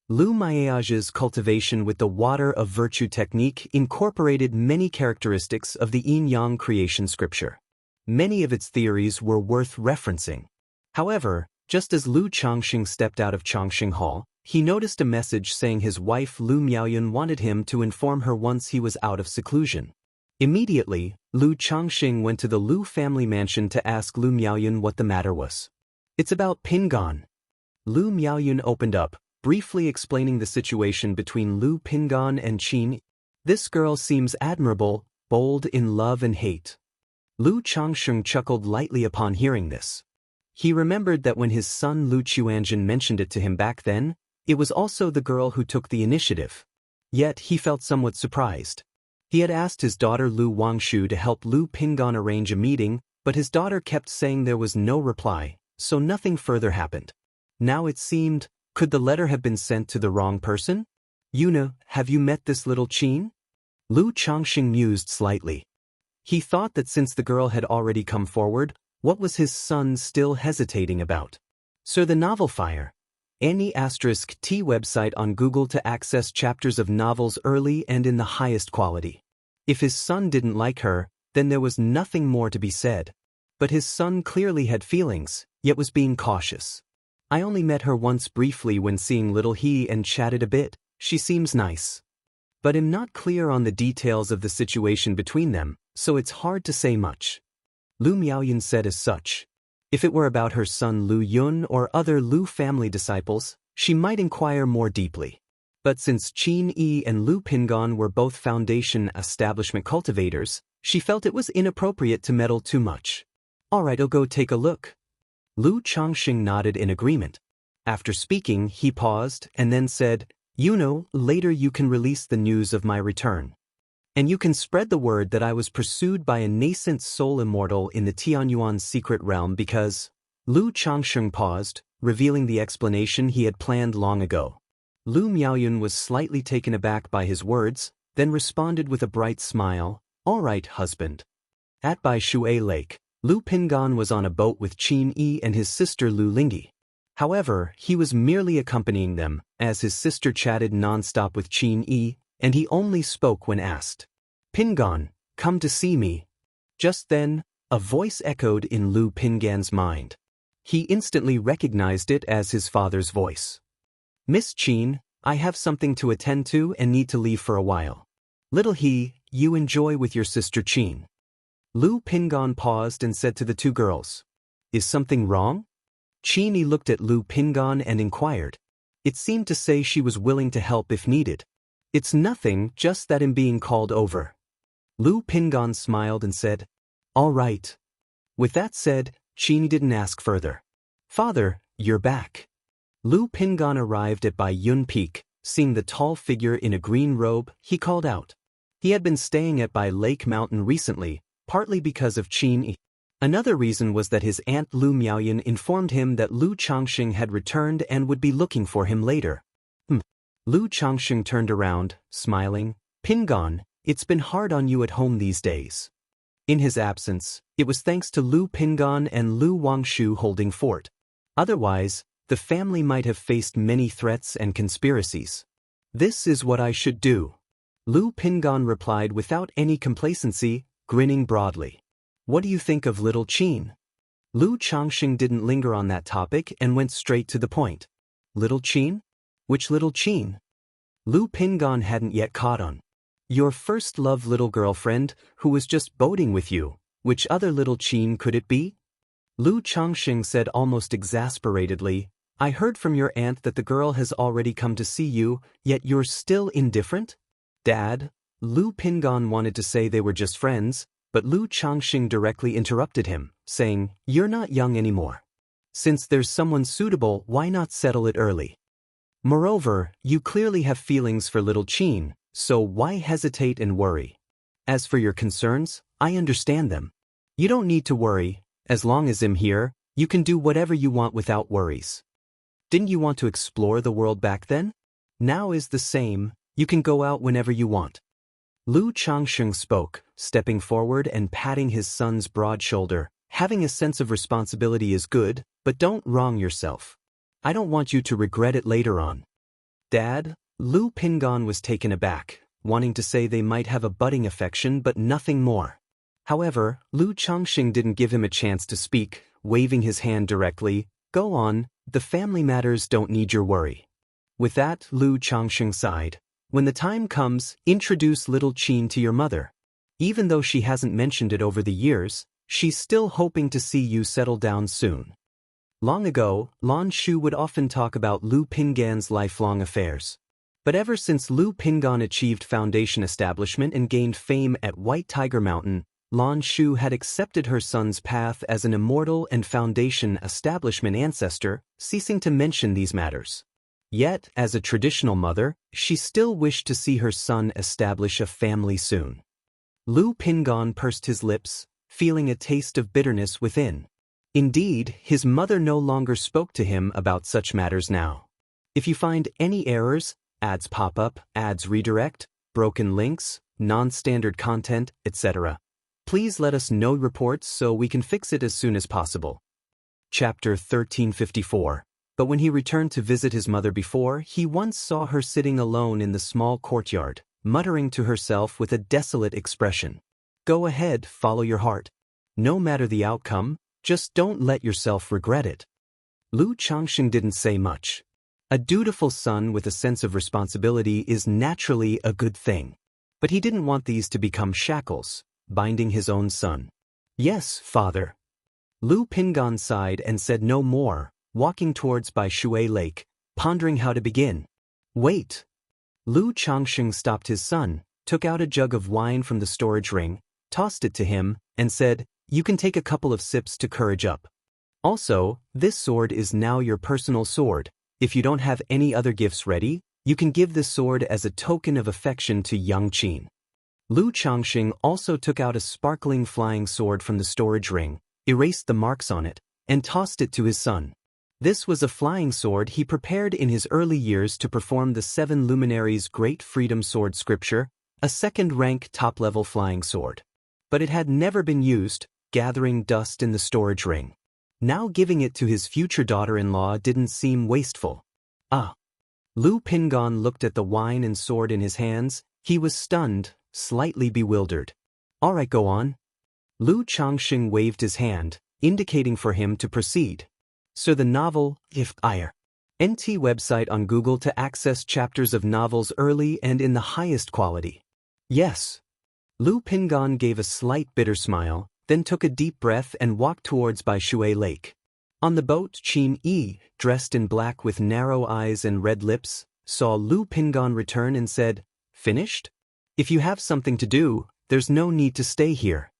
Lu Miaoge's cultivation with the water of virtue technique incorporated many characteristics of the yin-yang creation scripture. Many of its theories were worth referencing. However, just as Lu Changxing stepped out of Changxing Hall, he noticed a message saying his wife Lu Miaoyun wanted him to inform her once he was out of seclusion. Immediately, Lu Changxing went to the Lu family mansion to ask Lu Miaoyun what the matter was. It's about Pingan. Lu Miaoyun opened up, briefly explaining the situation between Lu Pingan and Qin. This girl seems admirable, bold in love and hate. Lu Changxing chuckled lightly upon hearing this. He remembered that when his son Lu Chuanjin mentioned it to him back then, it was also the girl who took the initiative. Yet he felt somewhat surprised. He had asked his daughter Lu Wangshu to help Lu Pingan arrange a meeting, but his daughter kept saying there was no reply, so nothing further happened. Now it seemed, could the letter have been sent to the wrong person? Yuna, have you met this little Qin? Lu Changxing mused slightly. He thought that since the girl had already come forward, what was his son still hesitating about? Sir, the novel Fire. Any *T website on Google to access chapters of novels early and in the highest quality. If his son didn't like her, then there was nothing more to be said. But his son clearly had feelings, yet was being cautious. I only met her once briefly when seeing little he and chatted a bit. She seems nice. But I'm not clear on the details of the situation between them, so it's hard to say much. Lu Miaoyun said as such. If it were about her son Lu Yun or other Lu family disciples, she might inquire more deeply. But since Qin Yi and Lu Pingan were both foundation establishment cultivators, she felt it was inappropriate to meddle too much. Alright, I'll go take a look. Lu Changxing nodded in agreement. After speaking, he paused and then said, later you can release the news of my return. And you can spread the word that I was pursued by a nascent soul immortal in the Tianyuan secret realm because... Lu Changxing paused, revealing the explanation he had planned long ago. Lu Miaoyun was slightly taken aback by his words, then responded with a bright smile, All right, husband. At Bai Shui Lake, Lu Pingan was on a boat with Qin Yi and his sister Lu Lingyi. However, he was merely accompanying them, as his sister chatted non-stop with Qin Yi, and he only spoke when asked. Pingan, come to see me. Just then, a voice echoed in Lu Pingan's mind. He instantly recognized it as his father's voice. Miss Qin, I have something to attend to and need to leave for a while. Little he, you enjoy with your sister Qin. Lu Pingan paused and said to the two girls. Is something wrong? Qin Yi looked at Lu Pingan and inquired. It seemed to say she was willing to help if needed. It's nothing, just that I'm being called over. Lu Pingan smiled and said, All right. With that said, Qin Yi didn't ask further. Father, you're back. Lu Pingan arrived at Bai Yun Peak, seeing the tall figure in a green robe, he called out. He had been staying at Bai Lake Mountain recently, partly because of Qin Yi. Another reason was that his aunt Lu Miaoyun informed him that Lu Changxing had returned and would be looking for him later. Lu Changxing turned around, smiling. Pingan, it's been hard on you at home these days. In his absence, it was thanks to Lu Pingan and Lu Wangshu holding fort. Otherwise, the family might have faced many threats and conspiracies. This is what I should do. Lu Pingan replied without any complacency, grinning broadly. What do you think of little Qin? Lu Changxing didn't linger on that topic and went straight to the point. Little Qin? Which little Qin? Lu Pingan hadn't yet caught on. Your first love little girlfriend, who was just boating with you. Which other little Qin could it be? Lu Changxing said almost exasperatedly, I heard from your aunt that the girl has already come to see you, yet you're still indifferent? Dad, Lu Pingan wanted to say they were just friends, but Lu Changxing directly interrupted him, saying, You're not young anymore. Since there's someone suitable, why not settle it early? Moreover, you clearly have feelings for little Qin, so why hesitate and worry? As for your concerns, I understand them. You don't need to worry. As long as I'm here, you can do whatever you want without worries. Didn't you want to explore the world back then? Now is the same, you can go out whenever you want. Lu Changxing spoke, stepping forward and patting his son's broad shoulder. Having a sense of responsibility is good, but don't wrong yourself. I don't want you to regret it later on. Dad, Lu Pingan was taken aback, wanting to say they might have a budding affection but nothing more. However, Lu Changxing didn't give him a chance to speak, waving his hand directly. Go on, the family matters don't need your worry. With that, Lu Changxing sighed. When the time comes, introduce little Qin to your mother. Even though she hasn't mentioned it over the years, she's still hoping to see you settle down soon. Long ago, Lan Shu would often talk about Lu Pingan's lifelong affairs. But ever since Lu Pingan achieved foundation establishment and gained fame at White Tiger Mountain, Lan Shu had accepted her son's path as an immortal and foundation establishment ancestor, ceasing to mention these matters. Yet, as a traditional mother, she still wished to see her son establish a family soon. Lu Pingon pursed his lips, feeling a taste of bitterness within. Indeed, his mother no longer spoke to him about such matters now. If you find any errors, ads pop up, ads redirect, broken links, non-standard content, etc., please let us know reports so we can fix it as soon as possible. Chapter 1354. But when he returned to visit his mother before, he once saw her sitting alone in the small courtyard, muttering to herself with a desolate expression. Go ahead, follow your heart. No matter the outcome, just don't let yourself regret it. Lu Changxing didn't say much. A dutiful son with a sense of responsibility is naturally a good thing. But he didn't want these to become shackles, binding his own son. Yes, father. Lu Pingon sighed and said no more, walking towards Bai Shui Lake, pondering how to begin. Wait. Lu Changxing stopped his son, took out a jug of wine from the storage ring, tossed it to him, and said, you can take a couple of sips to courage up. Also, this sword is now your personal sword. If you don't have any other gifts ready, you can give this sword as a token of affection to young Qin. Lu Changxing also took out a sparkling flying sword from the storage ring, erased the marks on it, and tossed it to his son. This was a flying sword he prepared in his early years to perform the 7 luminaries' Great Freedom Sword scripture, a second-rank top-level flying sword. But it had never been used, gathering dust in the storage ring. Now giving it to his future daughter-in-law didn't seem wasteful. Ah. Lu Pingon looked at the wine and sword in his hands. He was stunned, slightly bewildered. All right, go on. Lu Changxing waved his hand, indicating for him to proceed. So the novel, If Ire. NT website on Google to access chapters of novels early and in the highest quality. Yes. Lu Pingon gave a slight bitter smile, then took a deep breath and walked towards Bai Shui Lake. On the boat, Qin Yi, dressed in black with narrow eyes and red lips, saw Lu Pingon return and said, Finished? If you have something to do, there's no need to stay here.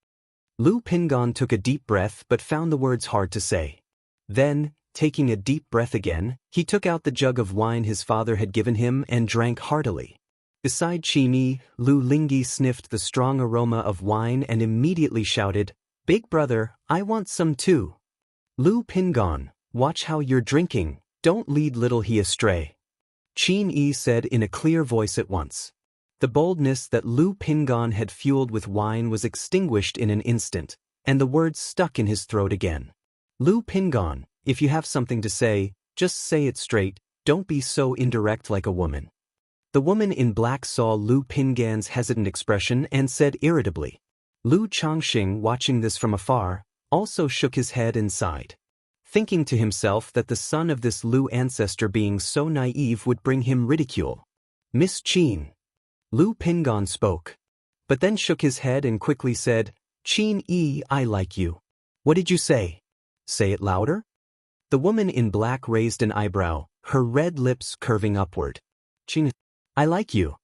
Lu Pingon took a deep breath but found the words hard to say. Then, taking a deep breath again, he took out the jug of wine his father had given him and drank heartily. Beside Qin Yi, Lu Lingyi sniffed the strong aroma of wine and immediately shouted, Big brother, I want some too. Lu Pingon, watch how you're drinking, don't lead little he astray. Qin Yi said in a clear voice at once. The boldness that Lu Pingon had fueled with wine was extinguished in an instant, and the words stuck in his throat again. Lu Pingon, if you have something to say, just say it straight, don't be so indirect like a woman. The woman in black saw Lu Pingon's hesitant expression and said irritably. Lu Changxing, watching this from afar, also shook his head and sighed, thinking to himself that the son of this Lu ancestor being so naive would bring him ridicule. Miss Qin. Lu Pingon spoke, but then shook his head and quickly said, Qin Yi, I like you. What did you say? Say it louder? The woman in black raised an eyebrow, her red lips curving upward. Qin, I like you.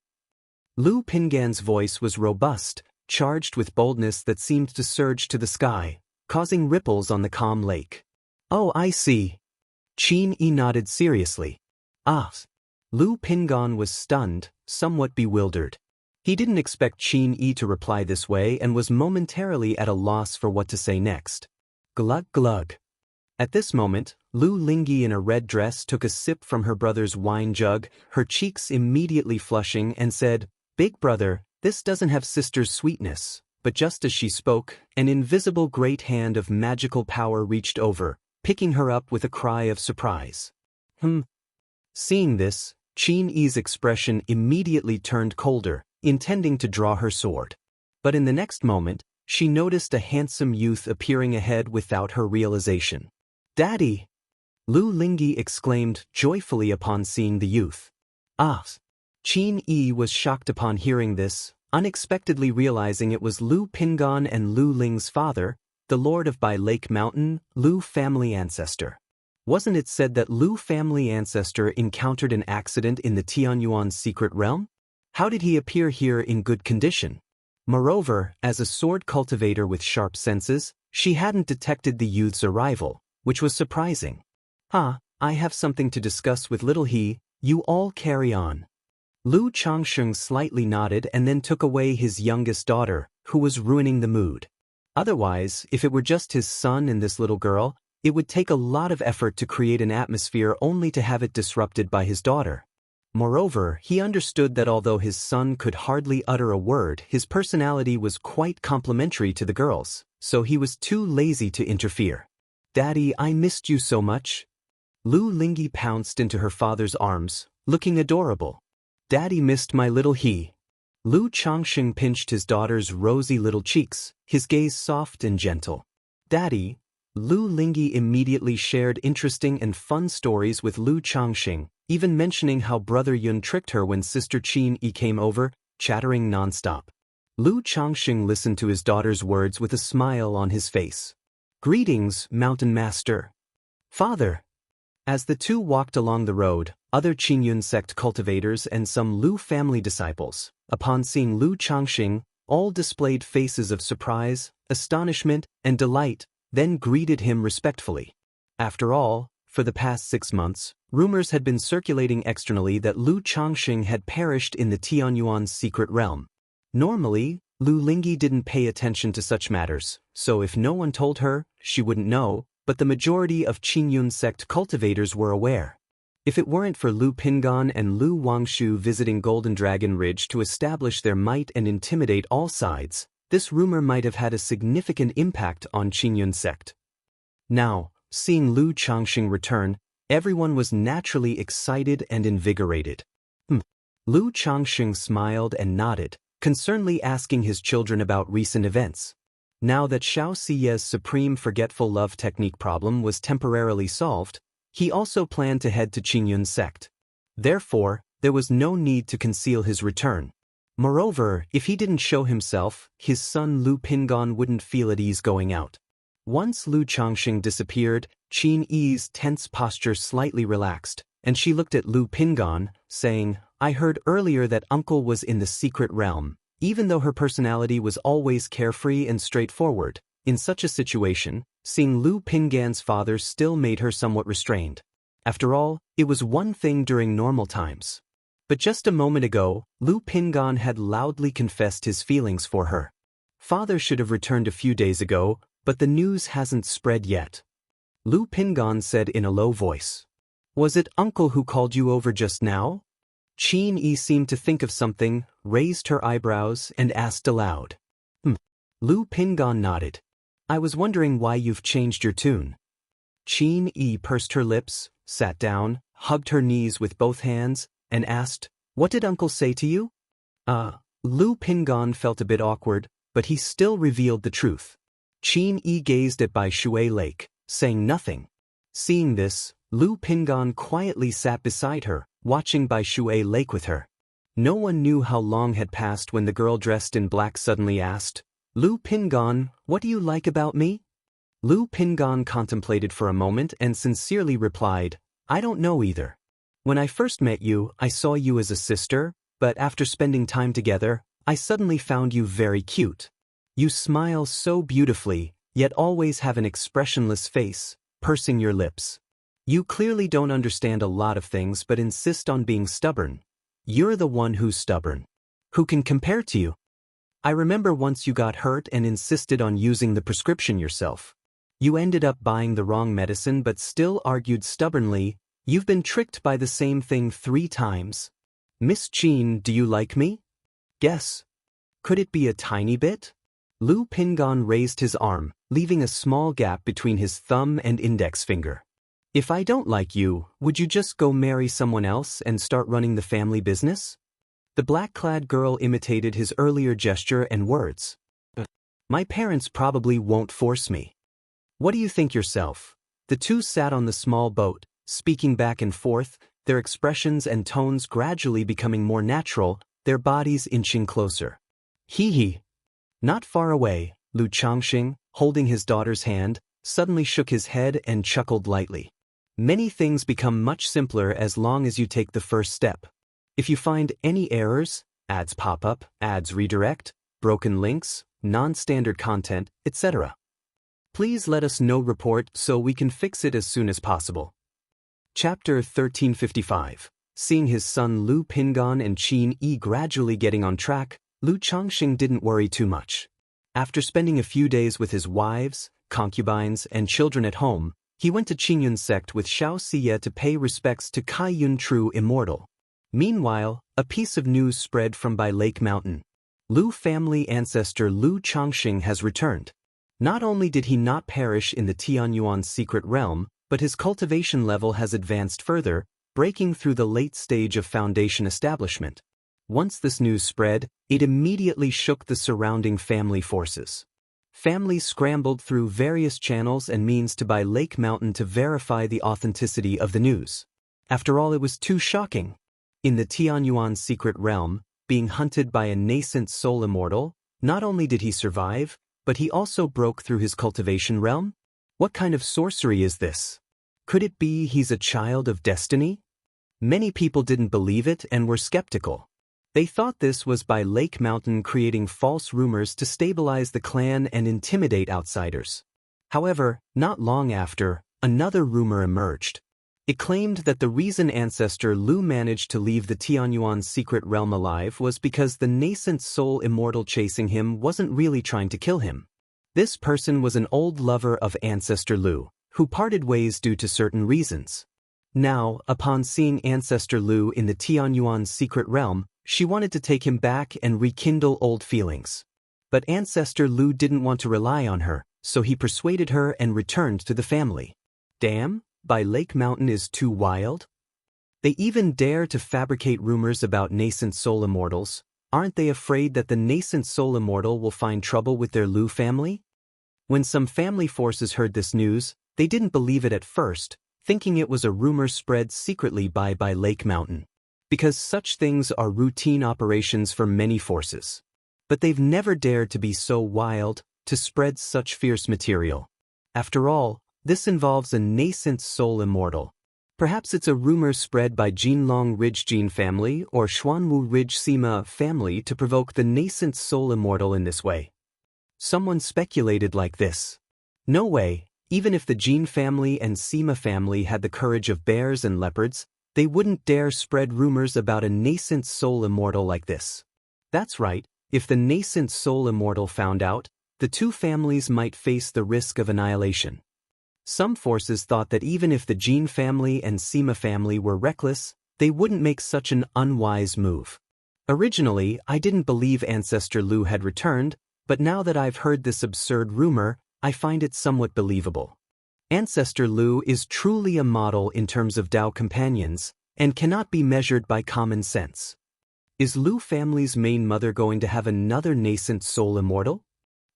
Lu Pingon's voice was robust, charged with boldness that seemed to surge to the sky, causing ripples on the calm lake. Oh, I see. Qin Yi nodded seriously. Ah. Lu Pingon was stunned, somewhat bewildered. He didn't expect Qin Yi to reply this way and was momentarily at a loss for what to say next. Glug glug. At this moment, Lu Lingyi in a red dress took a sip from her brother's wine jug, her cheeks immediately flushing, and said, Big brother, this doesn't have sister's sweetness. But just as she spoke, an invisible great hand of magical power reached over, picking her up with a cry of surprise. Seeing this, Qin Yi's expression immediately turned colder, intending to draw her sword. But in the next moment, she noticed a handsome youth appearing ahead without her realization. Daddy! Lu Lingyi exclaimed joyfully upon seeing the youth. Ah! Qin Yi was shocked upon hearing this, unexpectedly realizing it was Lu Pingon and Lu Ling's father, the lord of Bai Lake Mountain, Lu family ancestor. Wasn't it said that Lu family ancestor encountered an accident in the Tianyuan's secret realm? How did he appear here in good condition? Moreover, as a sword cultivator with sharp senses, she hadn't detected the youth's arrival, which was surprising. I have something to discuss with little he, You all carry on. Lu Changsheng slightly nodded and then took away his youngest daughter, who was ruining the mood. Otherwise, if it were just his son and this little girl, it would take a lot of effort to create an atmosphere only to have it disrupted by his daughter. Moreover, he understood that although his son could hardly utter a word, his personality was quite complementary to the girl's, so he was too lazy to interfere. Daddy, I missed you so much. Lu Lingyi pounced into her father's arms, looking adorable. Daddy missed my little he. Lu Changsheng pinched his daughter's rosy little cheeks, his gaze soft and gentle. Daddy. Lu Lingyi immediately shared interesting and fun stories with Lu Changsheng, even mentioning how brother Yun tricked her when sister Qin Yi came over, chattering nonstop. Lu Changsheng listened to his daughter's words with a smile on his face. Greetings, Mountain Master. Father. As the two walked along the road, other Qinyun sect cultivators and some Lu family disciples, upon seeing Lu Changsheng, all displayed faces of surprise, astonishment, and delight, then greeted him respectfully. After all, for the past 6 months, rumors had been circulating externally that Lu Changsheng had perished in the Tianyuan's secret realm. Normally, Lu Lingyi didn't pay attention to such matters, so if no one told her, she wouldn't know, but the majority of Qinyun sect cultivators were aware. If it weren't for Lu Pingan and Lu Wangshu visiting Golden Dragon Ridge to establish their might and intimidate all sides, this rumor might have had a significant impact on Qinyun sect. Now, seeing Lu Changsheng return, everyone was naturally excited and invigorated. Lu Changsheng smiled and nodded, concernedly asking his children about recent events. Now that Xiao Siye's supreme forgetful love technique problem was temporarily solved, he also planned to head to Qinyun sect. Therefore, there was no need to conceal his return. Moreover, if he didn't show himself, his son Lu Pingan wouldn't feel at ease going out. Once Lu Changsheng disappeared, Qin Yi's tense posture slightly relaxed, and she looked at Lu Pingan, saying, I heard earlier that uncle was in the secret realm. Even though her personality was always carefree and straightforward, in such a situation, seeing Lu Pingan's father still made her somewhat restrained. After all, it was one thing during normal times. But just a moment ago, Lu Pingan had loudly confessed his feelings for her. Father should have returned a few days ago, but the news hasn't spread yet. Lu Pingan said in a low voice. Was it uncle who called you over just now? Qin Yi seemed to think of something, raised her eyebrows, and asked aloud. Lu Pingan nodded. I was wondering why you've changed your tune. Qin Yi pursed her lips, sat down, hugged her knees with both hands, and asked, What did uncle say to you? Lu Pingan felt a bit awkward, but he still revealed the truth. Qin Yi gazed at Bai Shui Lake, saying nothing. Seeing this, Lu Pingan quietly sat beside her, watching Bai Shui Lake with her. No one knew how long had passed when the girl dressed in black suddenly asked, Lu Pingan, what do you like about me? Lu Pingan contemplated for a moment and sincerely replied, I don't know either. When I first met you, I saw you as a sister, but after spending time together, I suddenly found you very cute. You smile so beautifully, yet always have an expressionless face, pursing your lips. You clearly don't understand a lot of things but insist on being stubborn. You're the one who's stubborn. Who can compare to you? I remember once you got hurt and insisted on using the prescription yourself. You ended up buying the wrong medicine but still argued stubbornly, You've been tricked by the same thing 3 times. Miss Qin, do you like me? Guess. Could it be a tiny bit? Lu Pingan raised his arm, leaving a small gap between his thumb and index finger. If I don't like you, would you just go marry someone else and start running the family business? The black-clad girl imitated his earlier gesture and words. My parents probably won't force me. What do you think yourself? The two sat on the small boat, speaking back and forth, their expressions and tones gradually becoming more natural, their bodies inching closer. Hee. Not far away, Lu Changsheng, holding his daughter's hand, suddenly shook his head and chuckled lightly. Many things become much simpler as long as you take the first step. If you find any errors, ads pop up, ads redirect, broken links, non-standard content, etc. Please let us know report so we can fix it as soon as possible. Chapter 1355. Seeing his son Lu Pingan and Qin Yi gradually getting on track, Lu Changxing didn't worry too much. After spending a few days with his wives, concubines, and children at home, he went to Qingyun sect with Xianxia to pay respects to Kaiyun True Immortal. Meanwhile, a piece of news spread from by Lake Mountain. Lu family ancestor Lu Changxing has returned. Not only did he not perish in the Tianyuan secret realm, but his cultivation level has advanced further, breaking through the late stage of foundation establishment. Once this news spread, it immediately shook the surrounding family forces. Families scrambled through various channels and means to by Lake Mountain to verify the authenticity of the news. After all, it was too shocking. In the Tianyuan secret realm, being hunted by a nascent soul immortal, not only did he survive, but he also broke through his cultivation realm? What kind of sorcery is this? Could it be he's a child of destiny? Many people didn't believe it and were skeptical. They thought this was by Lake Mountain creating false rumors to stabilize the clan and intimidate outsiders. However, not long after, another rumor emerged. It claimed that the reason ancestor Lu managed to leave the Tianyuan secret realm alive was because the nascent soul immortal chasing him wasn't really trying to kill him. This person was an old lover of ancestor Lu, who parted ways due to certain reasons. Now, upon seeing ancestor Lu in the Tianyuan secret realm, she wanted to take him back and rekindle old feelings. But ancestor Lu didn't want to rely on her, so he persuaded her and returned to the family. Damn, by Lake Mountain is too wild? They even dare to fabricate rumors about nascent soul immortals. Aren't they afraid that the nascent soul immortal will find trouble with their Lu family? When some family forces heard this news, they didn't believe it at first, thinking it was a rumor spread secretly by Lake Mountain. Because such things are routine operations for many forces. But they've never dared to be so wild, to spread such fierce material. After all, this involves a nascent soul immortal. Perhaps it's a rumor spread by Jinlong Ridge Jin family or Xuanwu Ridge Sima family to provoke the nascent soul immortal in this way. Someone speculated like this. No way, even if the Jin family and Sima family had the courage of bears and leopards, they wouldn't dare spread rumors about a nascent soul immortal like this. That's right, if the nascent soul immortal found out, the two families might face the risk of annihilation. Some forces thought that even if the Jin family and Sima family were reckless, they wouldn't make such an unwise move. Originally, I didn't believe ancestor Lu had returned, but now that I've heard this absurd rumor, I find it somewhat believable. Ancestor Lu is truly a model in terms of Dao companions, and cannot be measured by common sense. Is Lu family's main mother going to have another nascent soul immortal?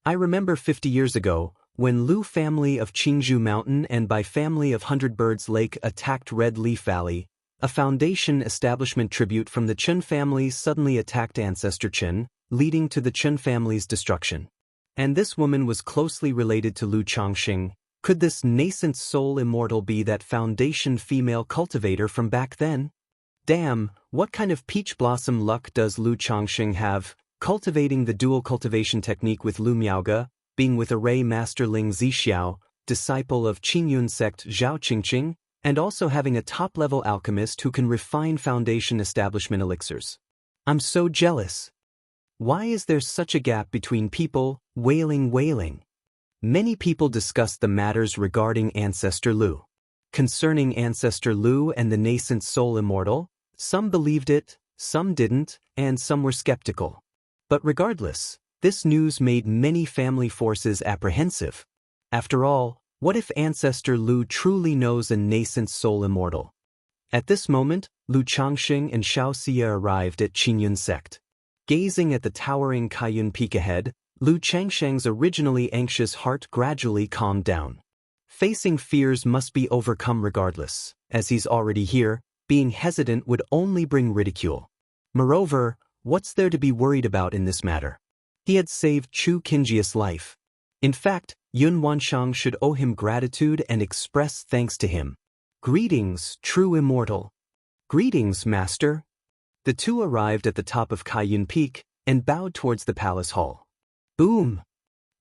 I remember 50 years ago, when Lu family of Qingzhou Mountain and by family of Hundred Birds Lake attacked Red Leaf Valley, a foundation establishment tribute from the Chen family suddenly attacked ancestor Chen, leading to the Chen family's destruction. And this woman was closely related to Lu Changxing. Could this nascent soul immortal be that foundation female cultivator from back then? Damn, what kind of peach blossom luck does Lu Changxing have, cultivating the dual cultivation technique with Lu Miaoge, being with array master Ling Zixiao, disciple of Qingyun sect Zhao Qingqing, and also having a top-level alchemist who can refine foundation establishment elixirs. I'm so jealous. Why is there such a gap between people? Wailing. Many people discussed the matters regarding ancestor Lu. Concerning ancestor Lu and the nascent soul immortal, some believed it, some didn't, and some were skeptical. But regardless, this news made many family forces apprehensive. After all, what if ancestor Lu truly knows a nascent soul immortal? At this moment, Lu Changxing and Xiaoxia arrived at Qingyun sect. Gazing at the towering Kaiyun Peak ahead, Lu Changsheng's originally anxious heart gradually calmed down. Facing fears must be overcome regardless, as he's already here, being hesitant would only bring ridicule. Moreover, what's there to be worried about in this matter? He had saved Chu Qingjia's life. In fact, Yun Wanshang should owe him gratitude and express thanks to him. Greetings, true immortal. Greetings, master. The two arrived at the top of Kaiyun Peak and bowed towards the palace hall. Boom!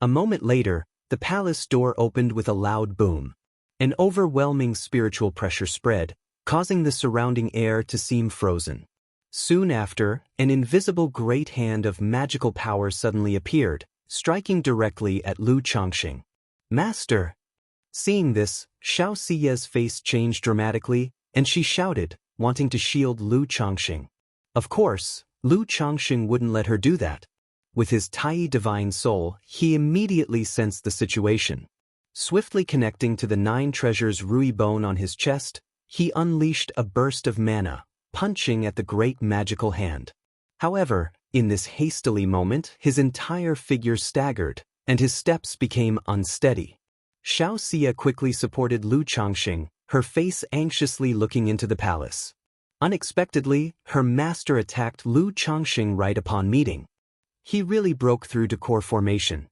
A moment later, the palace door opened with a loud boom. An overwhelming spiritual pressure spread, causing the surrounding air to seem frozen. Soon after, an invisible great hand of magical power suddenly appeared, striking directly at Lu Changxing. "Master!" Seeing this, Xiaoxia's face changed dramatically, and she shouted, wanting to shield Lu Changxing. Of course, Lu Changxing wouldn't let her do that. With his Tai divine soul, he immediately sensed the situation. Swiftly connecting to the 9 treasures Rui bone on his chest, he unleashed a burst of mana, punching at the great magical hand. However, in this hastily moment, his entire figure staggered, and his steps became unsteady. Xiaoxia quickly supported Lu Changxing, her face anxiously looking into the palace. Unexpectedly, her master attacked Lu Changxing right upon meeting. He really broke through to core formation.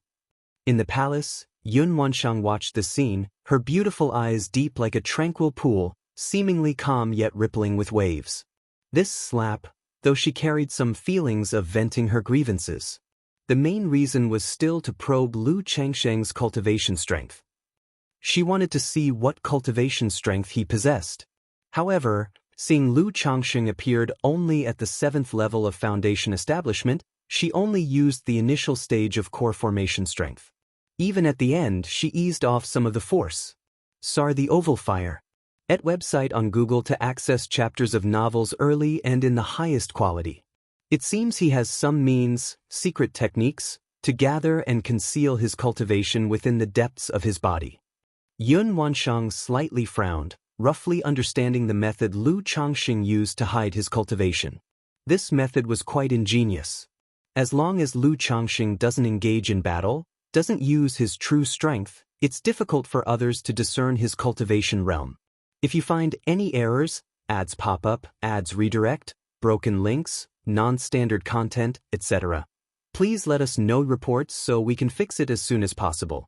In the palace, Yun Wanshang watched the scene, her beautiful eyes deep like a tranquil pool, seemingly calm yet rippling with waves. This slap, though she carried some feelings of venting her grievances. The main reason was still to probe Lu Changsheng's cultivation strength. She wanted to see what cultivation strength he possessed. However, seeing Lu Changxing appeared only at the 7th level of foundation establishment, she only used the initial stage of core formation strength. Even at the end, she eased off some of the force. Sar the Oval Fire. At website on Google to access chapters of novels early and in the highest quality. It seems he has some means, secret techniques, to gather and conceal his cultivation within the depths of his body. Yun Wanshang slightly frowned, roughly understanding the method Lu Changxing used to hide his cultivation. This method was quite ingenious. As long as Lu Changxing doesn't engage in battle, doesn't use his true strength, it's difficult for others to discern his cultivation realm. If you find any errors, ads pop up, ads redirect, broken links, non-standard content, etc., please let us know reports so we can fix it as soon as possible.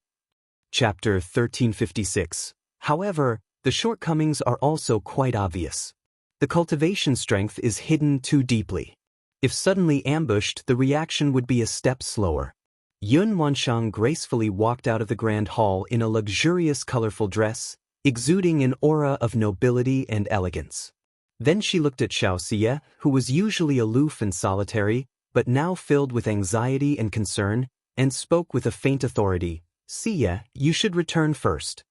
Chapter 1356. However, the shortcomings are also quite obvious. The cultivation strength is hidden too deeply. If suddenly ambushed, the reaction would be a step slower. Yun Wanshang gracefully walked out of the grand hall in a luxurious colorful dress, exuding an aura of nobility and elegance. Then she looked at Xiaoxia, who was usually aloof and solitary, but now filled with anxiety and concern, and spoke with a faint authority, "Xia, you should return first."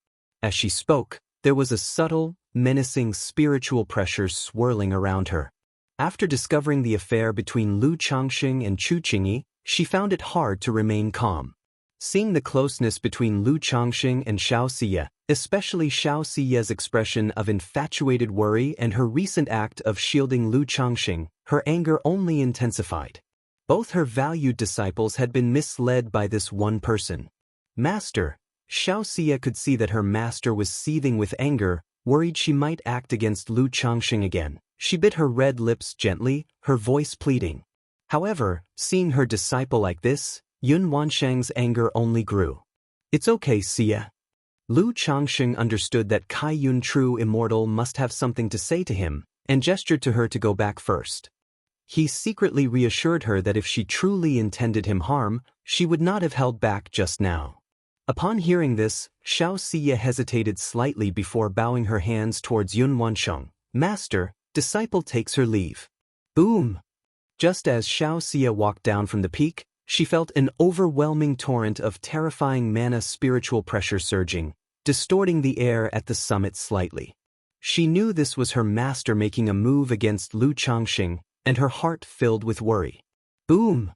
As she spoke, there was a subtle, menacing spiritual pressure swirling around her. After discovering the affair between Lu Changxing and Chu Qingyi, she found it hard to remain calm. Seeing the closeness between Lu Changxing and Xiaoxia, especially Xiaoxia's expression of infatuated worry and her recent act of shielding Lu Changxing, her anger only intensified. Both her valued disciples had been misled by this one person. Master. Xiaoxia could see that her master was seething with anger, worried she might act against Lu Changxing again. She bit her red lips gently, her voice pleading. However, seeing her disciple like this, Yun Wanshang's anger only grew. "It's okay, Xia." Lu Changxing understood that Kaiyun True Immortal must have something to say to him, and gestured to her to go back first. He secretly reassured her that if she truly intended him harm, she would not have held back just now. Upon hearing this, Xiaoxia hesitated slightly before bowing her hands towards Yun Wanshang. "Master, disciple takes her leave." Boom! Just as Xiaoxia walked down from the peak, she felt an overwhelming torrent of terrifying mana spiritual pressure surging, distorting the air at the summit slightly. She knew this was her master making a move against Lu Changxing, and her heart filled with worry. Boom!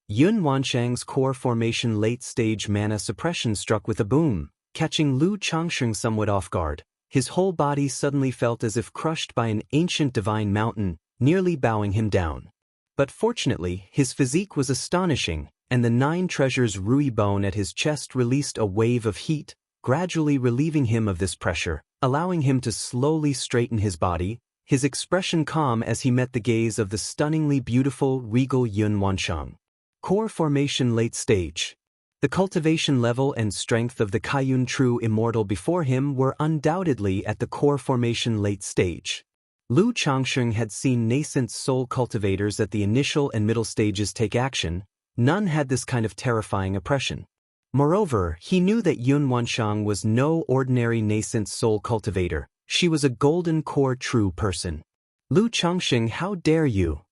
Yun Wanshang's core formation late-stage mana suppression struck with a boom, catching Lu Changxing somewhat off guard. His whole body suddenly felt as if crushed by an ancient divine mountain, nearly bowing him down. But fortunately, his physique was astonishing, and the 9 treasures Rui bone at his chest released a wave of heat, gradually relieving him of this pressure, allowing him to slowly straighten his body, his expression calm as he met the gaze of the stunningly beautiful, regal Yun Wanshang. Core formation late stage. The cultivation level and strength of the Kaiyun True Immortal before him were undoubtedly at the core formation late stage. Lu Changxing had seen nascent soul cultivators at the initial and middle stages take action. None had this kind of terrifying oppression. Moreover, he knew that Yun Wanshang was no ordinary nascent soul cultivator. She was a golden core true person. Lu Changxing, how dare you?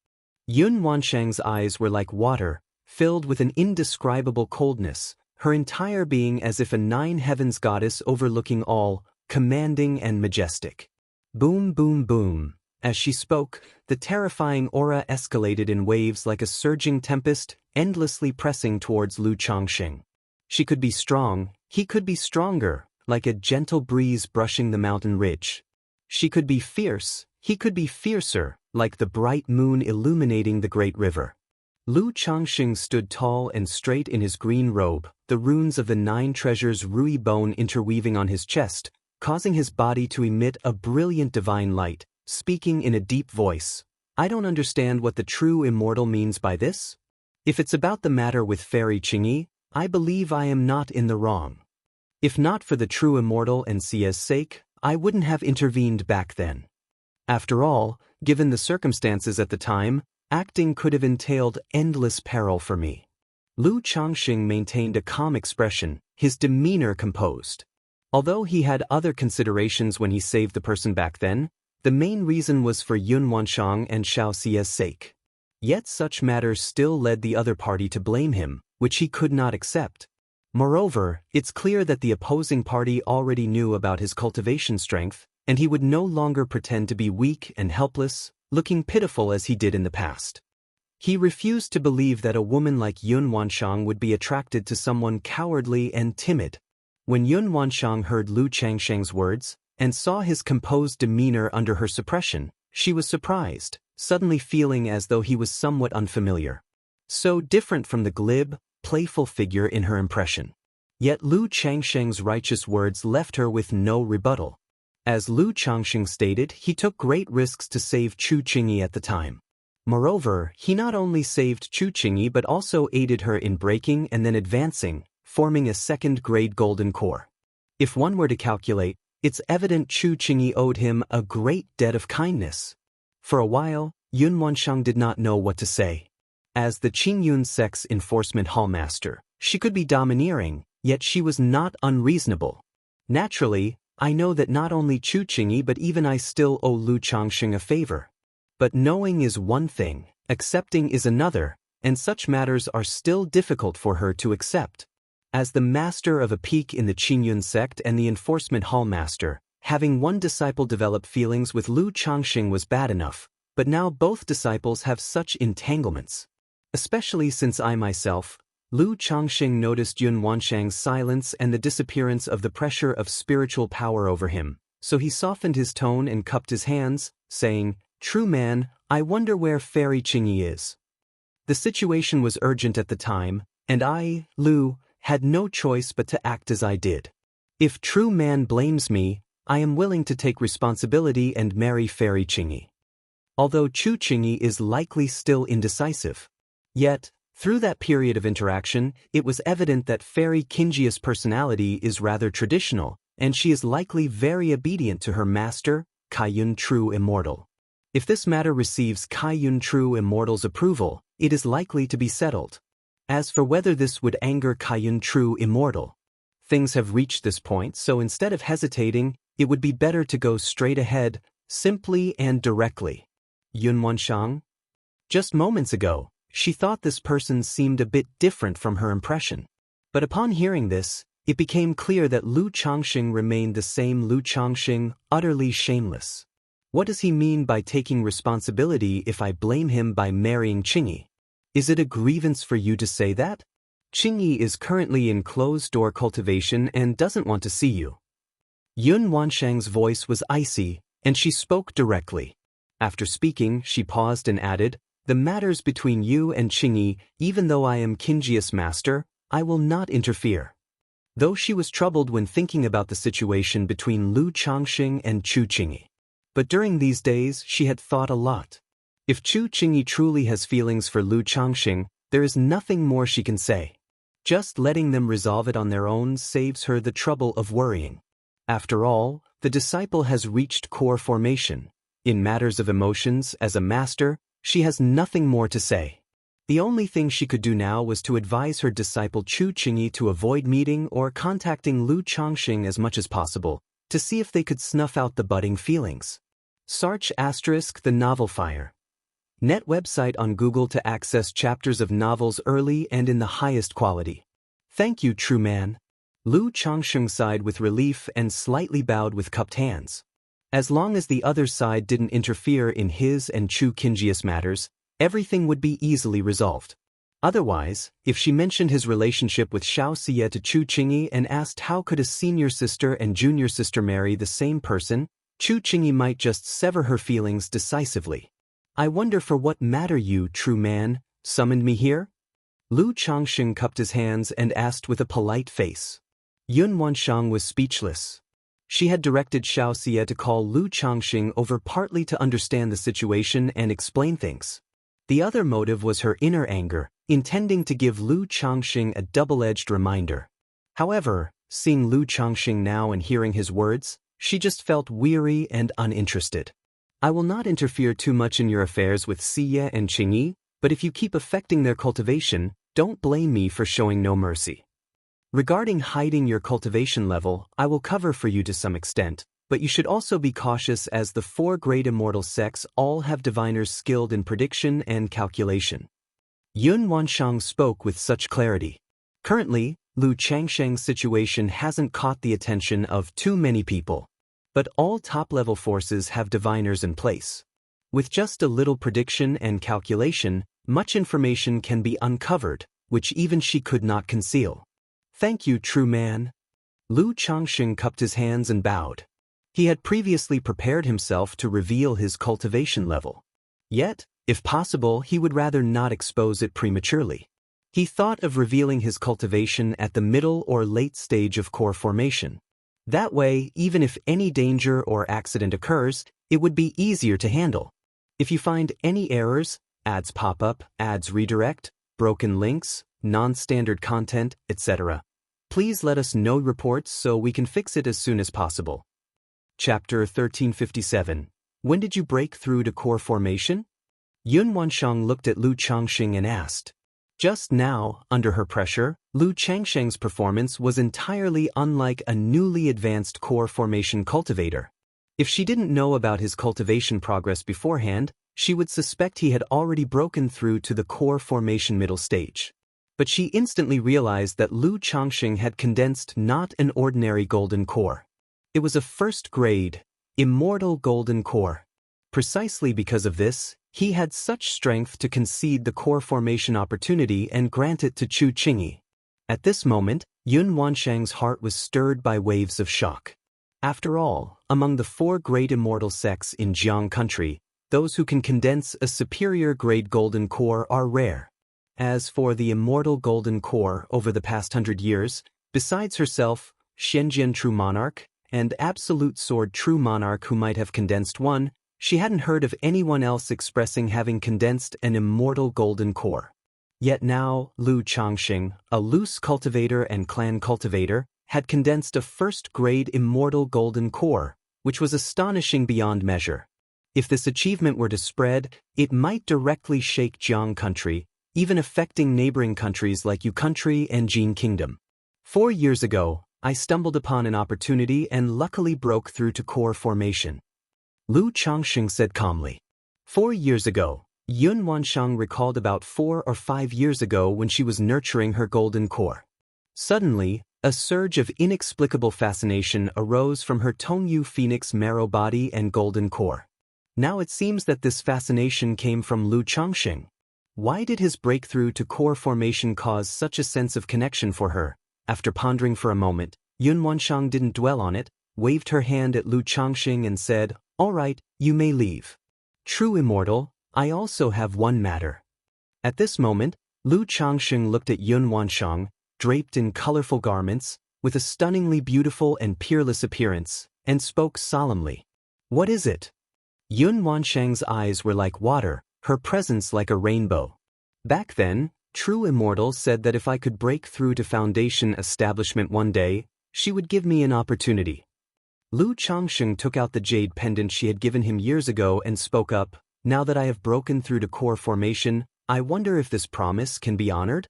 Yun Wanshang's eyes were like water, filled with an indescribable coldness, her entire being as if a nine heavens goddess overlooking all, commanding and majestic. Boom, boom, boom. As she spoke, the terrifying aura escalated in waves like a surging tempest, endlessly pressing towards Lu Changxing. She could be strong, he could be stronger, like a gentle breeze brushing the mountain ridge. She could be fierce, he could be fiercer, like the bright moon illuminating the great river. Lu Changxing stood tall and straight in his green robe, the runes of the nine treasures Rui bone interweaving on his chest, causing his body to emit a brilliant divine light, speaking in a deep voice. I don't understand what the true immortal means by this. If it's about the matter with Fairy Qingyi, I believe I am not in the wrong. If not for the true immortal and Xia's sake, I wouldn't have intervened back then. After all, given the circumstances at the time, acting could have entailed endless peril for me. Lu Changxing maintained a calm expression, his demeanor composed. Although he had other considerations when he saved the person back then, the main reason was for Yun Wanshang and Xiao Xia's sake. Yet such matters still led the other party to blame him, which he could not accept. Moreover, it's clear that the opposing party already knew about his cultivation strength, and he would no longer pretend to be weak and helpless, looking pitiful as he did in the past. He refused to believe that a woman like Yun Wanshang would be attracted to someone cowardly and timid. When Yun Wanshang heard Lu Changxing's words, and saw his composed demeanor under her suppression, she was surprised, suddenly feeling as though he was somewhat unfamiliar. So different from the glib, playful figure in her impression. Yet Lu Changxing's righteous words left her with no rebuttal. As Lu Changxing stated, he took great risks to save Chu Qingyi at the time. Moreover, he not only saved Chu Qingyi but also aided her in breaking and then advancing, forming a second-grade golden core. If one were to calculate, it's evident Chu Qingyi owed him a great debt of kindness. For a while, Yun Wanshang did not know what to say. As the Qingyun sect's enforcement hallmaster, she could be domineering, yet she was not unreasonable. Naturally, I know that not only Chu Qingyi but even I still owe Lu Changxing a favor. But knowing is one thing, accepting is another, and such matters are still difficult for her to accept. As the master of a peak in the Qingyun sect and the enforcement hallmaster, having one disciple develop feelings with Lu Changxing was bad enough, but now both disciples have such entanglements. Especially since I myself, Lu Changxing noticed Yun Wanshang's silence and the disappearance of the pressure of spiritual power over him, so he softened his tone and cupped his hands, saying, "True man, I wonder where Fairy Qingyi is." The situation was urgent at the time, and I, Lu, had no choice but to act as I did. If true man blames me, I am willing to take responsibility and marry Fairy Qingyi. Although Chu Qingyi is likely still indecisive. Yet, through that period of interaction, it was evident that Fairy Qingyi's personality is rather traditional, and she is likely very obedient to her master, Kaiyun True Immortal. If this matter receives Kaiyun True Immortal's approval, it is likely to be settled. As for whether this would anger Kaiyun True Immortal, things have reached this point, so instead of hesitating, it would be better to go straight ahead, simply and directly. Yun Wanshang? Just moments ago, she thought this person seemed a bit different from her impression. But upon hearing this, it became clear that Lu Changxing remained the same Lu Changxing, utterly shameless. What does he mean by taking responsibility if I blame him by marrying Qingyi? Is it a grievance for you to say that? Qingyi is currently in closed-door cultivation and doesn't want to see you. Yun Wanshang's voice was icy, and she spoke directly. After speaking, she paused and added, "The matters between you and Qingyi, even though I am Qingyi's master, I will not interfere." Though she was troubled when thinking about the situation between Lu Changxing and Chu Qingyi. But during these days, she had thought a lot. If Chu Qingyi truly has feelings for Lu Changxing, there is nothing more she can say. Just letting them resolve it on their own saves her the trouble of worrying. After all, the disciple has reached core formation. In matters of emotions, as a master, she has nothing more to say. The only thing she could do now was to advise her disciple Chu Qingyi to avoid meeting or contacting Lu Changxing as much as possible, to see if they could snuff out the budding feelings. Search * the novel fire. Net website on Google to access chapters of novels early and in the highest quality. Thank you, true man. Lu Changsheng sighed with relief and slightly bowed with cupped hands. As long as the other side didn't interfere in his and Chu Qingjia's matters, everything would be easily resolved. Otherwise, if she mentioned his relationship with Xiao Xie to Chu Qingyi and asked how could a senior sister and junior sister marry the same person, Chu Qingyi might just sever her feelings decisively. I wonder for what matter you, true man, summoned me here? Lu Changsheng cupped his hands and asked with a polite face. Yun Wanshang was speechless. She had directed Xiao Xie to call Lu Changsheng over partly to understand the situation and explain things. The other motive was her inner anger, intending to give Lu Changsheng a double-edged reminder. However, seeing Lu Changsheng now and hearing his words, she just felt weary and uninterested. I will not interfere too much in your affairs with Xie and Qingyi, but if you keep affecting their cultivation, don't blame me for showing no mercy. Regarding hiding your cultivation level, I will cover for you to some extent, but you should also be cautious as the 4 great immortal sects all have diviners skilled in prediction and calculation. Yun Wanshang spoke with such clarity. Currently, Lu Changsheng's situation hasn't caught the attention of too many people. But all top-level forces have diviners in place. With just a little prediction and calculation, much information can be uncovered, which even she could not conceal. Thank you, true man. Lu Changsheng cupped his hands and bowed. He had previously prepared himself to reveal his cultivation level. Yet, if possible, he would rather not expose it prematurely. He thought of revealing his cultivation at the middle or late stage of core formation. That way, even if any danger or accident occurs, it would be easier to handle. If you find any errors, ads pop up, ads redirect, broken links, non-standard content, etc., please let us know reports so we can fix it as soon as possible. Chapter 1357. When did you break through to core formation? Yun Wanshang looked at Lu Changsheng and asked. Just now, under her pressure, Lu Changsheng's performance was entirely unlike a newly advanced core formation cultivator. If she didn't know about his cultivation progress beforehand, she would suspect he had already broken through to the core formation middle stage. But she instantly realized that Lu Changsheng had condensed not an ordinary golden core. It was a first-grade, immortal golden core. Precisely because of this, he had such strength to concede the core formation opportunity and grant it to Chu Qingyi. At this moment, Yun Wanshang's heart was stirred by waves of shock. After all, among the 4 great immortal sects in Jiang country, those who can condense a superior grade golden core are rare. As for the immortal golden core over the past 100 years, besides herself, Shenjian True Monarch, and Absolute Sword True Monarch who might have condensed one, she hadn't heard of anyone else expressing having condensed an immortal golden core. Yet now, Lu Changsheng, a loose cultivator and clan cultivator, had condensed a first-grade immortal golden core, which was astonishing beyond measure. If this achievement were to spread, it might directly shake Jiang country, even affecting neighboring countries like Yu country and Jin kingdom. 4 years ago, I stumbled upon an opportunity and luckily broke through to core formation. Lu Changsheng said calmly. 4 years ago, Yun Wanshang recalled about 4 or 5 years ago when she was nurturing her golden core. Suddenly, a surge of inexplicable fascination arose from her Tongyu Phoenix marrow body and golden core. Now it seems that this fascination came from Lu Changsheng. Why did his breakthrough to core formation cause such a sense of connection for her? After pondering for a moment, Yun Wanshang didn't dwell on it, waved her hand at Lu Changsheng and said, "All right, you may leave. True Immortal, I also have one matter." At this moment, Lu Changsheng looked at Yun Wanshang, draped in colorful garments, with a stunningly beautiful and peerless appearance, and spoke solemnly. "What is it?" Yun Wanshang's eyes were like water, her presence like a rainbow. Back then, True Immortal said that if I could break through to Foundation establishment one day, she would give me an opportunity. Lu Changsheng took out the jade pendant she had given him years ago and spoke up, "Now that I have broken through to core formation, I wonder if this promise can be honored?"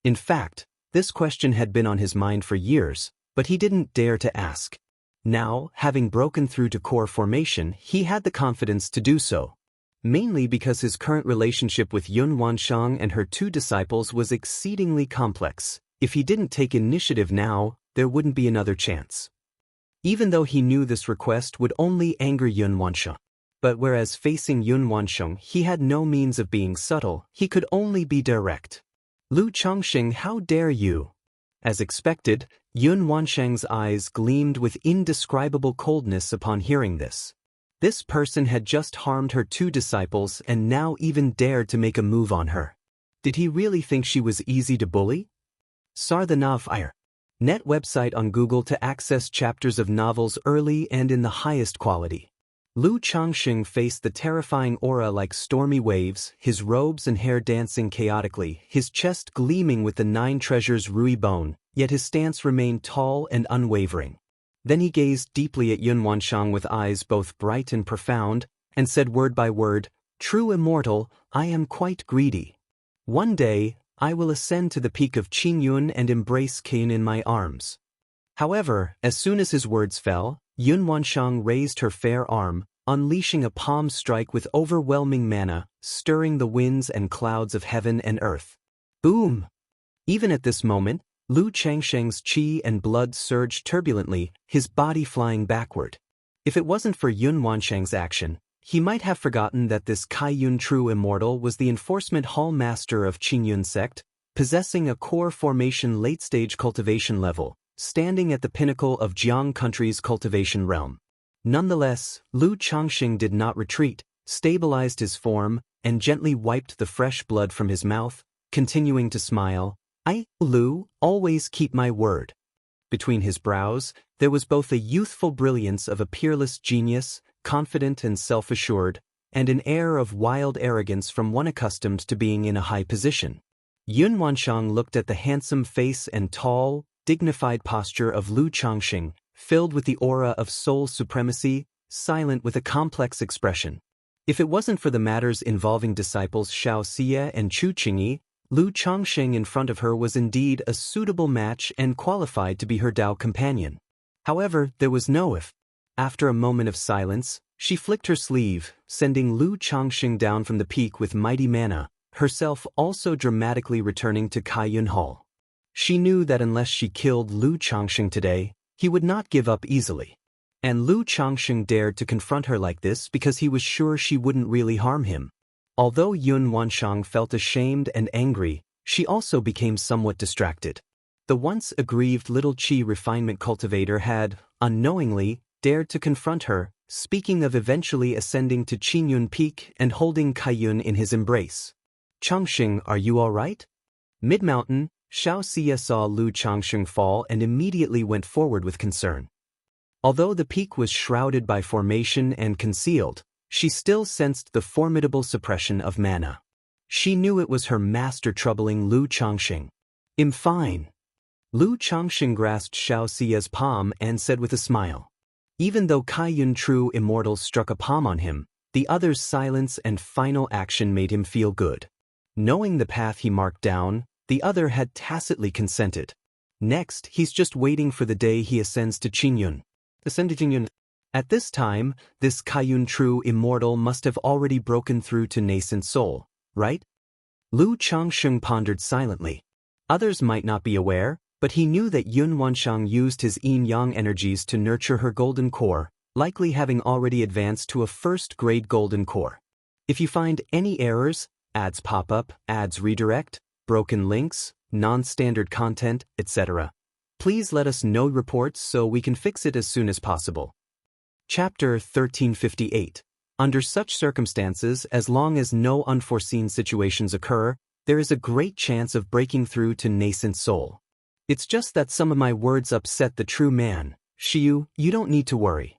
In fact, this question had been on his mind for years, but he didn't dare to ask. Now, having broken through to core formation, he had the confidence to do so. Mainly because his current relationship with Yun Wansheng and her two disciples was exceedingly complex. If he didn't take initiative now, there wouldn't be another chance. Even though he knew this request would only anger Yun Wansheng. But whereas facing Yun Wansheng he had no means of being subtle, he could only be direct. Lu Changxing, how dare you? As expected, Yun Wansheng's eyes gleamed with indescribable coldness upon hearing this. This person had just harmed her two disciples and now even dared to make a move on her. Did he really think she was easy to bully? Sarthanav Iyer. Net website on Google to access chapters of novels early and in the highest quality. Lu Changxing faced the terrifying aura like stormy waves, his robes and hair dancing chaotically, his chest gleaming with the 9 treasures Rui bone, yet his stance remained tall and unwavering. Then he gazed deeply at Yun Wansheng with eyes both bright and profound, and said word by word, "True immortal, I am quite greedy. One day, I will ascend to the peak of Qingyun and embrace Kain in my arms." However, as soon as his words fell, Yun Wansheng raised her fair arm, unleashing a palm strike with overwhelming mana, stirring the winds and clouds of heaven and earth. Boom! Even at this moment, Lu Changsheng's qi and blood surged turbulently, his body flying backward. If it wasn't for Yun Wansheng's action, he might have forgotten that this Kaiyun True Immortal was the enforcement hall master of Qingyun sect, possessing a core formation late-stage cultivation level, standing at the pinnacle of Jiang country's cultivation realm. Nonetheless, Lu Changxing did not retreat, stabilized his form, and gently wiped the fresh blood from his mouth, continuing to smile. "I, Lu, always keep my word." Between his brows, there was both a youthful brilliance of a peerless genius, confident and self-assured, and an air of wild arrogance from one accustomed to being in a high position. Yun Wansheng looked at the handsome face and tall, dignified posture of Lu Changxing, filled with the aura of soul supremacy, silent with a complex expression. If it wasn't for the matters involving disciples Xiaoxia and Chu Qingyi, Lu Changxing in front of her was indeed a suitable match and qualified to be her Dao companion. However, there was no if. After a moment of silence, she flicked her sleeve, sending Lu Changxing down from the peak with mighty mana, herself also dramatically returning to Kaiyun Hall. She knew that unless she killed Lu Changxing today, he would not give up easily. And Lu Changxing dared to confront her like this because he was sure she wouldn't really harm him. Although Yun Wansheng felt ashamed and angry, she also became somewhat distracted. The once aggrieved little qi refinement cultivator had, unknowingly, dared to confront her, speaking of eventually ascending to Qingyun Peak and holding Kaiyun in his embrace. "Changxing, are you all right?" Mid-mountain, Xiaoxia saw Lu Changxing fall and immediately went forward with concern. Although the peak was shrouded by formation and concealed, she still sensed the formidable suppression of mana. She knew it was her master troubling Lu Changxing. "I'm fine." Lu Changxing grasped Xiaoxia's palm and said with a smile. Even though Kaiyun True Immortal struck a palm on him, the other's silence and final action made him feel good. Knowing the path he marked down, the other had tacitly consented. Next, he's just waiting for the day he ascends to Qingyun. At this time, this Kaiyun True Immortal must have already broken through to nascent soul, right? Lu Changxing pondered silently. Others might not be aware, but he knew that Yun Wansheng used his yin-yang energies to nurture her golden core, likely having already advanced to a first-grade golden core. If you find any errors, ads pop up, ads redirect, broken links, non-standard content, etc., please let us know reports so we can fix it as soon as possible. Chapter 1358. Under such circumstances, as long as no unforeseen situations occur, there is a great chance of breaking through to nascent soul. It's just that some of my words upset the true man. Xiu, you don't need to worry.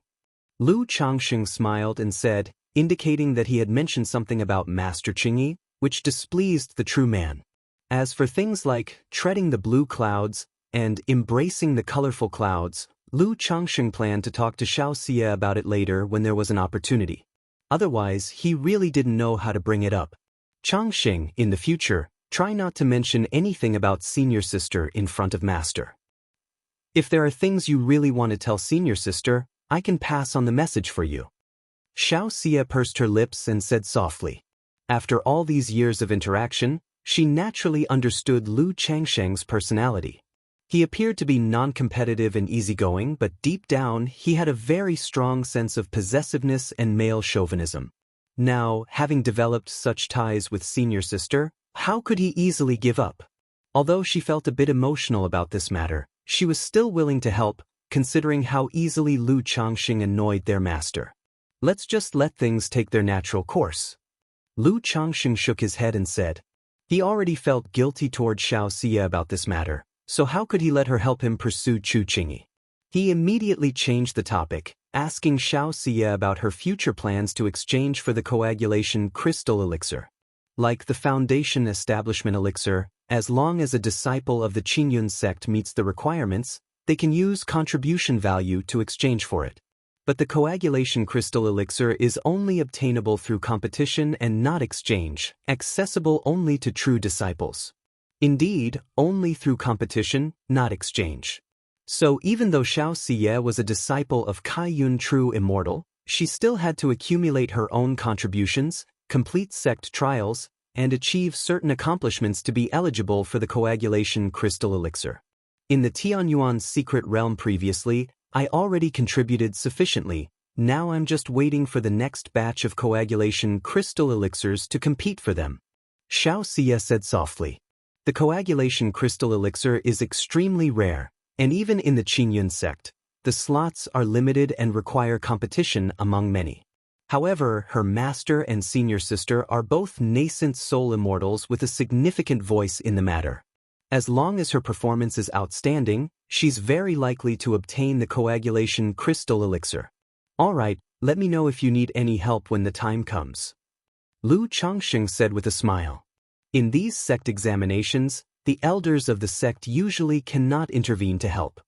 Lu Changxing smiled and said, indicating that he had mentioned something about Master Qingyi, which displeased the true man. As for things like treading the blue clouds and embracing the colorful clouds, Lu Changxing planned to talk to Xiaoxia about it later when there was an opportunity. Otherwise, he really didn't know how to bring it up. Changxing, in the future, try not to mention anything about senior sister in front of master. If there are things you really want to tell senior sister, I can pass on the message for you. Xianxia pursed her lips and said softly. After all these years of interaction, she naturally understood Lu Changsheng's personality. He appeared to be non-competitive and easygoing, but deep down he had a very strong sense of possessiveness and male chauvinism. Now, having developed such ties with senior sister, how could he easily give up? Although she felt a bit emotional about this matter, she was still willing to help, considering how easily Lu Changsheng annoyed their master. Let's just let things take their natural course. Lu Changsheng shook his head and said. He already felt guilty toward Xianxia about this matter, so how could he let her help him pursue Chu Qingyi? He immediately changed the topic, asking Xianxia about her future plans to exchange for the coagulation crystal elixir. Like the foundation establishment elixir, as long as a disciple of the Qingyun sect meets the requirements, they can use contribution value to exchange for it. But the coagulation crystal elixir is only obtainable through competition and not exchange, accessible only to true disciples. Indeed, only through competition, not exchange. So even though Xianxia was a disciple of Kaiyun True Immortal, she still had to accumulate her own contributions, complete sect trials, and achieve certain accomplishments to be eligible for the coagulation crystal elixir. In the Tianyuan secret realm previously, I already contributed sufficiently, now I'm just waiting for the next batch of coagulation crystal elixirs to compete for them. Xianxia said softly. The coagulation crystal elixir is extremely rare, and even in the Qingyun sect, the slots are limited and require competition among many. However, her master and senior sister are both nascent soul immortals with a significant voice in the matter. As long as her performance is outstanding, she's very likely to obtain the coagulation crystal elixir. Alright, let me know if you need any help when the time comes. Lu Changsheng said with a smile. In these sect examinations, the elders of the sect usually cannot intervene to help.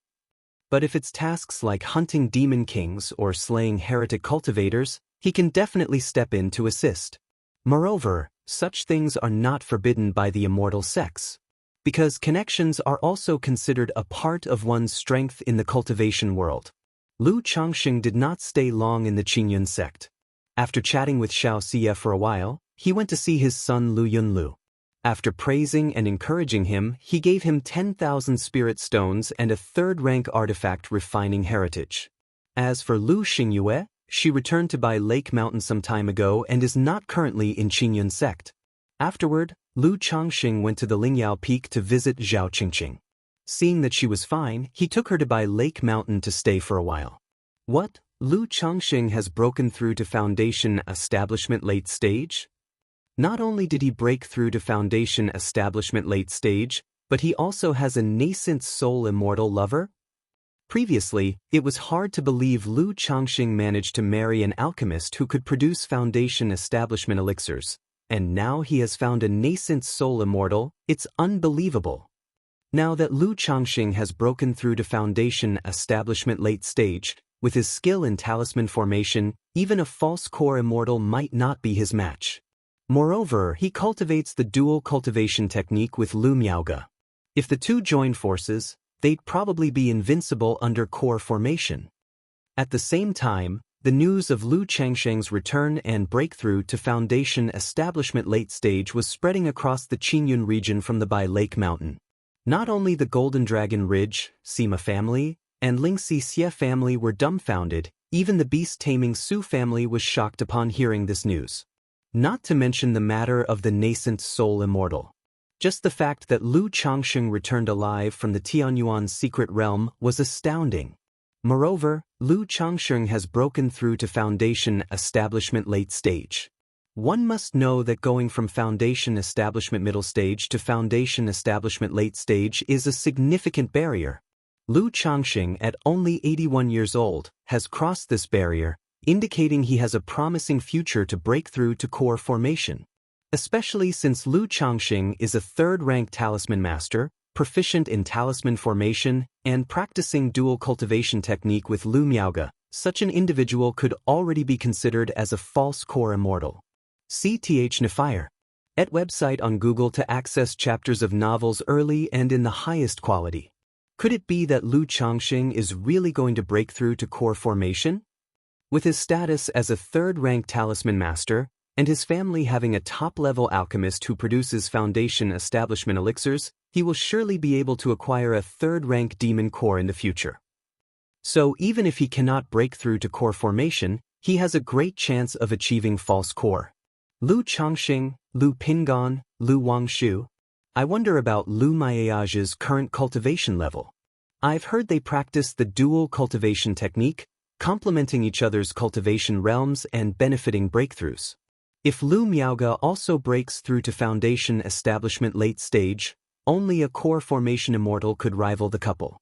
But if it's tasks like hunting demon kings or slaying heretic cultivators, he can definitely step in to assist. Moreover, such things are not forbidden by the immortal sects, because connections are also considered a part of one's strength in the cultivation world. Lu Changsheng did not stay long in the Qingyun sect. After chatting with Xianxia for a while, he went to see his son Lu Yunlu. After praising and encouraging him, he gave him 10,000 spirit stones and a third-rank artifact refining heritage. As for Lu Xingyue, she returned to Bai Lake Mountain some time ago and is not currently in Qingyun sect. Afterward, Lu Changsheng went to the Lingyao Peak to visit Zhao Qingqing. Seeing that she was fine, he took her to Bai Lake Mountain to stay for a while. What? Lu Changsheng has broken through to Foundation Establishment late stage? Not only did he break through to Foundation Establishment late stage, but he also has a nascent soul immortal lover? Previously, it was hard to believe Lu Changsheng managed to marry an alchemist who could produce Foundation Establishment elixirs, and now he has found a nascent soul immortal. It's unbelievable. Now that Lu Changsheng has broken through to Foundation Establishment late stage, with his skill in talisman formation, even a false core immortal might not be his match. Moreover, he cultivates the dual cultivation technique with Lu Miaoge. If the two join forces, they'd probably be invincible under core formation. At the same time, the news of Lu Changsheng's return and breakthrough to Foundation Establishment late stage was spreading across the Qingyun region from the Bai Lake Mountain. Not only the Golden Dragon Ridge, Sima family, and Lingxi Xie family were dumbfounded, even the beast-taming Su family was shocked upon hearing this news. Not to mention the matter of the nascent soul immortal. Just the fact that Lu Changsheng returned alive from the Tianyuan secret realm was astounding. Moreover, Lu Changsheng has broken through to Foundation Establishment late stage. One must know that going from Foundation Establishment middle stage to Foundation Establishment late stage is a significant barrier. Lu Changsheng, at only 81 years old, has crossed this barrier, indicating he has a promising future to break through to core formation. Especially since Lu Changsheng is a third-rank talisman master, proficient in talisman formation, and practicing dual cultivation technique with Lu Miaoge, such an individual could already be considered as a false core immortal. CTH Nefire. Et website on Google to access chapters of novels early and in the highest quality. Could it be that Lu Changxing is really going to break through to core formation? With his status as a third-rank talisman master, and his family having a top-level alchemist who produces foundation establishment elixirs, he will surely be able to acquire a third-rank demon core in the future. So even if he cannot break through to core formation, he has a great chance of achieving false core. Lu Changxing, Lu Pingon, Lu Wangshu. I wonder about Lu Maiage's current cultivation level. I've heard they practice the dual cultivation technique, complementing each other's cultivation realms and benefiting breakthroughs. If Lu Miaoge also breaks through to foundation establishment late stage, only a core formation immortal could rival the couple.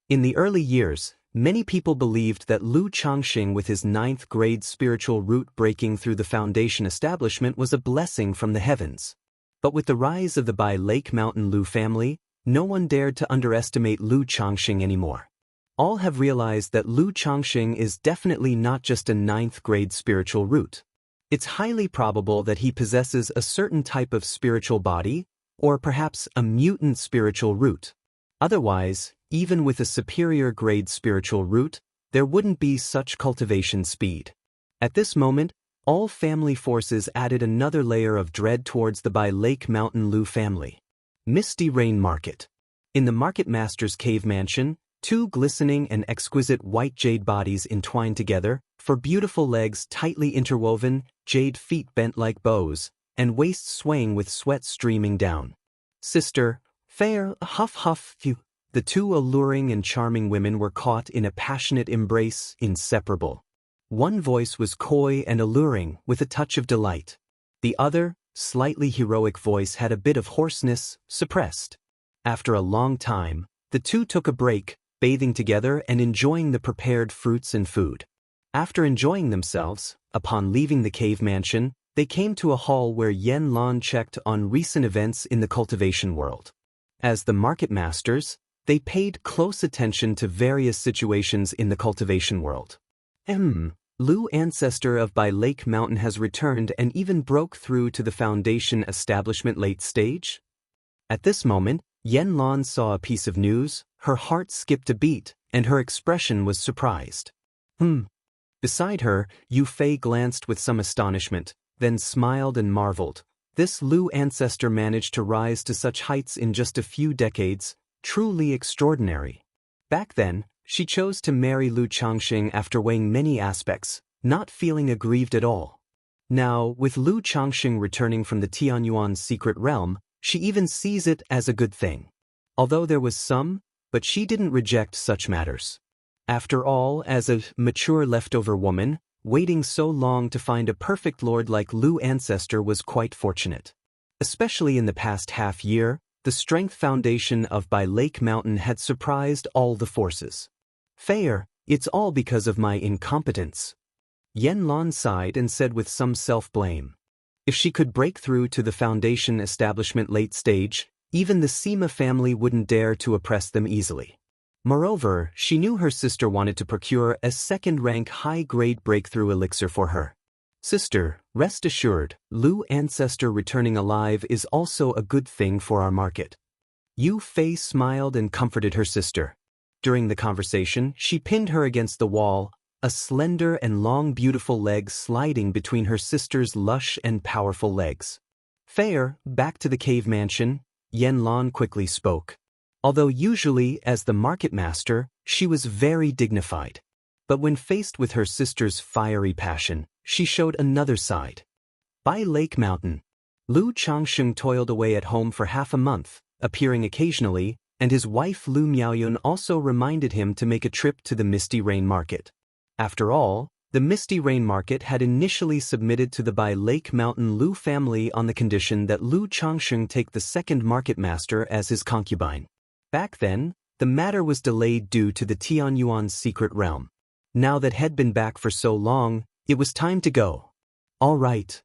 In the early years, many people believed that Lu Changxing with his 9th grade spiritual root breaking through the foundation establishment was a blessing from the heavens. But with the rise of the Bai Lake Mountain Lu family, no one dared to underestimate Lu Changxing anymore. All have realized that Lu Changxing is definitely not just a 9th grade spiritual root. It's highly probable that he possesses a certain type of spiritual body, or perhaps a mutant spiritual root. Otherwise, even with a superior grade spiritual root, there wouldn't be such cultivation speed. At this moment, all family forces added another layer of dread towards the Bai Lake Mountain Lu family. Misty Rain Market. In the Market Master's cave mansion, 2 glistening and exquisite white jade bodies entwined together, for beautiful legs tightly interwoven, jade feet bent like bows, and waists swaying with sweat streaming down. Sister, fair, huff huff, phew. The 2 alluring and charming women were caught in a passionate embrace, inseparable. One voice was coy and alluring, with a touch of delight. The other, slightly heroic voice had a bit of hoarseness, suppressed. After a long time, the 2 took a break, bathing together and enjoying the prepared fruits and food. After enjoying themselves, upon leaving the cave mansion, they came to a hall where Yan Lan checked on recent events in the cultivation world. As the market masters, they paid close attention to various situations in the cultivation world. Lu, ancestor of Bai Lake Mountain, has returned and even broke through to the foundation establishment late stage? At this moment, Yan Lan saw a piece of news, her heart skipped a beat, and her expression was surprised. Beside her, Yu Fei glanced with some astonishment, then smiled and marveled. This Lu ancestor managed to rise to such heights in just a few decades, truly extraordinary. Back then, she chose to marry Lu Changxing after weighing many aspects, not feeling aggrieved at all. Now, with Lu Changxing returning from the Tianyuan's secret realm, she even sees it as a good thing. Although there was some, but she didn't reject such matters. After all, as a mature leftover woman, waiting so long to find a perfect lord like Lu ancestor was quite fortunate. Especially in the past half year, the strength foundation of Bai Lake Mountain had surprised all the forces. Fair, it's all because of my incompetence. Yan Lan sighed and said with some self-blame. If she could break through to the foundation establishment late stage, even the Sima family wouldn't dare to oppress them easily. Moreover, she knew her sister wanted to procure a second-rank high-grade breakthrough elixir for her. Sister, rest assured, Lu ancestor returning alive is also a good thing for our market. Yu Fei smiled and comforted her sister. During the conversation, she pinned her against the wall, a slender and long beautiful leg sliding between her sister's lush and powerful legs. Fair, back to the cave mansion, Yan Lan quickly spoke. Although usually, as the market master, she was very dignified. But when faced with her sister's fiery passion, she showed another side. Bai Lake Mountain. Lu Changxing toiled away at home for half a month, appearing occasionally, and his wife Lu Miaoyun also reminded him to make a trip to the Misty Rain Market. After all, the Misty Rain Market had initially submitted to the Bai Lake Mountain Lu family on the condition that Lu Changxing take the second market master as his concubine. Back then, the matter was delayed due to the Tianyuan's secret realm. Now that had been back for so long, it was time to go. All right.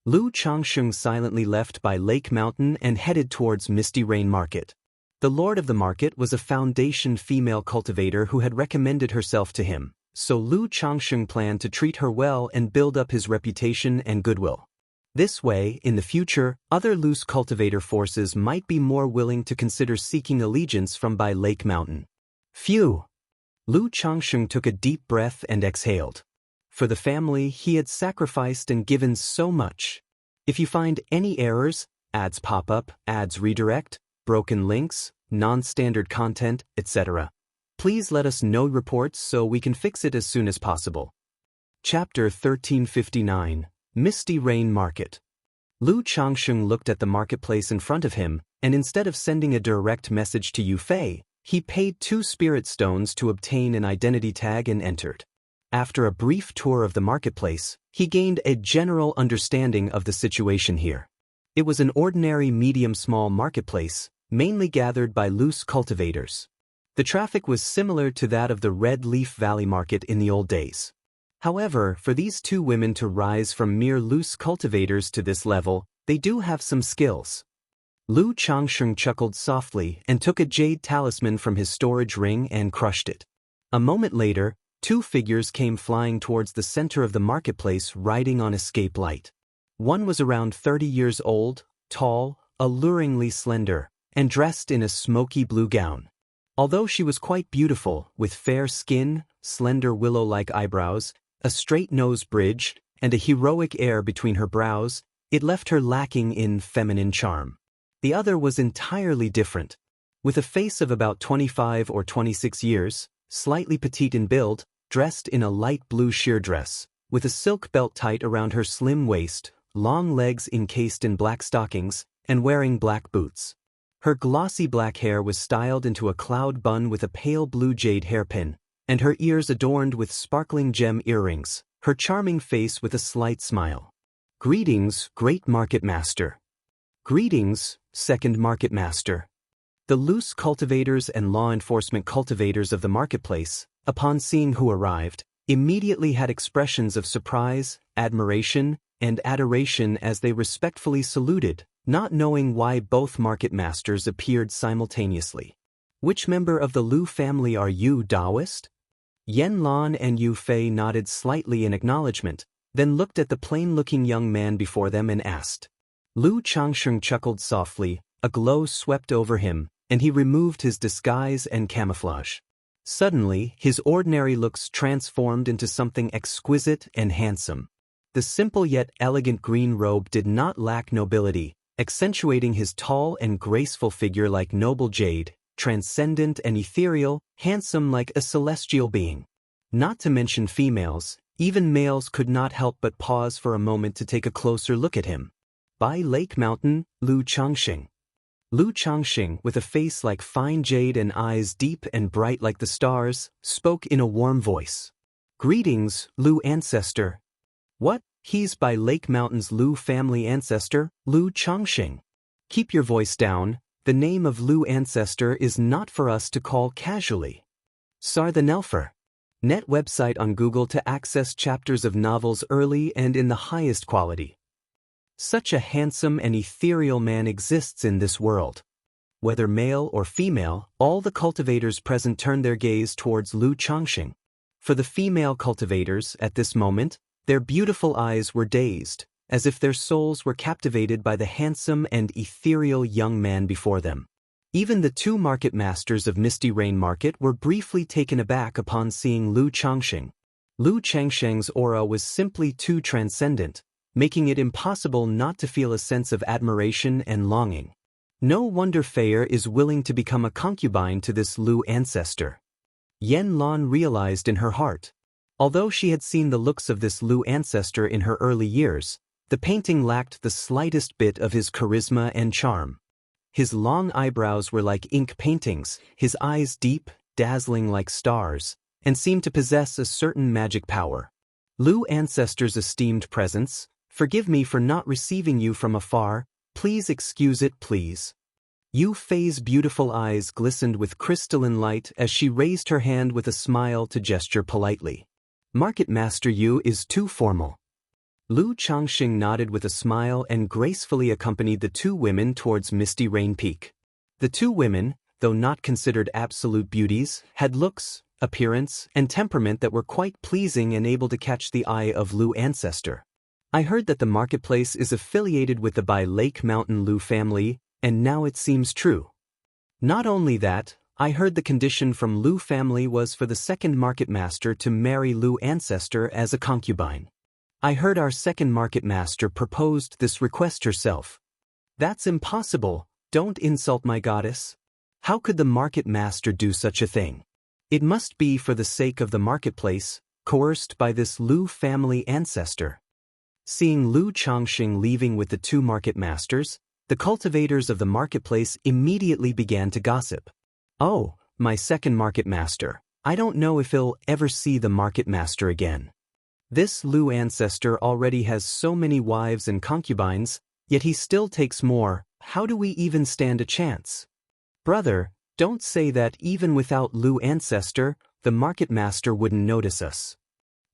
Lu Changxing silently left Bai Lake Mountain and headed towards Misty Rain Market. The lord of the market was a foundation female cultivator who had recommended herself to him, so Lu Changxing planned to treat her well and build up his reputation and goodwill. This way, in the future, other loose cultivator forces might be more willing to consider seeking allegiance from by Lake Mountain. Phew! Lu Changsheng took a deep breath and exhaled. For the family, he had sacrificed and given so much. If you find any errors, ads pop up, ads redirect, broken links, non-standard content, etc., please let us know reports so we can fix it as soon as possible. Chapter 1359, Misty Rain Market. Lu Changsheng looked at the marketplace in front of him, and instead of sending a direct message to Yu Fei, he paid 2 spirit stones to obtain an identity tag and entered. After a brief tour of the marketplace, he gained a general understanding of the situation here. It was an ordinary medium-small marketplace, mainly gathered by loose cultivators. The traffic was similar to that of the Red Leaf Valley Market in the old days. However, for these 2 women to rise from mere loose cultivators to this level, they do have some skills. Lu Changsheng chuckled softly and took a jade talisman from his storage ring and crushed it. A moment later, 2 figures came flying towards the center of the marketplace riding on escape light. One was around 30 years old, tall, alluringly slender, and dressed in a smoky blue gown. Although she was quite beautiful, with fair skin, slender willow-like eyebrows, a straight nose bridge, and a heroic air between her brows, it left her lacking in feminine charm. The other was entirely different. With a face of about 25 or 26 years, slightly petite in build, dressed in a light blue sheer dress, with a silk belt tight around her slim waist, long legs encased in black stockings, and wearing black boots. Her glossy black hair was styled into a cloud bun with a pale blue jade hairpin, and her ears adorned with sparkling gem earrings, her charming face with a slight smile. Greetings, Great Market Master. Greetings, Second Market Master. The loose cultivators and law enforcement cultivators of the marketplace, upon seeing who arrived, immediately had expressions of surprise, admiration, and adoration as they respectfully saluted, not knowing why both market masters appeared simultaneously. Which member of the Lu family are you, Daoist? Yan Lan and Yu Fei nodded slightly in acknowledgement, then looked at the plain-looking young man before them and asked. Lu Changsheng chuckled softly, a glow swept over him, and he removed his disguise and camouflage. Suddenly, his ordinary looks transformed into something exquisite and handsome. The simple yet elegant green robe did not lack nobility, accentuating his tall and graceful figure like noble jade, transcendent and ethereal, handsome like a celestial being. Not to mention females, even males could not help but pause for a moment to take a closer look at him. By Lake Mountain, Lu Changsheng. Lu Changsheng, with a face like fine jade and eyes deep and bright like the stars, spoke in a warm voice. Greetings, Lu Ancestor. What? He's by Lake Mountain's Lu family ancestor, Lu Changsheng. Keep your voice down, the name of Lu Ancestor is not for us to call casually. Sar the Nelfer. Net website on Google to access chapters of novels early and in the highest quality. Such a handsome and ethereal man exists in this world. Whether male or female, all the cultivators present turned their gaze towards Lu Changsheng. For the female cultivators, at this moment, their beautiful eyes were dazed, as if their souls were captivated by the handsome and ethereal young man before them. Even the 2 market masters of Misty Rain Market were briefly taken aback upon seeing Lu Changsheng. Lu Changsheng's aura was simply too transcendent, making it impossible not to feel a sense of admiration and longing. No wonder Feier is willing to become a concubine to this Lu ancestor. Yan Lan realized in her heart. Although she had seen the looks of this Lu ancestor in her early years, the painting lacked the slightest bit of his charisma and charm. His long eyebrows were like ink paintings, his eyes deep, dazzling like stars, and seemed to possess a certain magic power. Lu ancestor's esteemed presence, forgive me for not receiving you from afar, please excuse it, please. Yu Fei's beautiful eyes glistened with crystalline light as she raised her hand with a smile to gesture politely. Market Master Yu is too formal. Lu Changsheng nodded with a smile and gracefully accompanied the 2 women towards Misty Rain Peak. The 2 women, though not considered absolute beauties, had looks, appearance, and temperament that were quite pleasing and able to catch the eye of Lu ancestor. I heard that the marketplace is affiliated with the by Lake Mountain Lu family, and now it seems true. Not only that, I heard the condition from Lu family was for the second market master to marry Lu ancestor as a concubine. I heard our second market master proposed this request herself. That's impossible, don't insult my goddess. How could the market master do such a thing? It must be for the sake of the marketplace, coerced by this Lu family ancestor. Seeing Lu Changxing leaving with the two market masters, the cultivators of the marketplace immediately began to gossip. Oh, my second market master, I don't know if he'll ever see the market master again. This Lu ancestor already has so many wives and concubines, yet he still takes more. How do we even stand a chance? Brother, don't say that even without Lu ancestor, the market master wouldn't notice us.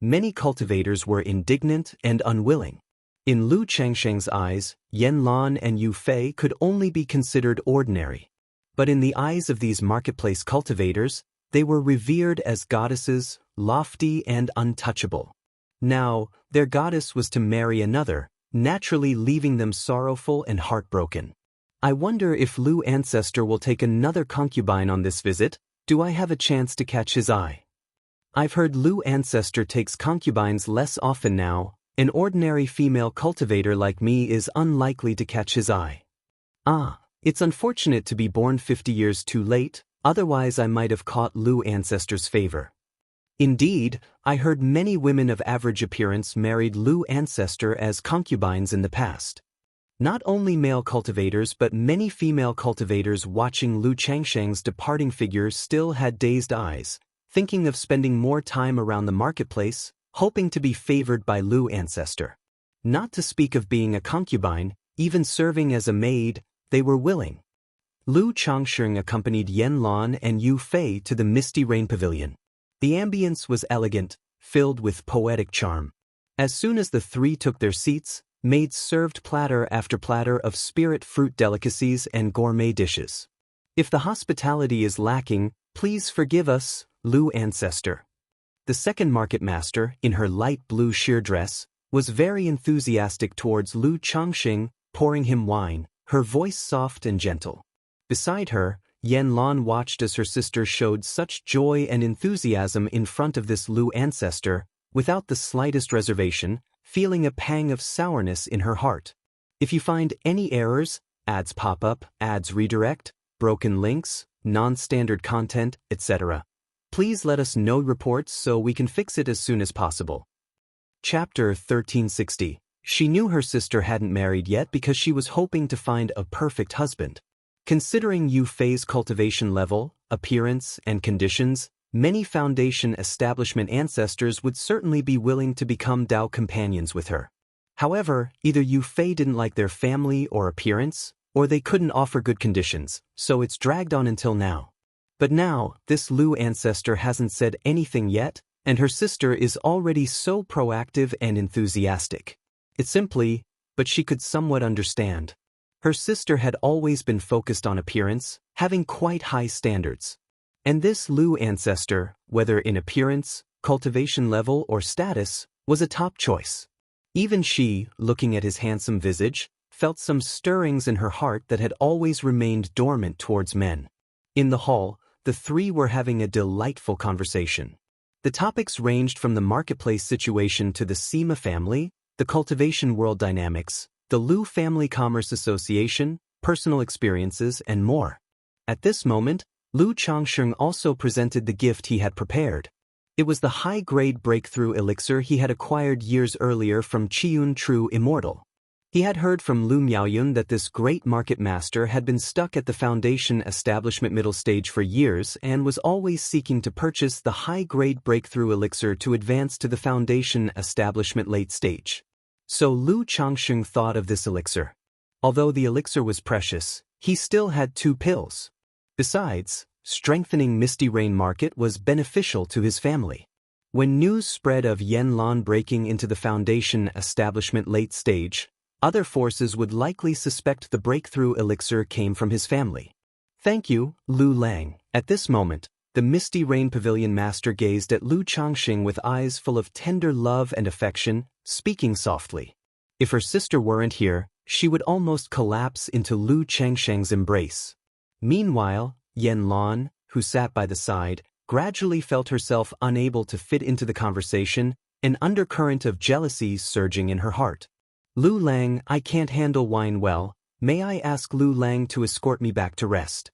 Many cultivators were indignant and unwilling. In Lu Changsheng's eyes, Yan Lan and Yu Fei could only be considered ordinary. But in the eyes of these marketplace cultivators, they were revered as goddesses, lofty and untouchable. Now, their goddess was to marry another, naturally leaving them sorrowful and heartbroken. I wonder if Lu ancestor will take another concubine on this visit. Do I have a chance to catch his eye? I've heard Lu ancestor takes concubines less often now. An ordinary female cultivator like me is unlikely to catch his eye. Ah, it's unfortunate to be born 50 years too late, otherwise I might have caught Lu ancestor's favor. Indeed, I heard many women of average appearance married Lu ancestor as concubines in the past. Not only male cultivators but many female cultivators watching Lu Changsheng's departing figure still had dazed eyes, thinking of spending more time around the marketplace, hoping to be favored by Lu ancestor. Not to speak of being a concubine, even serving as a maid, they were willing. Lu Changsheng accompanied Yan Lan and Yu Fei to the Misty Rain Pavilion. The ambience was elegant, filled with poetic charm. As soon as the three took their seats, maids served platter after platter of spirit fruit delicacies and gourmet dishes. If the hospitality is lacking, please forgive us, Lu ancestor. The second market master, in her light blue sheer dress, was very enthusiastic towards Lu Changxing, pouring him wine, her voice soft and gentle. Beside her, Yan Lan watched as her sister showed such joy and enthusiasm in front of this Lu ancestor, without the slightest reservation, feeling a pang of sourness in her heart. If you find any errors, ads pop up, ads redirect, broken links, non-standard content, etc., please let us know reports so we can fix it as soon as possible. Chapter 1360. She knew her sister hadn't married yet because she was hoping to find a perfect husband. Considering Yu Fei's cultivation level, appearance, and conditions, many foundation establishment ancestors would certainly be willing to become Dao companions with her. However, either Yu Fei didn't like their family or appearance, or they couldn't offer good conditions, so it's dragged on until now. But now, this Lu ancestor hasn't said anything yet, and her sister is already so proactive and enthusiastic. It's simply, but she could somewhat understand. Her sister had always been focused on appearance, having quite high standards. And this Lu ancestor, whether in appearance, cultivation level, or status, was a top choice. Even she, looking at his handsome visage, felt some stirrings in her heart that had always remained dormant towards men. In the hall, the three were having a delightful conversation. The topics ranged from the marketplace situation to the Sima family, the cultivation world dynamics, the Lu Family Commerce Association, personal experiences, and more. At this moment, Lu Changsheng also presented the gift he had prepared. It was the high-grade breakthrough elixir he had acquired years earlier from Qiyun True Immortal. He had heard from Lu Miaoyun that this great market master had been stuck at the foundation establishment middle stage for years and was always seeking to purchase the high-grade breakthrough elixir to advance to the foundation establishment late stage. So Lu Changsheng thought of this elixir. Although the elixir was precious, he still had 2 pills. Besides, strengthening Misty Rain market was beneficial to his family. When news spread of Yan Lan breaking into the foundation establishment late stage, other forces would likely suspect the breakthrough elixir came from his family. Thank you, Lu Lang. At this moment, the Misty Rain Pavilion master gazed at Lu Changxing with eyes full of tender love and affection, speaking softly. If her sister weren't here, she would almost collapse into Lu Changsheng's embrace. Meanwhile, Yan Lan, who sat by the side, gradually felt herself unable to fit into the conversation, an undercurrent of jealousy surging in her heart. Lu Lang, I can't handle wine well. May I ask Lu Lang to escort me back to rest?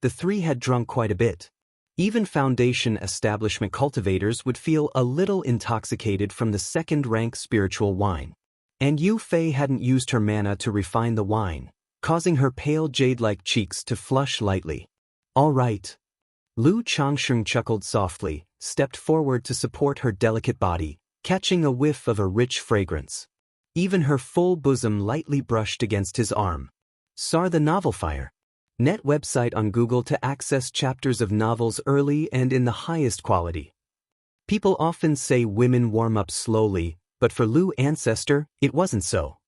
The three had drunk quite a bit. Even foundation establishment cultivators would feel a little intoxicated from the second-rank spiritual wine. And Yu Fei hadn't used her mana to refine the wine, causing her pale jade-like cheeks to flush lightly. All right. Lu Changsheng chuckled softly, stepped forward to support her delicate body, catching a whiff of a rich fragrance. Even her full bosom lightly brushed against his arm. Sar the Novel Fire. Net website on Google to access chapters of novels early and in the highest quality. People often say women warm up slowly, but for Lu Ancestor, it wasn't so.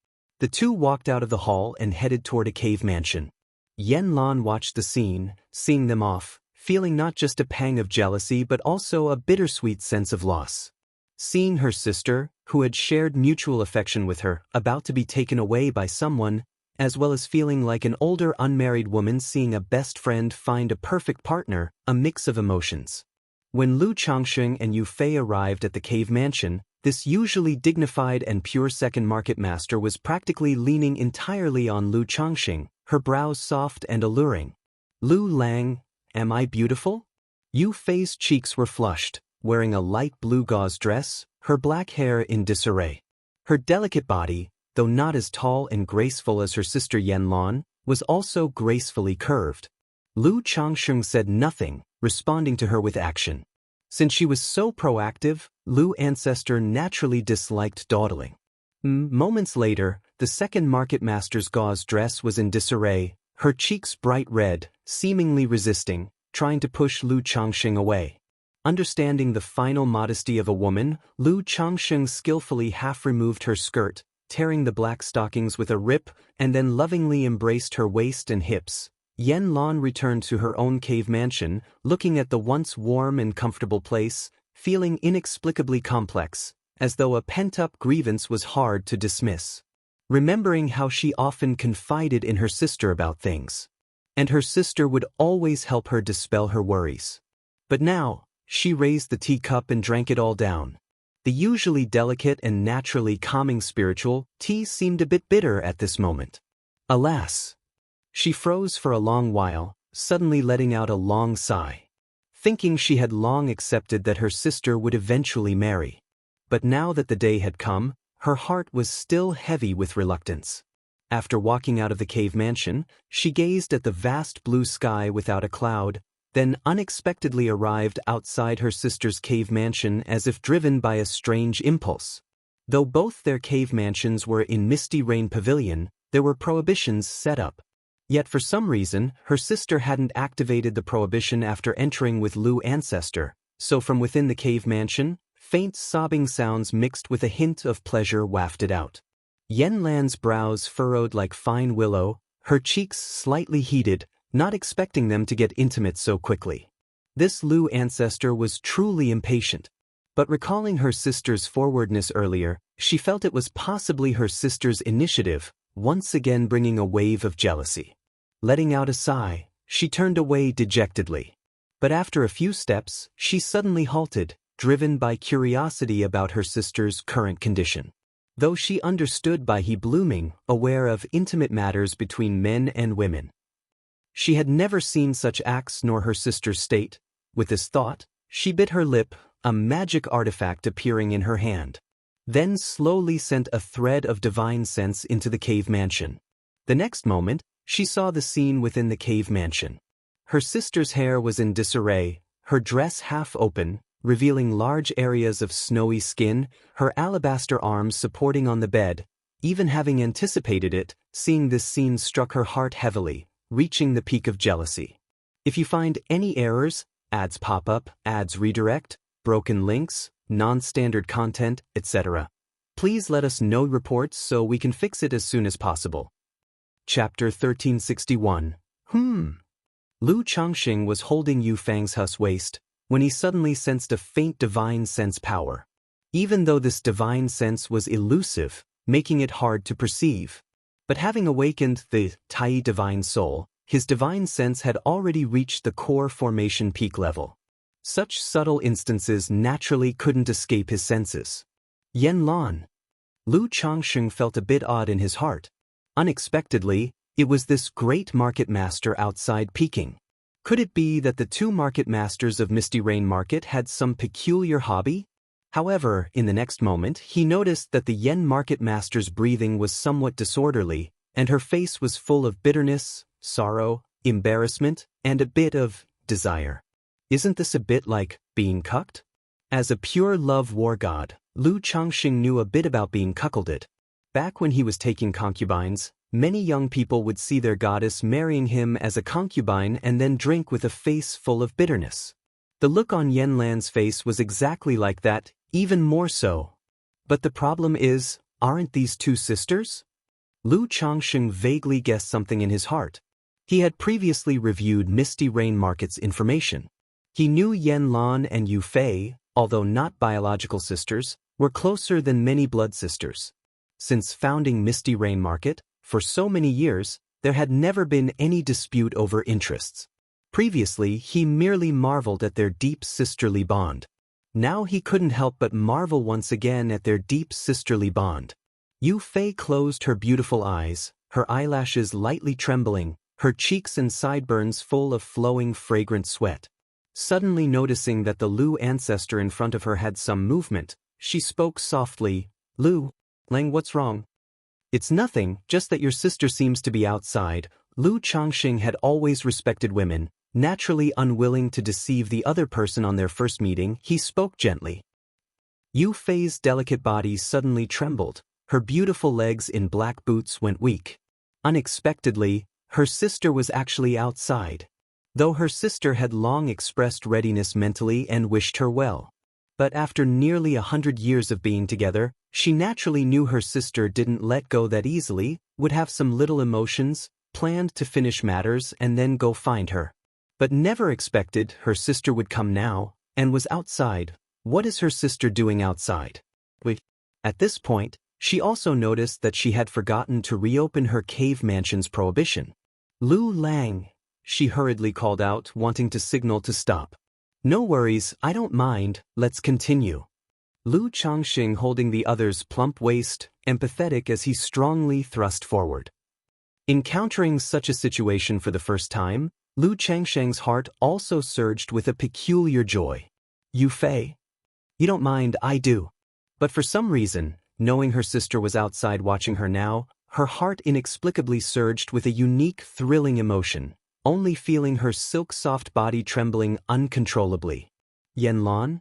The two walked out of the hall and headed toward a cave mansion. Yan Lan watched the scene, seeing them off, feeling not just a pang of jealousy but also a bittersweet sense of loss. Seeing her sister, who had shared mutual affection with her, about to be taken away by someone, as well as feeling like an older unmarried woman seeing a best friend find a perfect partner, a mix of emotions. When Lu Changsheng and Yu Fei arrived at the cave mansion, this usually dignified and pure second market master was practically leaning entirely on Lu Changsheng, her brows soft and alluring. Lu Lang, am I beautiful? Yu Fei's cheeks were flushed, wearing a light blue gauze dress, her black hair in disarray. Her delicate body, though not as tall and graceful as her sister Yan Lan, was also gracefully curved. Lu Changsheng said nothing, responding to her with action. Since she was so proactive, Lu Ancestor naturally disliked dawdling. Moments later, the second market master's gauze dress was in disarray, her cheeks bright red, seemingly resisting, trying to push Lu Changsheng away. Understanding the final modesty of a woman, Lu Changsheng skillfully half-removed her skirt, tearing the black stockings with a rip, and then lovingly embraced her waist and hips. Yan Lan returned to her own cave mansion, looking at the once warm and comfortable place, feeling inexplicably complex, as though a pent-up grievance was hard to dismiss. Remembering how she often confided in her sister about things. And her sister would always help her dispel her worries. But now, she raised the teacup and drank it all down. The usually delicate and naturally calming spiritual tea seemed a bit bitter at this moment. Alas! She froze for a long while, suddenly letting out a long sigh. Thinking she had long accepted that her sister would eventually marry. But now that the day had come, her heart was still heavy with reluctance. After walking out of the cave mansion, she gazed at the vast blue sky without a cloud, then unexpectedly arrived outside her sister's cave mansion as if driven by a strange impulse. Though both their cave mansions were in Misty Rain Pavilion, there were prohibitions set up. Yet for some reason, her sister hadn't activated the prohibition after entering with Lu Ancestor, so from within the cave mansion, faint sobbing sounds mixed with a hint of pleasure wafted out. Yan Lan's brows furrowed like fine willow, her cheeks slightly heated, not expecting them to get intimate so quickly. This Lu Ancestor was truly impatient. But recalling her sister's forwardness earlier, she felt it was possibly her sister's initiative, once again bringing a wave of jealousy. Letting out a sigh, she turned away dejectedly. But after a few steps, she suddenly halted, driven by curiosity about her sister's current condition. Though she understood by he blooming, aware of intimate matters between men and women. She had never seen such acts nor her sister's state. With this thought, she bit her lip, a magic artifact appearing in her hand. Then slowly sent a thread of divine sense into the cave mansion. The next moment, she saw the scene within the cave mansion. Her sister's hair was in disarray, her dress half open, revealing large areas of snowy skin, her alabaster arms supporting on the bed. Even having anticipated it, seeing this scene struck her heart heavily, reaching the peak of jealousy. If you find any errors, ads pop up, ads redirect, broken links, non-standard content, etc., please let us know reports so we can fix it as soon as possible. Chapter 1361. Lu Changsheng was holding Yu Fang's waist when he suddenly sensed a faint divine sense power. Even though this divine sense was elusive, making it hard to perceive. But having awakened the Tai divine soul, his divine sense had already reached the core formation peak level. Such subtle instances naturally couldn't escape his senses. Yan Lan. Lu Changsheng felt a bit odd in his heart. Unexpectedly, it was this great market master outside peeking. Could it be that the two market masters of Misty Rain Market had some peculiar hobby? However, in the next moment, he noticed that the Yen market master's breathing was somewhat disorderly, and her face was full of bitterness, sorrow, embarrassment, and a bit of desire. Isn't this a bit like being cucked? As a pure love war god, Lu Changxing knew a bit about being cuckolded. Back when he was taking concubines, many young people would see their goddess marrying him as a concubine and then drink with a face full of bitterness. The look on Yan Lan's face was exactly like that, even more so. But the problem is, aren't these two sisters? Lu Changxing vaguely guessed something in his heart. He had previously reviewed Misty Rain Market's information. He knew Yan Lan and Yu Fei, although not biological sisters, were closer than many blood sisters. Since founding Misty Rain Market, for so many years, there had never been any dispute over interests. Previously, he merely marveled at their deep sisterly bond. Now he couldn't help but marvel once again at their deep sisterly bond. Yu Fei closed her beautiful eyes, her eyelashes lightly trembling, her cheeks and sideburns full of flowing fragrant sweat. Suddenly noticing that the Lu ancestor in front of her had some movement, she spoke softly, "Lu, Lang, what's wrong?" "It's nothing, just that your sister seems to be outside." Lu Changxing had always respected women. Naturally unwilling to deceive the other person on their first meeting, he spoke gently. Yu Fei's delicate body suddenly trembled. Her beautiful legs in black boots went weak. Unexpectedly, her sister was actually outside. Though her sister had long expressed readiness mentally and wished her well. But after nearly 100 years of being together, she naturally knew her sister didn't let go that easily, would have some little emotions, planned to finish matters and then go find her. But never expected her sister would come now, and was outside. What is her sister doing outside? Wait. At this point, she also noticed that she had forgotten to reopen her cave mansion's prohibition. "Lu Lang," she hurriedly called out, wanting to signal to stop. "No worries, I don't mind, let's continue." Lu Changxing holding the other's plump waist, empathetic as he strongly thrust forward. Encountering such a situation for the first time, Lu Changsheng's heart also surged with a peculiar joy. "Yu Fei? You don't mind, I do." But for some reason, knowing her sister was outside watching her now, her heart inexplicably surged with a unique, thrilling emotion, only feeling her silk-soft body trembling uncontrollably. Yan Lan?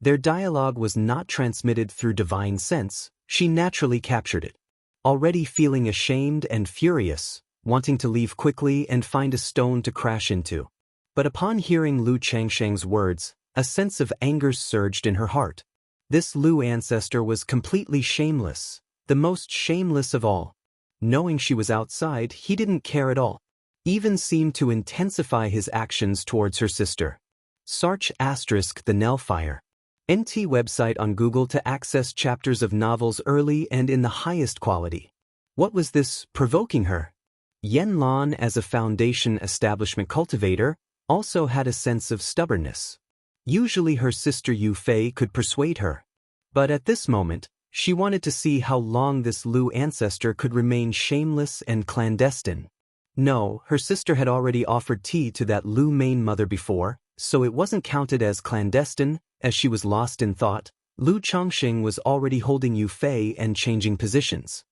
Their dialogue was not transmitted through divine sense, she naturally captured it. Already feeling ashamed and furious, wanting to leave quickly and find a stone to crash into. But upon hearing Lu Changsheng's words, a sense of anger surged in her heart. This Lu ancestor was completely shameless, the most shameless of all. Knowing she was outside, he didn't care at all. Even seemed to intensify his actions towards her sister. Sarch * The Nellfire. NT website on Google to access chapters of novels early and in the highest quality. What was this provoking her? Yan Lan, as a foundation establishment cultivator, also had a sense of stubbornness. Usually her sister Yu Fei could persuade her. But at this moment, she wanted to see how long this Lu ancestor could remain shameless and clandestine. No, her sister had already offered tea to that Lu main mother before, so it wasn't counted as clandestine. As she was lost in thought, Lu Changxing was already holding Yu Fei and changing positions.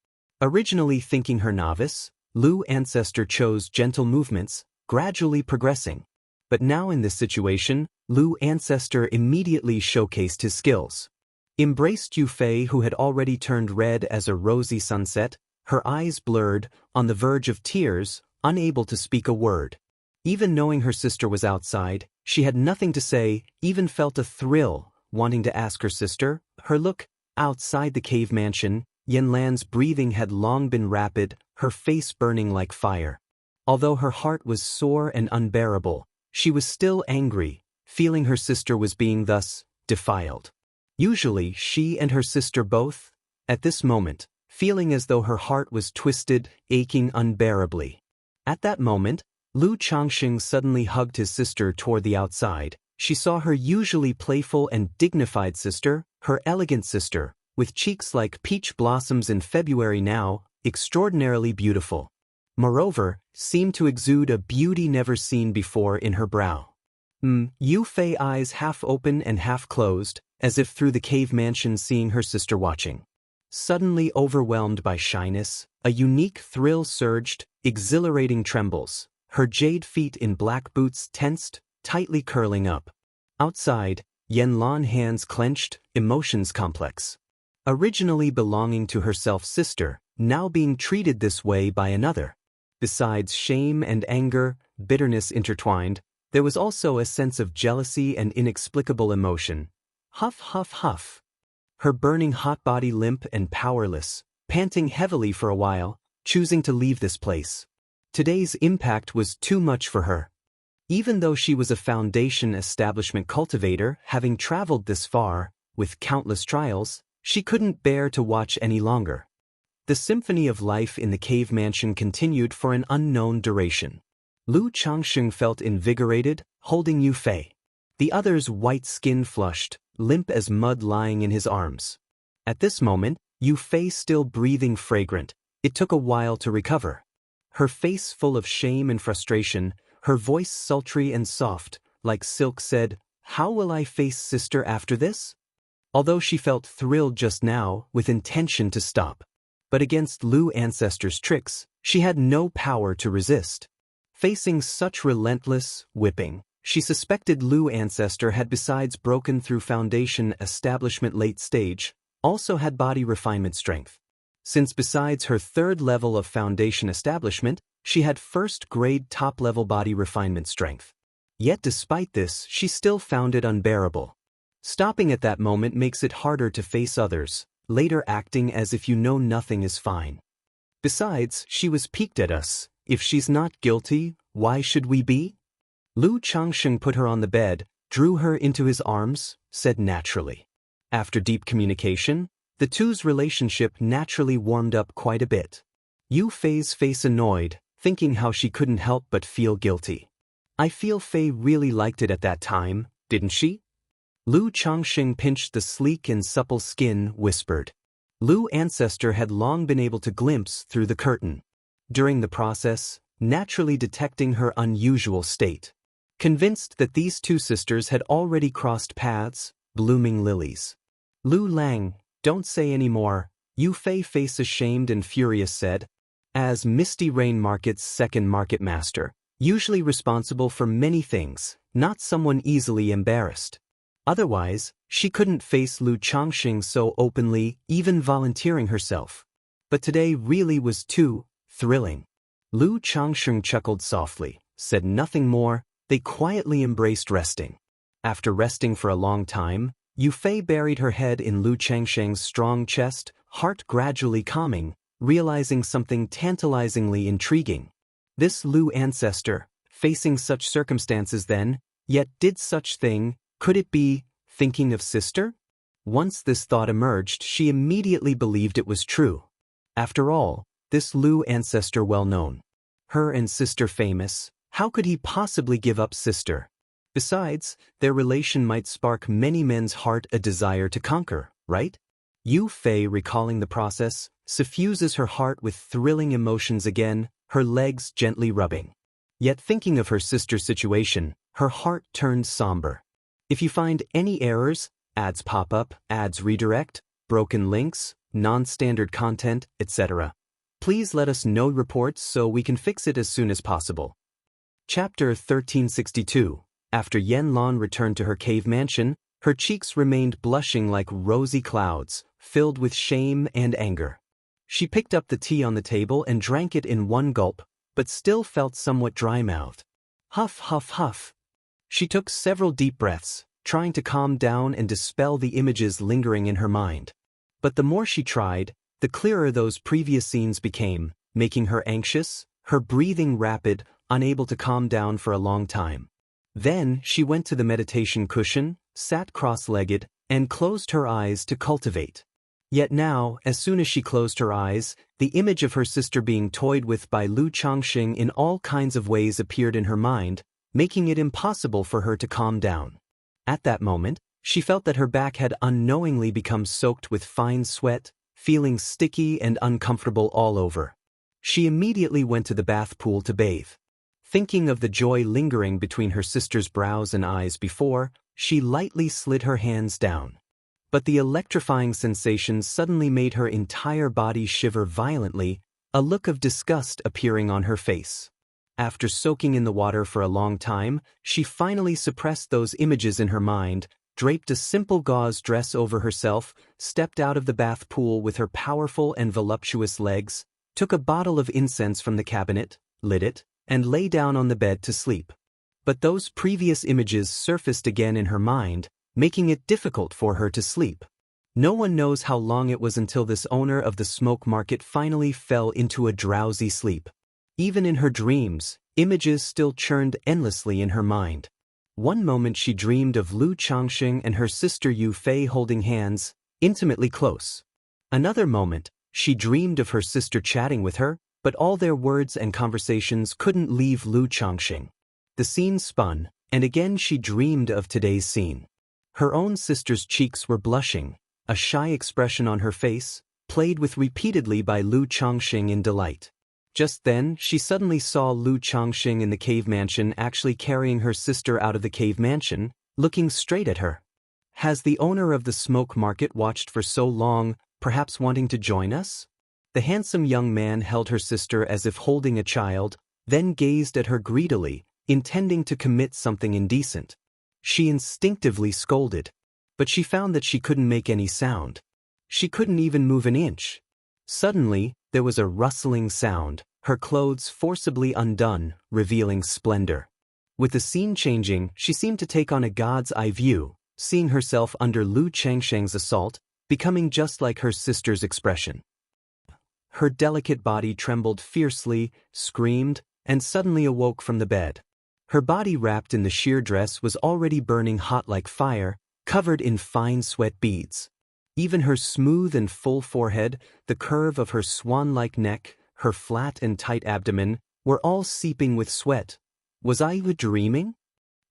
Originally thinking her novice, Lu ancestor chose gentle movements, gradually progressing. But now in this situation, Lu ancestor immediately showcased his skills. Embraced Yu Fei, who had already turned red as a rosy sunset, her eyes blurred, on the verge of tears, unable to speak a word. Even knowing her sister was outside, she had nothing to say, even felt a thrill, wanting to ask her sister. Her look, outside the cave mansion, Yan Lan's breathing had long been rapid, her face burning like fire. Although her heart was sore and unbearable, she was still angry, feeling her sister was being thus defiled. Usually she and her sister both, at this moment, feeling as though her heart was twisted, aching unbearably. At that moment, Lu Changxing suddenly hugged his sister toward the outside. She saw her usually playful and dignified sister, her elegant sister, with cheeks like peach blossoms in February now, extraordinarily beautiful. Moreover, seemed to exude a beauty never seen before in her brow. Yu Fei eyes half open and half closed, as if through the cave mansion seeing her sister watching. Suddenly overwhelmed by shyness, a unique thrill surged, exhilarating trembles. Her jade feet in black boots tensed, tightly curling up. Outside, Yanlan hands clenched, emotions complex. Originally belonging to her self-sister, now being treated this way by another. Besides shame and anger, bitterness intertwined, there was also a sense of jealousy and inexplicable emotion. Huff, huff, huff. Her burning hot body limp and powerless, panting heavily for a while, choosing to leave this place. Today's impact was too much for her. Even though she was a foundation establishment cultivator, having traveled this far, with countless trials, she couldn't bear to watch any longer. The symphony of life in the cave mansion continued for an unknown duration. Lu Changxing felt invigorated, holding Yu Fei. The other's white skin flushed, limp as mud lying in his arms. At this moment, Yu Fei still breathing fragrant, it took a while to recover. Her face full of shame and frustration, her voice sultry and soft, like silk said, "How will I face sister after this?" Although she felt thrilled just now, with intention to stop. But against Lu ancestors' tricks, she had no power to resist. Facing such relentless whipping, she suspected Lu ancestor had besides broken through foundation establishment late stage, also had body refinement strength. Since besides her third level of foundation establishment, she had first-grade top-level body refinement strength. Yet despite this, she still found it unbearable. Stopping at that moment makes it harder to face others, later acting as if you know nothing is fine. Besides, she was piqued at us. If she's not guilty, why should we be? Lu Changxing put her on the bed, drew her into his arms, said naturally. After deep communication, the two's relationship naturally warmed up quite a bit. Yu Fei's face annoyed, thinking how she couldn't help but feel guilty. I feel Fei really liked it at that time, didn't she? Lu Changxing pinched the sleek and supple skin, whispered. Lu ancestor had long been able to glimpse through the curtain. During the process, naturally detecting her unusual state. Convinced that these two sisters had already crossed paths, blooming lilies. Lu Lang, don't say any more, Yu Fei face ashamed and furious said. As Misty Rain Market's second market master, usually responsible for many things, not someone easily embarrassed. Otherwise, she couldn't face Lu Changxing so openly, even volunteering herself. But today really was too thrilling. Lu Changxing chuckled softly, said nothing more, they quietly embraced resting. After resting for a long time, Yu Fei buried her head in Lu Changxing's strong chest, heart gradually calming, realizing something tantalizingly intriguing. This Lu ancestor, facing such circumstances then, yet did such thing, could it be thinking of sister? Once this thought emerged, she immediately believed it was true. After all, this Lu ancestor well known. Her and sister famous, how could he possibly give up sister? Besides, their relation might spark many men's heart a desire to conquer, right? Yu Fei, recalling the process, suffuses her heart with thrilling emotions again, her legs gently rubbing. Yet thinking of her sister's situation, her heart turned somber. If you find any errors, ads pop up, ads redirect, broken links, non-standard content, etc., please let us know reports so we can fix it as soon as possible. Chapter 1362. After Yanlan returned to her cave mansion, her cheeks remained blushing like rosy clouds, filled with shame and anger. She picked up the tea on the table and drank it in one gulp, but still felt somewhat dry-mouthed. Huff, huff, huff. She took several deep breaths, trying to calm down and dispel the images lingering in her mind. But the more she tried, the clearer those previous scenes became, making her anxious, her breathing rapid, unable to calm down for a long time. Then she went to the meditation cushion, sat cross-legged, and closed her eyes to cultivate. Yet now, as soon as she closed her eyes, the image of her sister being toyed with by Lu Changxing in all kinds of ways appeared in her mind, making it impossible for her to calm down. At that moment, she felt that her back had unknowingly become soaked with fine sweat, feeling sticky and uncomfortable all over. She immediately went to the bath pool to bathe. Thinking of the joy lingering between her sister's brows and eyes before, she lightly slid her hands down. But the electrifying sensation suddenly made her entire body shiver violently, a look of disgust appearing on her face. After soaking in the water for a long time, she finally suppressed those images in her mind, draped a simple gauze dress over herself, stepped out of the bath pool with her powerful and voluptuous legs, took a bottle of incense from the cabinet, lit it, and lay down on the bed to sleep. But those previous images surfaced again in her mind, making it difficult for her to sleep. No one knows how long it was until this owner of the smoke market finally fell into a drowsy sleep. Even in her dreams, images still churned endlessly in her mind. One moment she dreamed of Lu Changxing and her sister Yu Fei holding hands, intimately close. Another moment, she dreamed of her sister chatting with her, but all their words and conversations couldn't leave Lu Changxing. The scene spun, and again she dreamed of today's scene. Her own sister's cheeks were blushing, a shy expression on her face, played with repeatedly by Lu Changxing in delight. Just then, she suddenly saw Lu Changxing in the cave mansion actually carrying her sister out of the cave mansion, looking straight at her. Has the owner of the smoke market watched for so long, perhaps wanting to join us? The handsome young man held her sister as if holding a child, then gazed at her greedily, intending to commit something indecent. She instinctively scolded, but she found that she couldn't make any sound. She couldn't even move an inch. Suddenly, there was a rustling sound, her clothes forcibly undone, revealing splendor. With the scene changing, she seemed to take on a god's eye view, seeing herself under Lu Changsheng's assault, becoming just like her sister's expression. Her delicate body trembled fiercely, screamed, and suddenly awoke from the bed. Her body wrapped in the sheer dress was already burning hot like fire, covered in fine sweat beads. Even her smooth and full forehead, the curve of her swan-like neck, her flat and tight abdomen, were all seeping with sweat. Was I dreaming?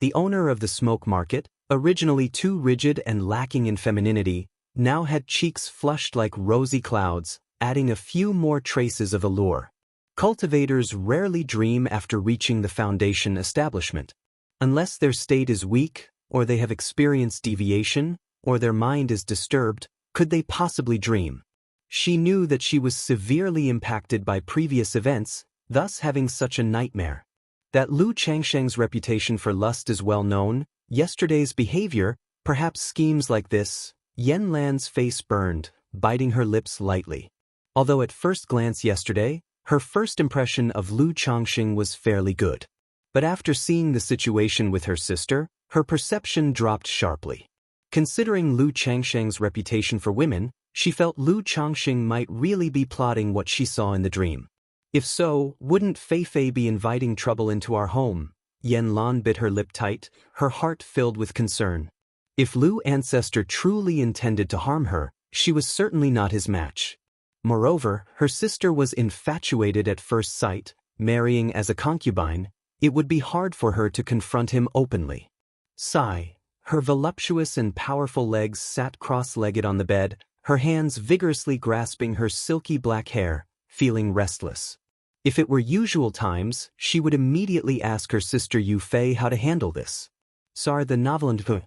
The owner of the smoke market, originally too rigid and lacking in femininity, now had cheeks flushed like rosy clouds, adding a few more traces of allure. Cultivators rarely dream after reaching the foundation establishment. Unless their state is weak, or they have experienced deviation, or their mind is disturbed, could they possibly dream? She knew that she was severely impacted by previous events, thus having such a nightmare. That Lu Changsheng's reputation for lust is well known, yesterday's behavior, perhaps schemes like this. Yan Lan's face burned, biting her lips lightly. Although at first glance yesterday, her first impression of Lu Changxing was fairly good. But after seeing the situation with her sister, her perception dropped sharply. Considering Lu Changsheng's reputation for women, she felt Lu Changxing might really be plotting what she saw in the dream. If so, wouldn't Fei Fei be inviting trouble into our home? Yan Lan bit her lip tight, her heart filled with concern. If Lu ancestor truly intended to harm her, she was certainly not his match. Moreover, her sister was infatuated at first sight, marrying as a concubine. It would be hard for her to confront him openly. Sigh. Her voluptuous and powerful legs sat cross-legged on the bed, her hands vigorously grasping her silky black hair, feeling restless. If it were usual times, she would immediately ask her sister Yu Fei how to handle this. Sar the novel and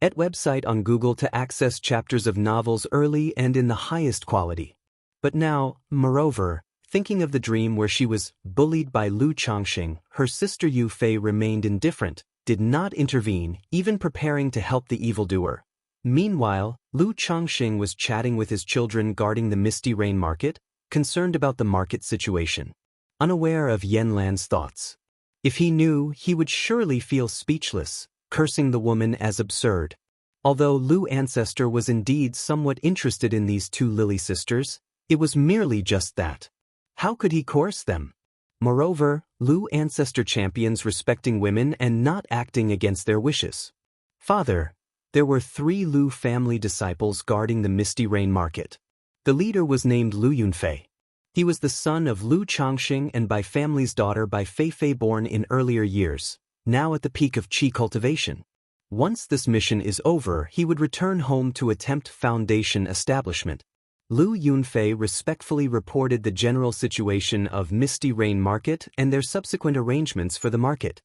et website on Google to access chapters of novels early and in the highest quality. But now, moreover, thinking of the dream where she was bullied by Lu Changxing, her sister Yu Fei remained indifferent, did not intervene, even preparing to help the evildoer. Meanwhile, Lu Changxing was chatting with his children guarding the Misty Rain market, concerned about the market situation. Unaware of Yan Lan's thoughts. If he knew, he would surely feel speechless, cursing the woman as absurd. Although Lu ancestor was indeed somewhat interested in these two Lily sisters, it was merely just that. How could he coerce them? Moreover, Lu ancestor champions respecting women and not acting against their wishes. Father, there were 3 Lu family disciples guarding the Misty Rain market. The leader was named Lu Yunfei. He was the son of Lu Changxing and by family's daughter by Fei born in earlier years, now at the peak of qi cultivation. Once this mission is over, he would return home to attempt foundation establishment. Lu Yunfei respectfully reported the general situation of Misty Rain Market and their subsequent arrangements for the market.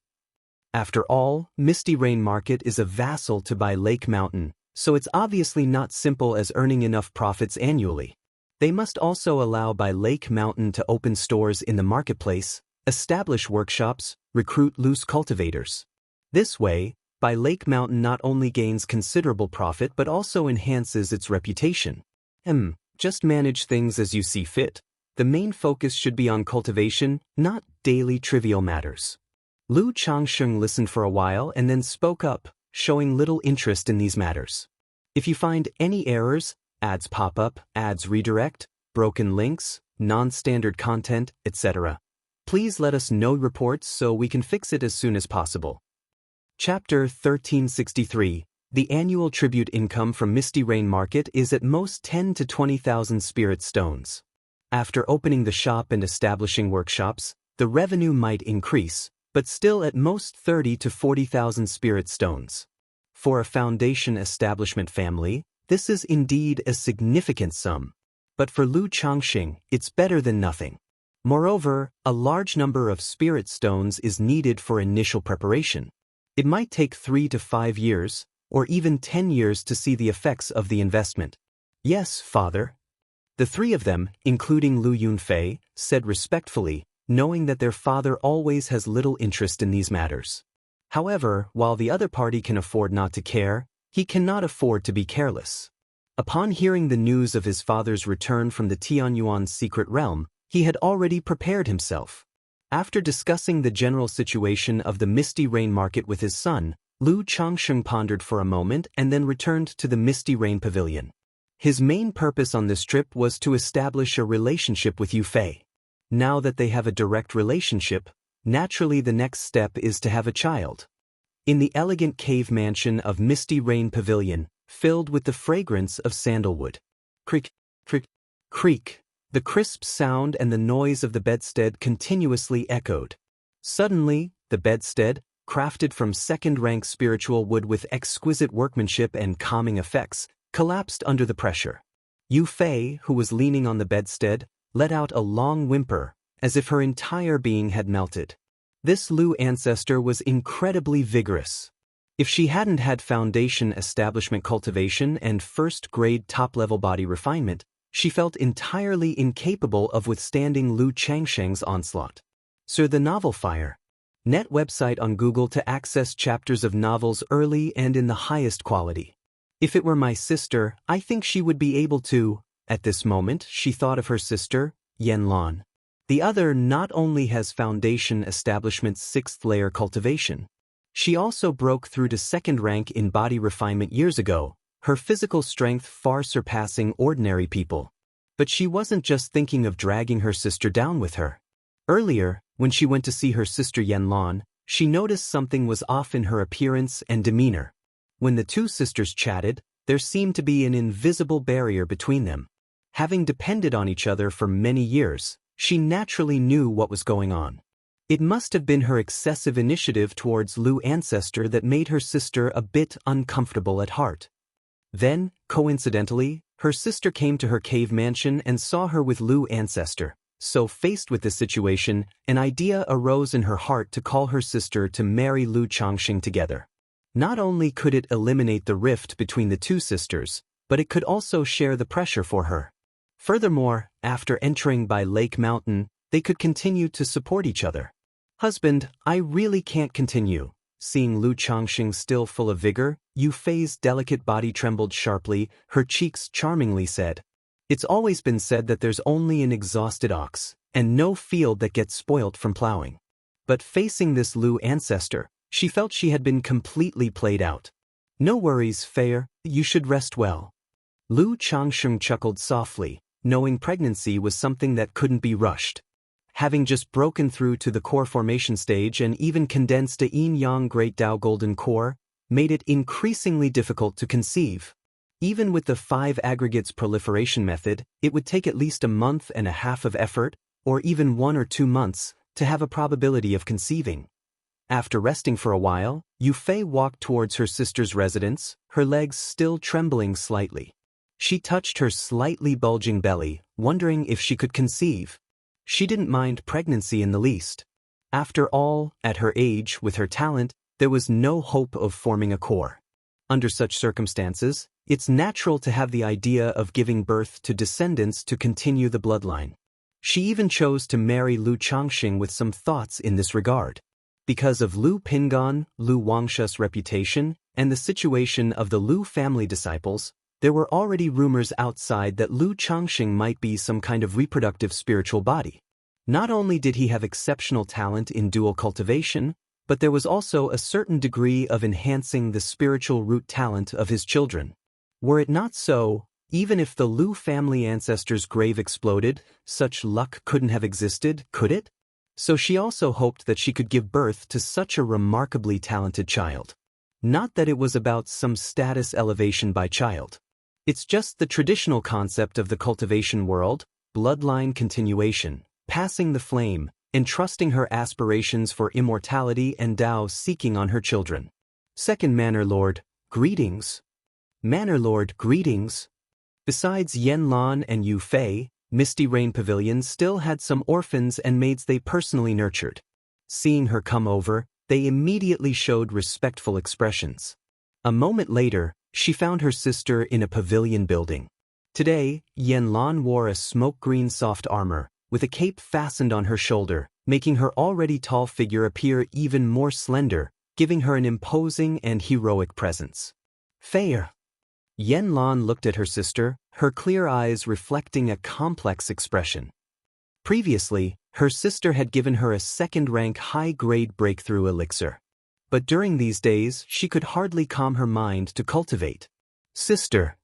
After all, Misty Rain Market is a vassal to Bai Lake Mountain, so it's obviously not simple as earning enough profits annually. They must also allow Bai Lake Mountain to open stores in the marketplace, establish workshops, recruit loose cultivators. This way, Bai Lake Mountain not only gains considerable profit but also enhances its reputation. Just manage things as you see fit. The main focus should be on cultivation, not daily trivial matters. Lu Changxing listened for a while and then spoke up, showing little interest in these matters. If you find any errors, ads pop up, ads redirect, broken links, non-standard content, etc., please let us know reports so we can fix it as soon as possible. Chapter 1363. The annual tribute income from Misty Rain Market is at most 10 to 20,000 spirit stones. After opening the shop and establishing workshops, the revenue might increase, but still at most 30 to 40,000 spirit stones. For a foundation establishment family, this is indeed a significant sum. But for Lu Changxing, it's better than nothing. Moreover, a large number of spirit stones is needed for initial preparation. It might take 3 to 5 years, or even 10 years to see the effects of the investment. Yes, father. The three of them, including Lu Yunfei, said respectfully, knowing that their father always has little interest in these matters. However, while the other party can afford not to care, he cannot afford to be careless. Upon hearing the news of his father's return from the Tianyuan's secret realm, he had already prepared himself. After discussing the general situation of the Misty Rain Market with his son, Lu Changxing pondered for a moment and then returned to the Misty Rain Pavilion. His main purpose on this trip was to establish a relationship with Yufei. Now that they have a direct relationship, naturally the next step is to have a child. In the elegant cave mansion of Misty Rain Pavilion, filled with the fragrance of sandalwood. Creak, creak, creak. The crisp sound and the noise of the bedstead continuously echoed. Suddenly, the bedstead, crafted from second-rank spiritual wood with exquisite workmanship and calming effects, collapsed under the pressure. Yufei, who was leaning on the bedstead, let out a long whimper, as if her entire being had melted. This Lu ancestor was incredibly vigorous. If she hadn't had foundation establishment cultivation and first-grade top-level body refinement, she felt entirely incapable of withstanding Lu Changxing's onslaught. Sir, the novel Fire. Net website on Google to access chapters of novels early and in the highest quality. If it were my sister, I think she would be able to. At this moment, she thought of her sister, Yanlan. The other not only has foundation establishment's 6th layer cultivation. She also broke through to 2nd rank in body refinement years ago, her physical strength far surpassing ordinary people. But she wasn't just thinking of dragging her sister down with her. Earlier, when she went to see her sister Yanlan, she noticed something was off in her appearance and demeanor. When the two sisters chatted, there seemed to be an invisible barrier between them. Having depended on each other for many years, she naturally knew what was going on. It must have been her excessive initiative towards Lu ancestor that made her sister a bit uncomfortable at heart. Then, coincidentally, her sister came to her cave mansion and saw her with Lu ancestor. So faced with this situation, an idea arose in her heart to call her sister to marry Lu Changxing together. Not only could it eliminate the rift between the two sisters, but it could also share the pressure for her. Furthermore, after entering Bai Lake Mountain, they could continue to support each other. Husband, I really can't continue. Seeing Lu Changxing still full of vigor, Yufei's delicate body trembled sharply, her cheeks charmingly said. It's always been said that there's only an exhausted ox, and no field that gets spoilt from plowing. But facing this Lu ancestor, she felt she had been completely played out. No worries, Fair, you should rest well. Lu Changxing chuckled softly, knowing pregnancy was something that couldn't be rushed. Having just broken through to the core formation stage and even condensed a yin-yang Great Tao Golden Core, made it increasingly difficult to conceive. Even with the 5 aggregates proliferation method, it would take at least a month and a half of effort, or even 1 or 2 months, to have a probability of conceiving. After resting for a while, Yufei walked towards her sister's residence, her legs still trembling slightly. She touched her slightly bulging belly, wondering if she could conceive. She didn't mind pregnancy in the least. After all, at her age, with her talent, there was no hope of forming a core. Under such circumstances, it's natural to have the idea of giving birth to descendants to continue the bloodline. She even chose to marry Lu Changxing with some thoughts in this regard. Because of Lu Pingan, Lu Wangsha's reputation, and the situation of the Lu family disciples, there were already rumors outside that Lu Changxing might be some kind of reproductive spiritual body. Not only did he have exceptional talent in dual cultivation, but there was also a certain degree of enhancing the spiritual root talent of his children. Were it not so, even if the Lu family ancestor's grave exploded, such luck couldn't have existed, could it? So she also hoped that she could give birth to such a remarkably talented child. Not that it was about some status elevation by child. It's just the traditional concept of the cultivation world, bloodline continuation, passing the flame, entrusting her aspirations for immortality and Dao seeking on her children. Second Manor Lord, greetings. Manor Lord, greetings. Besides Yanlan and Yufei, Misty Rain Pavilion still had some orphans and maids they personally nurtured. Seeing her come over, they immediately showed respectful expressions. A moment later, she found her sister in a pavilion building. Today, Yanlan wore a smoke-green soft armor, with a cape fastened on her shoulder, making her already tall figure appear even more slender, giving her an imposing and heroic presence. Fair. Yanlan looked at her sister, her clear eyes reflecting a complex expression. Previously, her sister had given her a second-rank high-grade breakthrough elixir. But during these days, she could hardly calm her mind to cultivate. Sister.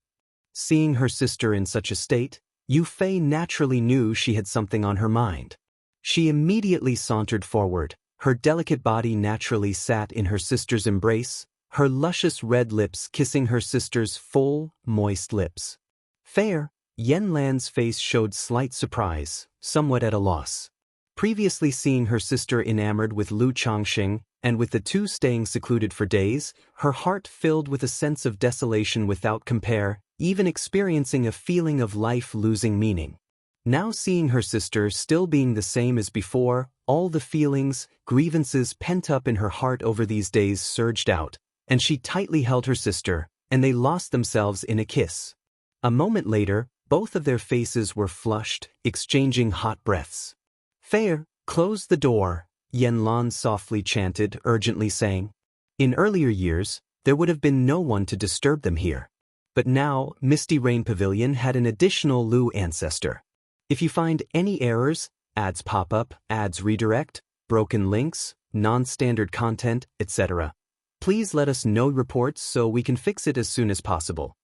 Seeing her sister in such a state, Yufei naturally knew she had something on her mind. She immediately sauntered forward, her delicate body naturally sat in her sister's embrace, her luscious red lips kissing her sister's full, moist lips. Fair. Yanlan's face showed slight surprise, somewhat at a loss. Previously seeing her sister enamored with Lu Changxing, and with the two staying secluded for days, her heart filled with a sense of desolation without compare, even experiencing a feeling of life losing meaning. Now seeing her sister still being the same as before, all the feelings, grievances pent up in her heart over these days surged out, and she tightly held her sister, and they lost themselves in a kiss. A moment later, both of their faces were flushed, exchanging hot breaths. Fair, close the door, Yanlan softly chanted, urgently saying. In earlier years, there would have been no one to disturb them here. But now, Misty Rain Pavilion had an additional Lu ancestor. If you find any errors, ads pop up, ads redirect, broken links, non-standard content, etc., please let us know reports so we can fix it as soon as possible.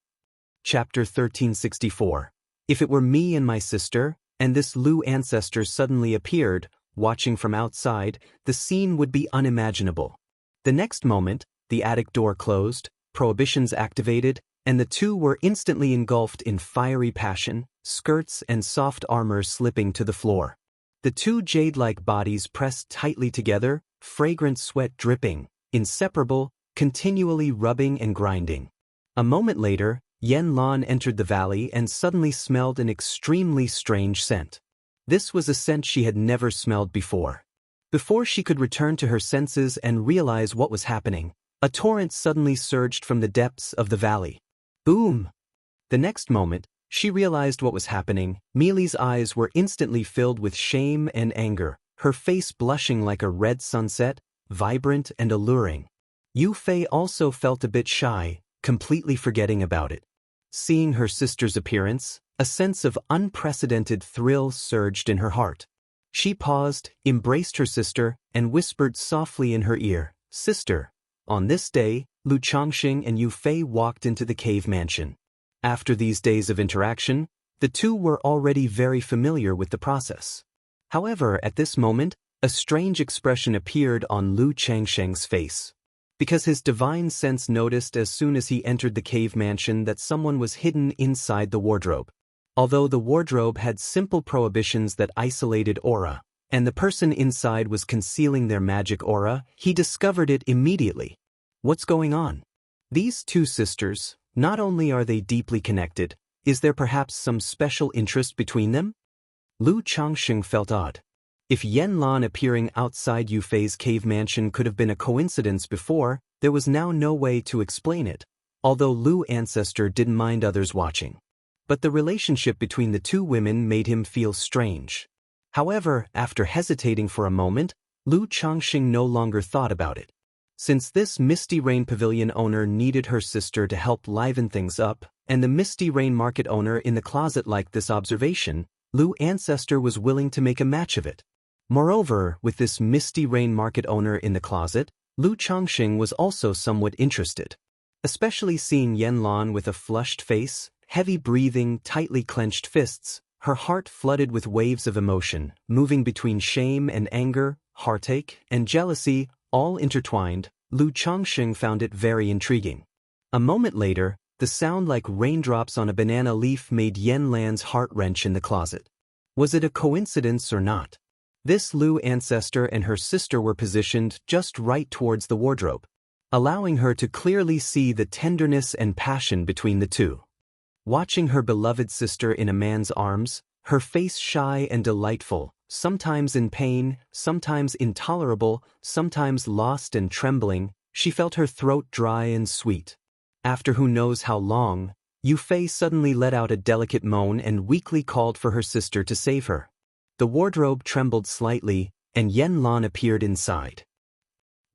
Chapter 1364. If it were me and my sister, and this Lu ancestor suddenly appeared, watching from outside, the scene would be unimaginable. The next moment, the attic door closed, prohibitions activated, and the two were instantly engulfed in fiery passion, skirts and soft armor slipping to the floor. The two jade-like bodies pressed tightly together, fragrant sweat dripping, inseparable, continually rubbing and grinding. A moment later, Yanlan entered the valley and suddenly smelled an extremely strange scent. This was a scent she had never smelled before. Before she could return to her senses and realize what was happening, a torrent suddenly surged from the depths of the valley. Boom! The next moment, she realized what was happening. Meili's eyes were instantly filled with shame and anger, her face blushing like a red sunset, vibrant and alluring. Yufei also felt a bit shy, completely forgetting about it. Seeing her sister's appearance, a sense of unprecedented thrill surged in her heart. She paused, embraced her sister, and whispered softly in her ear, "Sister." On this day, Lu Changxing and Yufei walked into the cave mansion. After these days of interaction, the two were already very familiar with the process. However, at this moment, a strange expression appeared on Lu Changxing's face. because his divine sense noticed as soon as he entered the cave mansion that someone was hidden inside the wardrobe. Although the wardrobe had simple prohibitions that isolated aura, and the person inside was concealing their magic aura, he discovered it immediately. What's going on? These two sisters, not only are they deeply connected, is there perhaps some special interest between them? Lu Changxing felt odd. If Yan Lan appearing outside Yu Fei's cave mansion could have been a coincidence before, there was now no way to explain it, although Lu Ancestor didn't mind others watching. But the relationship between the two women made him feel strange. However, after hesitating for a moment, Lu Changxing no longer thought about it. Since this Misty Rain Pavilion owner needed her sister to help liven things up, and the Misty Rain Market owner in the closet liked this observation, Lu Ancestor was willing to make a match of it. Moreover, with this Misty Rain Market owner in the closet, Lu Changxing was also somewhat interested. Especially seeing Yan Lan with a flushed face, heavy breathing, tightly clenched fists, her heart flooded with waves of emotion, moving between shame and anger, heartache and jealousy, all intertwined. Lu Changxing found it very intriguing. A moment later, the sound like raindrops on a banana leaf made Yan Lan's heart wrench in the closet. Was it a coincidence or not? This Lu Ancestor and her sister were positioned just right towards the wardrobe, allowing her to clearly see the tenderness and passion between the two. Watching her beloved sister in a man's arms, her face shy and delightful, sometimes in pain, sometimes intolerable, sometimes lost and trembling, she felt her throat dry and sweet. After who knows how long, Yu Fei suddenly let out a delicate moan and weakly called for her sister to save her. The wardrobe trembled slightly, and Yan Lan appeared inside.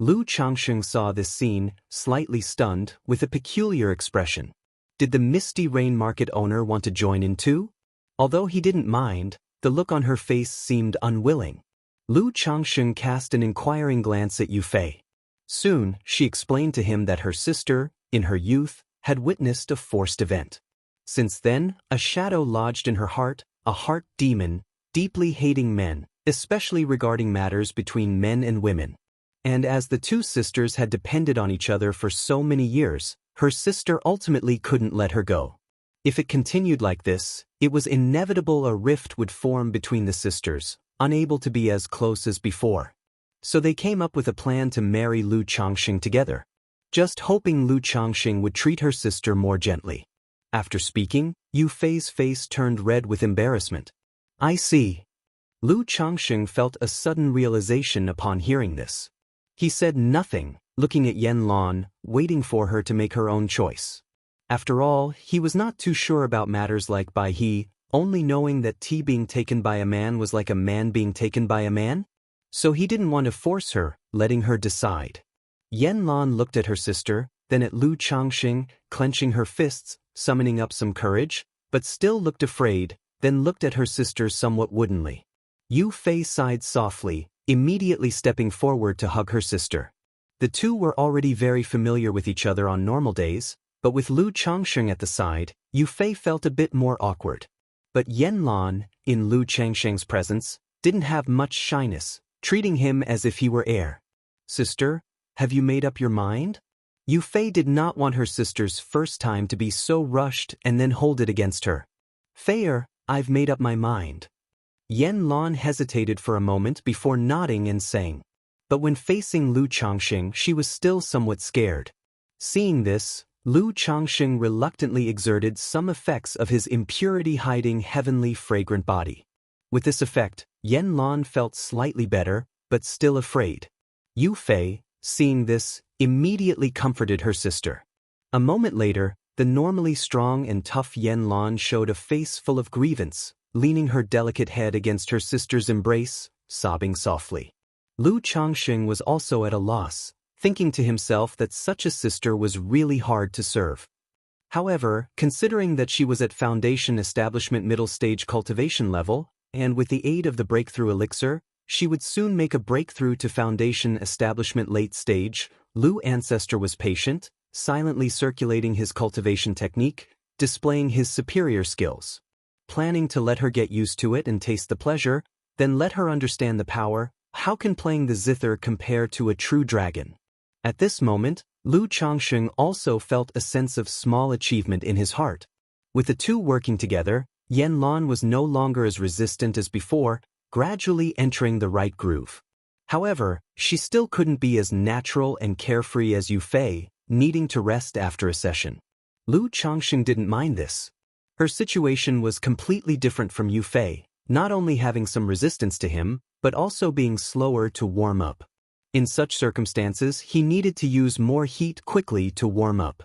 Lu Changxing saw this scene, slightly stunned, with a peculiar expression. Did the Misty Rain Market owner want to join in too? Although he didn't mind, the look on her face seemed unwilling. Lu Changxing cast an inquiring glance at Yu Fei. Soon, she explained to him that her sister, in her youth, had witnessed a forced event. Since then, a shadow lodged in her heart, a heart demon, deeply hating men, especially regarding matters between men and women. And as the two sisters had depended on each other for so many years, her sister ultimately couldn't let her go. If it continued like this, it was inevitable a rift would form between the sisters, unable to be as close as before. So they came up with a plan to marry Lu Changxing together, just hoping Lu Changxing would treat her sister more gently. After speaking, Yu Fei's face turned red with embarrassment. I see. Lu Changxing felt a sudden realization upon hearing this. He said nothing, looking at Yan Lan, waiting for her to make her own choice. After all, he was not too sure about matters like by he, only knowing that tea being taken by a man was like a man being taken by a man. So he didn't want to force her, letting her decide. Yan Lan looked at her sister, then at Lu Changxing, clenching her fists, summoning up some courage, but still looked afraid, then looked at her sister somewhat woodenly. Yu Fei sighed softly, immediately stepping forward to hug her sister. The two were already very familiar with each other on normal days, but with Lu Changxing at the side, Yu Fei felt a bit more awkward. But Yan Lan, in Lu Changxing's presence, didn't have much shyness, treating him as if he were air. Sister, have you made up your mind? Yu Fei did not want her sister's first time to be so rushed and then hold it against her. Fei, I've made up my mind. Yan Lan hesitated for a moment before nodding and saying. But when facing Lu Changxing, she was still somewhat scared. Seeing this, Lu Changxing reluctantly exerted some effects of his impurity-hiding heavenly fragrant body. With this effect, Yan Lan felt slightly better, but still afraid. Yu Fei, seeing this, immediately comforted her sister. A moment later, the normally strong and tough Yan Lan showed a face full of grievance, leaning her delicate head against her sister's embrace, sobbing softly. Lu Changxing was also at a loss, thinking to himself that such a sister was really hard to serve. However, considering that she was at Foundation Establishment middle stage cultivation level, and with the aid of the breakthrough elixir, she would soon make a breakthrough to Foundation Establishment late stage, Lu Ancestor was patient, silently circulating his cultivation technique, displaying his superior skills. Planning to let her get used to it and taste the pleasure, then let her understand the power. How can playing the zither compare to a true dragon? At this moment, Lu Changsheng also felt a sense of small achievement in his heart. With the two working together, Yan Lan was no longer as resistant as before, gradually entering the right groove. However, she still couldn't be as natural and carefree as Yu Fei, needing to rest after a session. Lu Changsheng didn't mind this. Her situation was completely different from Yu Fei, not only having some resistance to him, but also being slower to warm up. In such circumstances, he needed to use more heat quickly to warm up.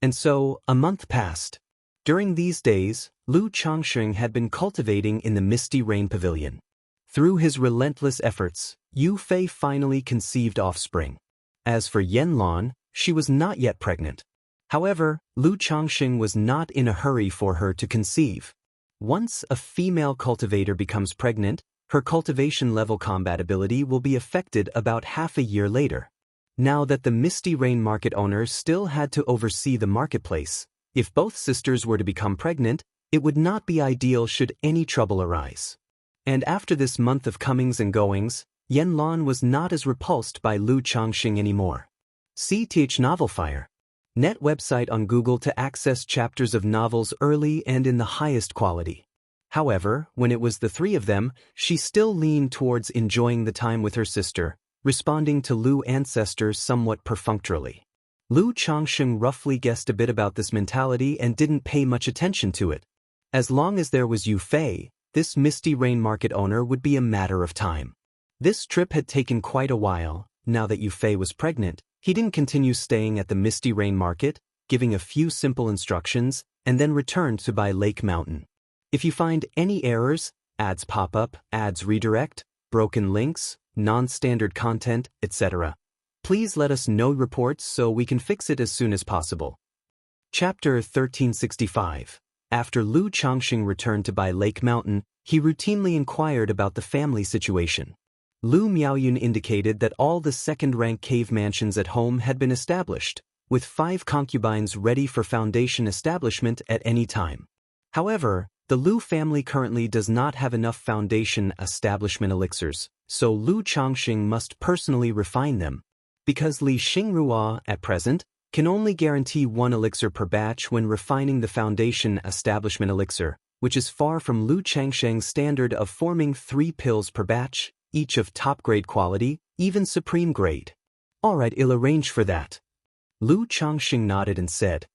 And so, a month passed. During these days, Lu Changsheng had been cultivating in the Misty Rain Pavilion. Through his relentless efforts, Yu Fei finally conceived offspring. As for Yan Lan, she was not yet pregnant. However, Lu Changsheng was not in a hurry for her to conceive. Once a female cultivator becomes pregnant, her cultivation level compatibility will be affected about half a year later. Now that the Misty Rain market owner still had to oversee the marketplace, if both sisters were to become pregnant, it would not be ideal should any trouble arise. And after this month of comings and goings, Yan Lan was not as repulsed by Lu Changsheng anymore. CTH Novel Fire. Net website on Google to access chapters of novels early and in the highest quality. However, when it was the three of them, she still leaned towards enjoying the time with her sister, responding to Lu ancestor somewhat perfunctorily. Lu Changsheng roughly guessed a bit about this mentality and didn't pay much attention to it. As long as there was Yu Fei, this Misty Rain market owner would be a matter of time. This trip had taken quite a while. Now that Yu Fei was pregnant, he didn't continue staying at the Misty Rain market, giving a few simple instructions, and then returned to Bai Lake Mountain. If you find any errors, ads pop up, ads redirect, broken links, non-standard content, etc., please let us know reports so we can fix it as soon as possible. Chapter 1365. After Lu Changsheng returned to Bai Lake Mountain, he routinely inquired about the family situation. Lu Miaoyun indicated that all the second-rank cave mansions at home had been established, with 5 concubines ready for foundation establishment at any time. However, the Lu family currently does not have enough foundation establishment elixirs, so Lu Changsheng must personally refine them. Because Li Xingrua, at present, can only guarantee 1 elixir per batch when refining the foundation establishment elixir, which is far from Lu Changsheng's standard of forming 3 pills per batch, each of top-grade quality, even supreme grade. Alright, I'll arrange for that. Lu Changsheng nodded and said,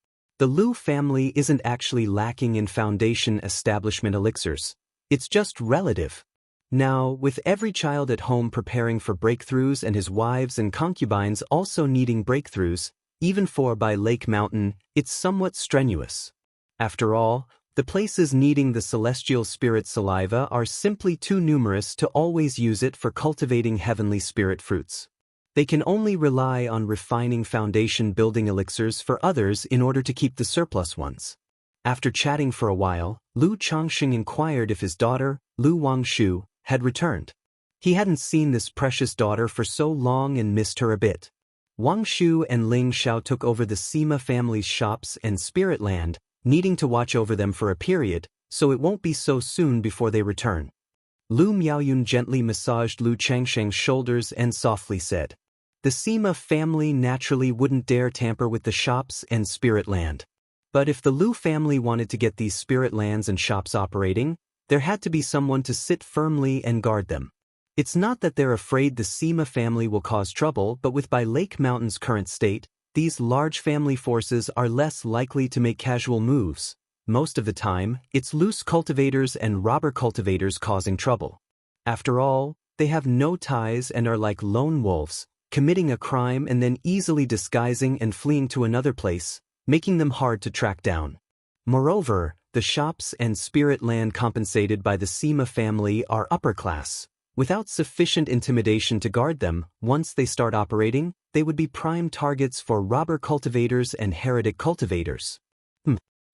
the Lu family isn't actually lacking in foundation establishment elixirs. It's just relative. Now, with every child at home preparing for breakthroughs and his wives and concubines also needing breakthroughs, even for Bai Lake Mountain, it's somewhat strenuous. After all, the places needing the celestial spirit saliva are simply too numerous to always use it for cultivating heavenly spirit fruits. They can only rely on refining foundation building elixirs for others in order to keep the surplus ones. After chatting for a while, Lu Changsheng inquired if his daughter, Lu Wangshu, had returned. He hadn't seen this precious daughter for so long and missed her a bit. Wangshu and Ling Xiao took over the Sima family's shops and spirit land, needing to watch over them for a period, so it won't be so soon before they return. Lu Miaoyun gently massaged Lu Changsheng's shoulders and softly said, the Sima family naturally wouldn't dare tamper with the shops and spirit land. But if the Lu family wanted to get these spirit lands and shops operating, there had to be someone to sit firmly and guard them. It's not that they're afraid the Sima family will cause trouble, but with Bai Lake Mountain's current state, these large family forces are less likely to make casual moves. Most of the time, it's loose cultivators and robber cultivators causing trouble. After all, they have no ties and are like lone wolves, committing a crime and then easily disguising and fleeing to another place, making them hard to track down. Moreover, the shops and spirit land compensated by the Sima family are upper class. Without sufficient intimidation to guard them, once they start operating, they would be prime targets for robber cultivators and heretic cultivators.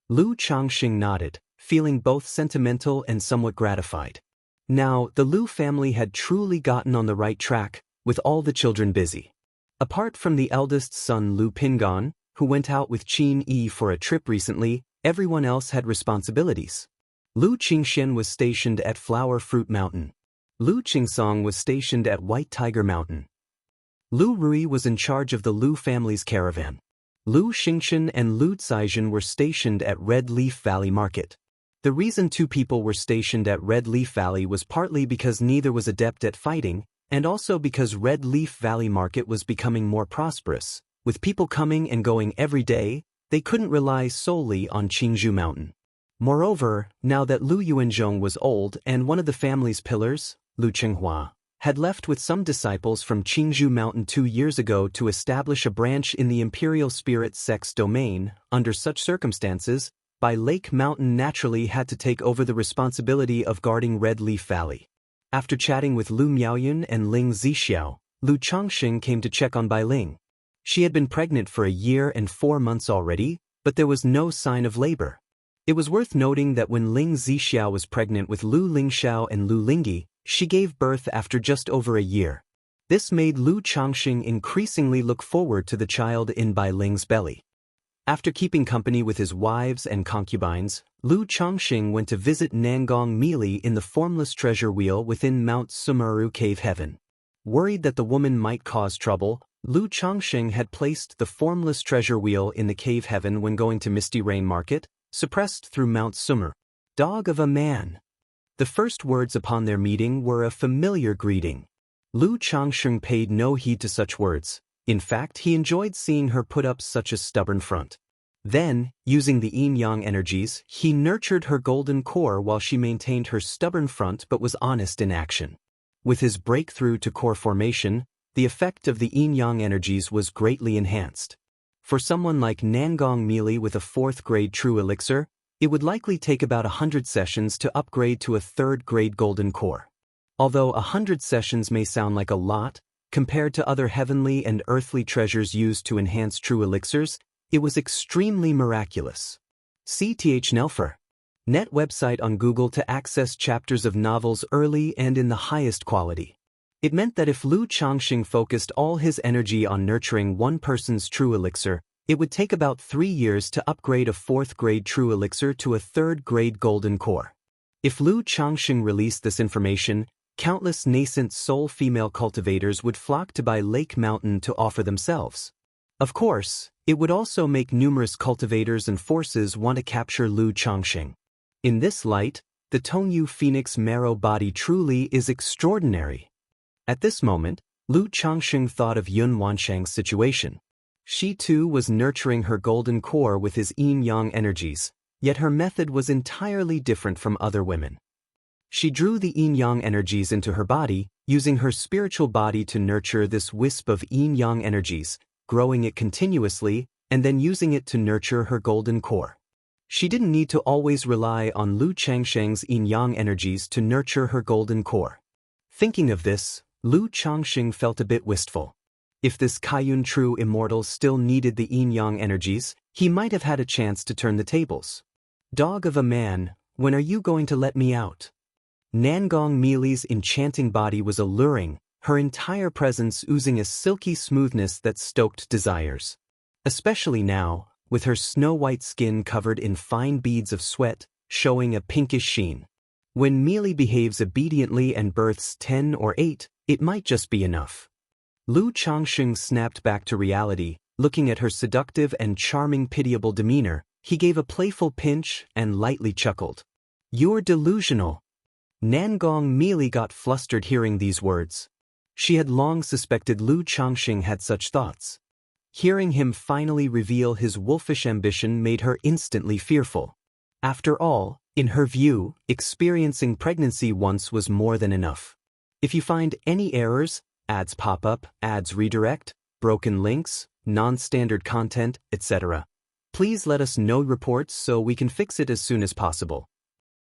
Lu Changsheng nodded, feeling both sentimental and somewhat gratified. Now, the Lu family had truly gotten on the right track, with all the children busy. Apart from the eldest son Lu Pingan, who went out with Qin Yi for a trip recently, everyone else had responsibilities. Lu Qingxian was stationed at Flower Fruit Mountain. Lu Qingsong was stationed at White Tiger Mountain. Lu Rui was in charge of the Lu family's caravan. Lu Xingxian and Lu Caizhen were stationed at Red Leaf Valley Market. The reason two people were stationed at Red Leaf Valley was partly because neither was adept at fighting, and also because Red Leaf Valley Market was becoming more prosperous. With people coming and going every day, they couldn't rely solely on Qingzhou Mountain. Moreover, now that Lu Yuanzhong was old and one of the family's pillars, Lu Qinghua, had left with some disciples from Qingzhou Mountain 2 years ago to establish a branch in the Imperial Spirit Sex domain, under such circumstances, Bai Lake Mountain naturally had to take over the responsibility of guarding Red Leaf Valley. After chatting with Lu Miaoyun and Ling Zixiao, Lu Changxing came to check on Bai Ling. She had been pregnant for a year and 4 months already, but there was no sign of labor. It was worth noting that when Ling Zixiao was pregnant with Lu Lingxiao and Lu Lingyi, she gave birth after just over a year. This made Lu Changxing increasingly look forward to the child in Bai Ling's belly. After keeping company with his wives and concubines, Lu Changxing went to visit Nangong Mili in the formless treasure wheel within Mount Sumeru Cave Heaven. Worried that the woman might cause trouble, Lu Changxing had placed the formless treasure wheel in the cave heaven when going to Misty Rain Market, suppressed through Mount Sumer. Dog of a man. The first words upon their meeting were a familiar greeting. Lu Changxing paid no heed to such words. In fact, he enjoyed seeing her put up such a stubborn front. Then, using the yin-yang energies, he nurtured her golden core while she maintained her stubborn front but was honest in action. With his breakthrough to core formation, the effect of the yin-yang energies was greatly enhanced. For someone like Nangong Mili with a 4th grade true elixir, it would likely take about 100 sessions to upgrade to a 3rd grade golden core. Although 100 sessions may sound like a lot, compared to other heavenly and earthly treasures used to enhance true elixirs, it was extremely miraculous. CTH Nelfer. Net website on Google to access chapters of novels early and in the highest quality. It meant that if Lu Changxing focused all his energy on nurturing one person's true elixir, it would take about 3 years to upgrade a 4th grade true elixir to a 3rd grade golden core. If Lu Changxing released this information, countless nascent soul female cultivators would flock to Bai Lake Mountain to offer themselves. Of course, it would also make numerous cultivators and forces want to capture Lu Changxing. In this light, the Tongyu Phoenix marrow body truly is extraordinary. At this moment, Lu Changxing thought of Yun Wanshang's situation. She too was nurturing her golden core with his yin-yang energies, yet her method was entirely different from other women. She drew the yin-yang energies into her body, using her spiritual body to nurture this wisp of yin-yang energies, growing it continuously, and then using it to nurture her golden core. She didn't need to always rely on Lu Changxing's yin-yang energies to nurture her golden core. Thinking of this, Lu Changxing felt a bit wistful. If this Kaiyun true immortal still needed the yin-yang energies, he might have had a chance to turn the tables. Dog of a man, when are you going to let me out? Nangong Mili's enchanting body was alluring, her entire presence oozing a silky smoothness that stoked desires. Especially now, with her snow-white skin covered in fine beads of sweat, showing a pinkish sheen. When Mili behaves obediently and births 10 or 8, it might just be enough. Lu Changxing snapped back to reality, looking at her seductive and charming pitiable demeanor. He gave a playful pinch and lightly chuckled. You're delusional. Nangong Mili got flustered hearing these words. She had long suspected Lu Changxing had such thoughts. Hearing him finally reveal his wolfish ambition made her instantly fearful. After all, in her view, experiencing pregnancy once was more than enough. If you find any errors, ads pop up, ads redirect, broken links, non-standard content, etc., please let us know reports so we can fix it as soon as possible.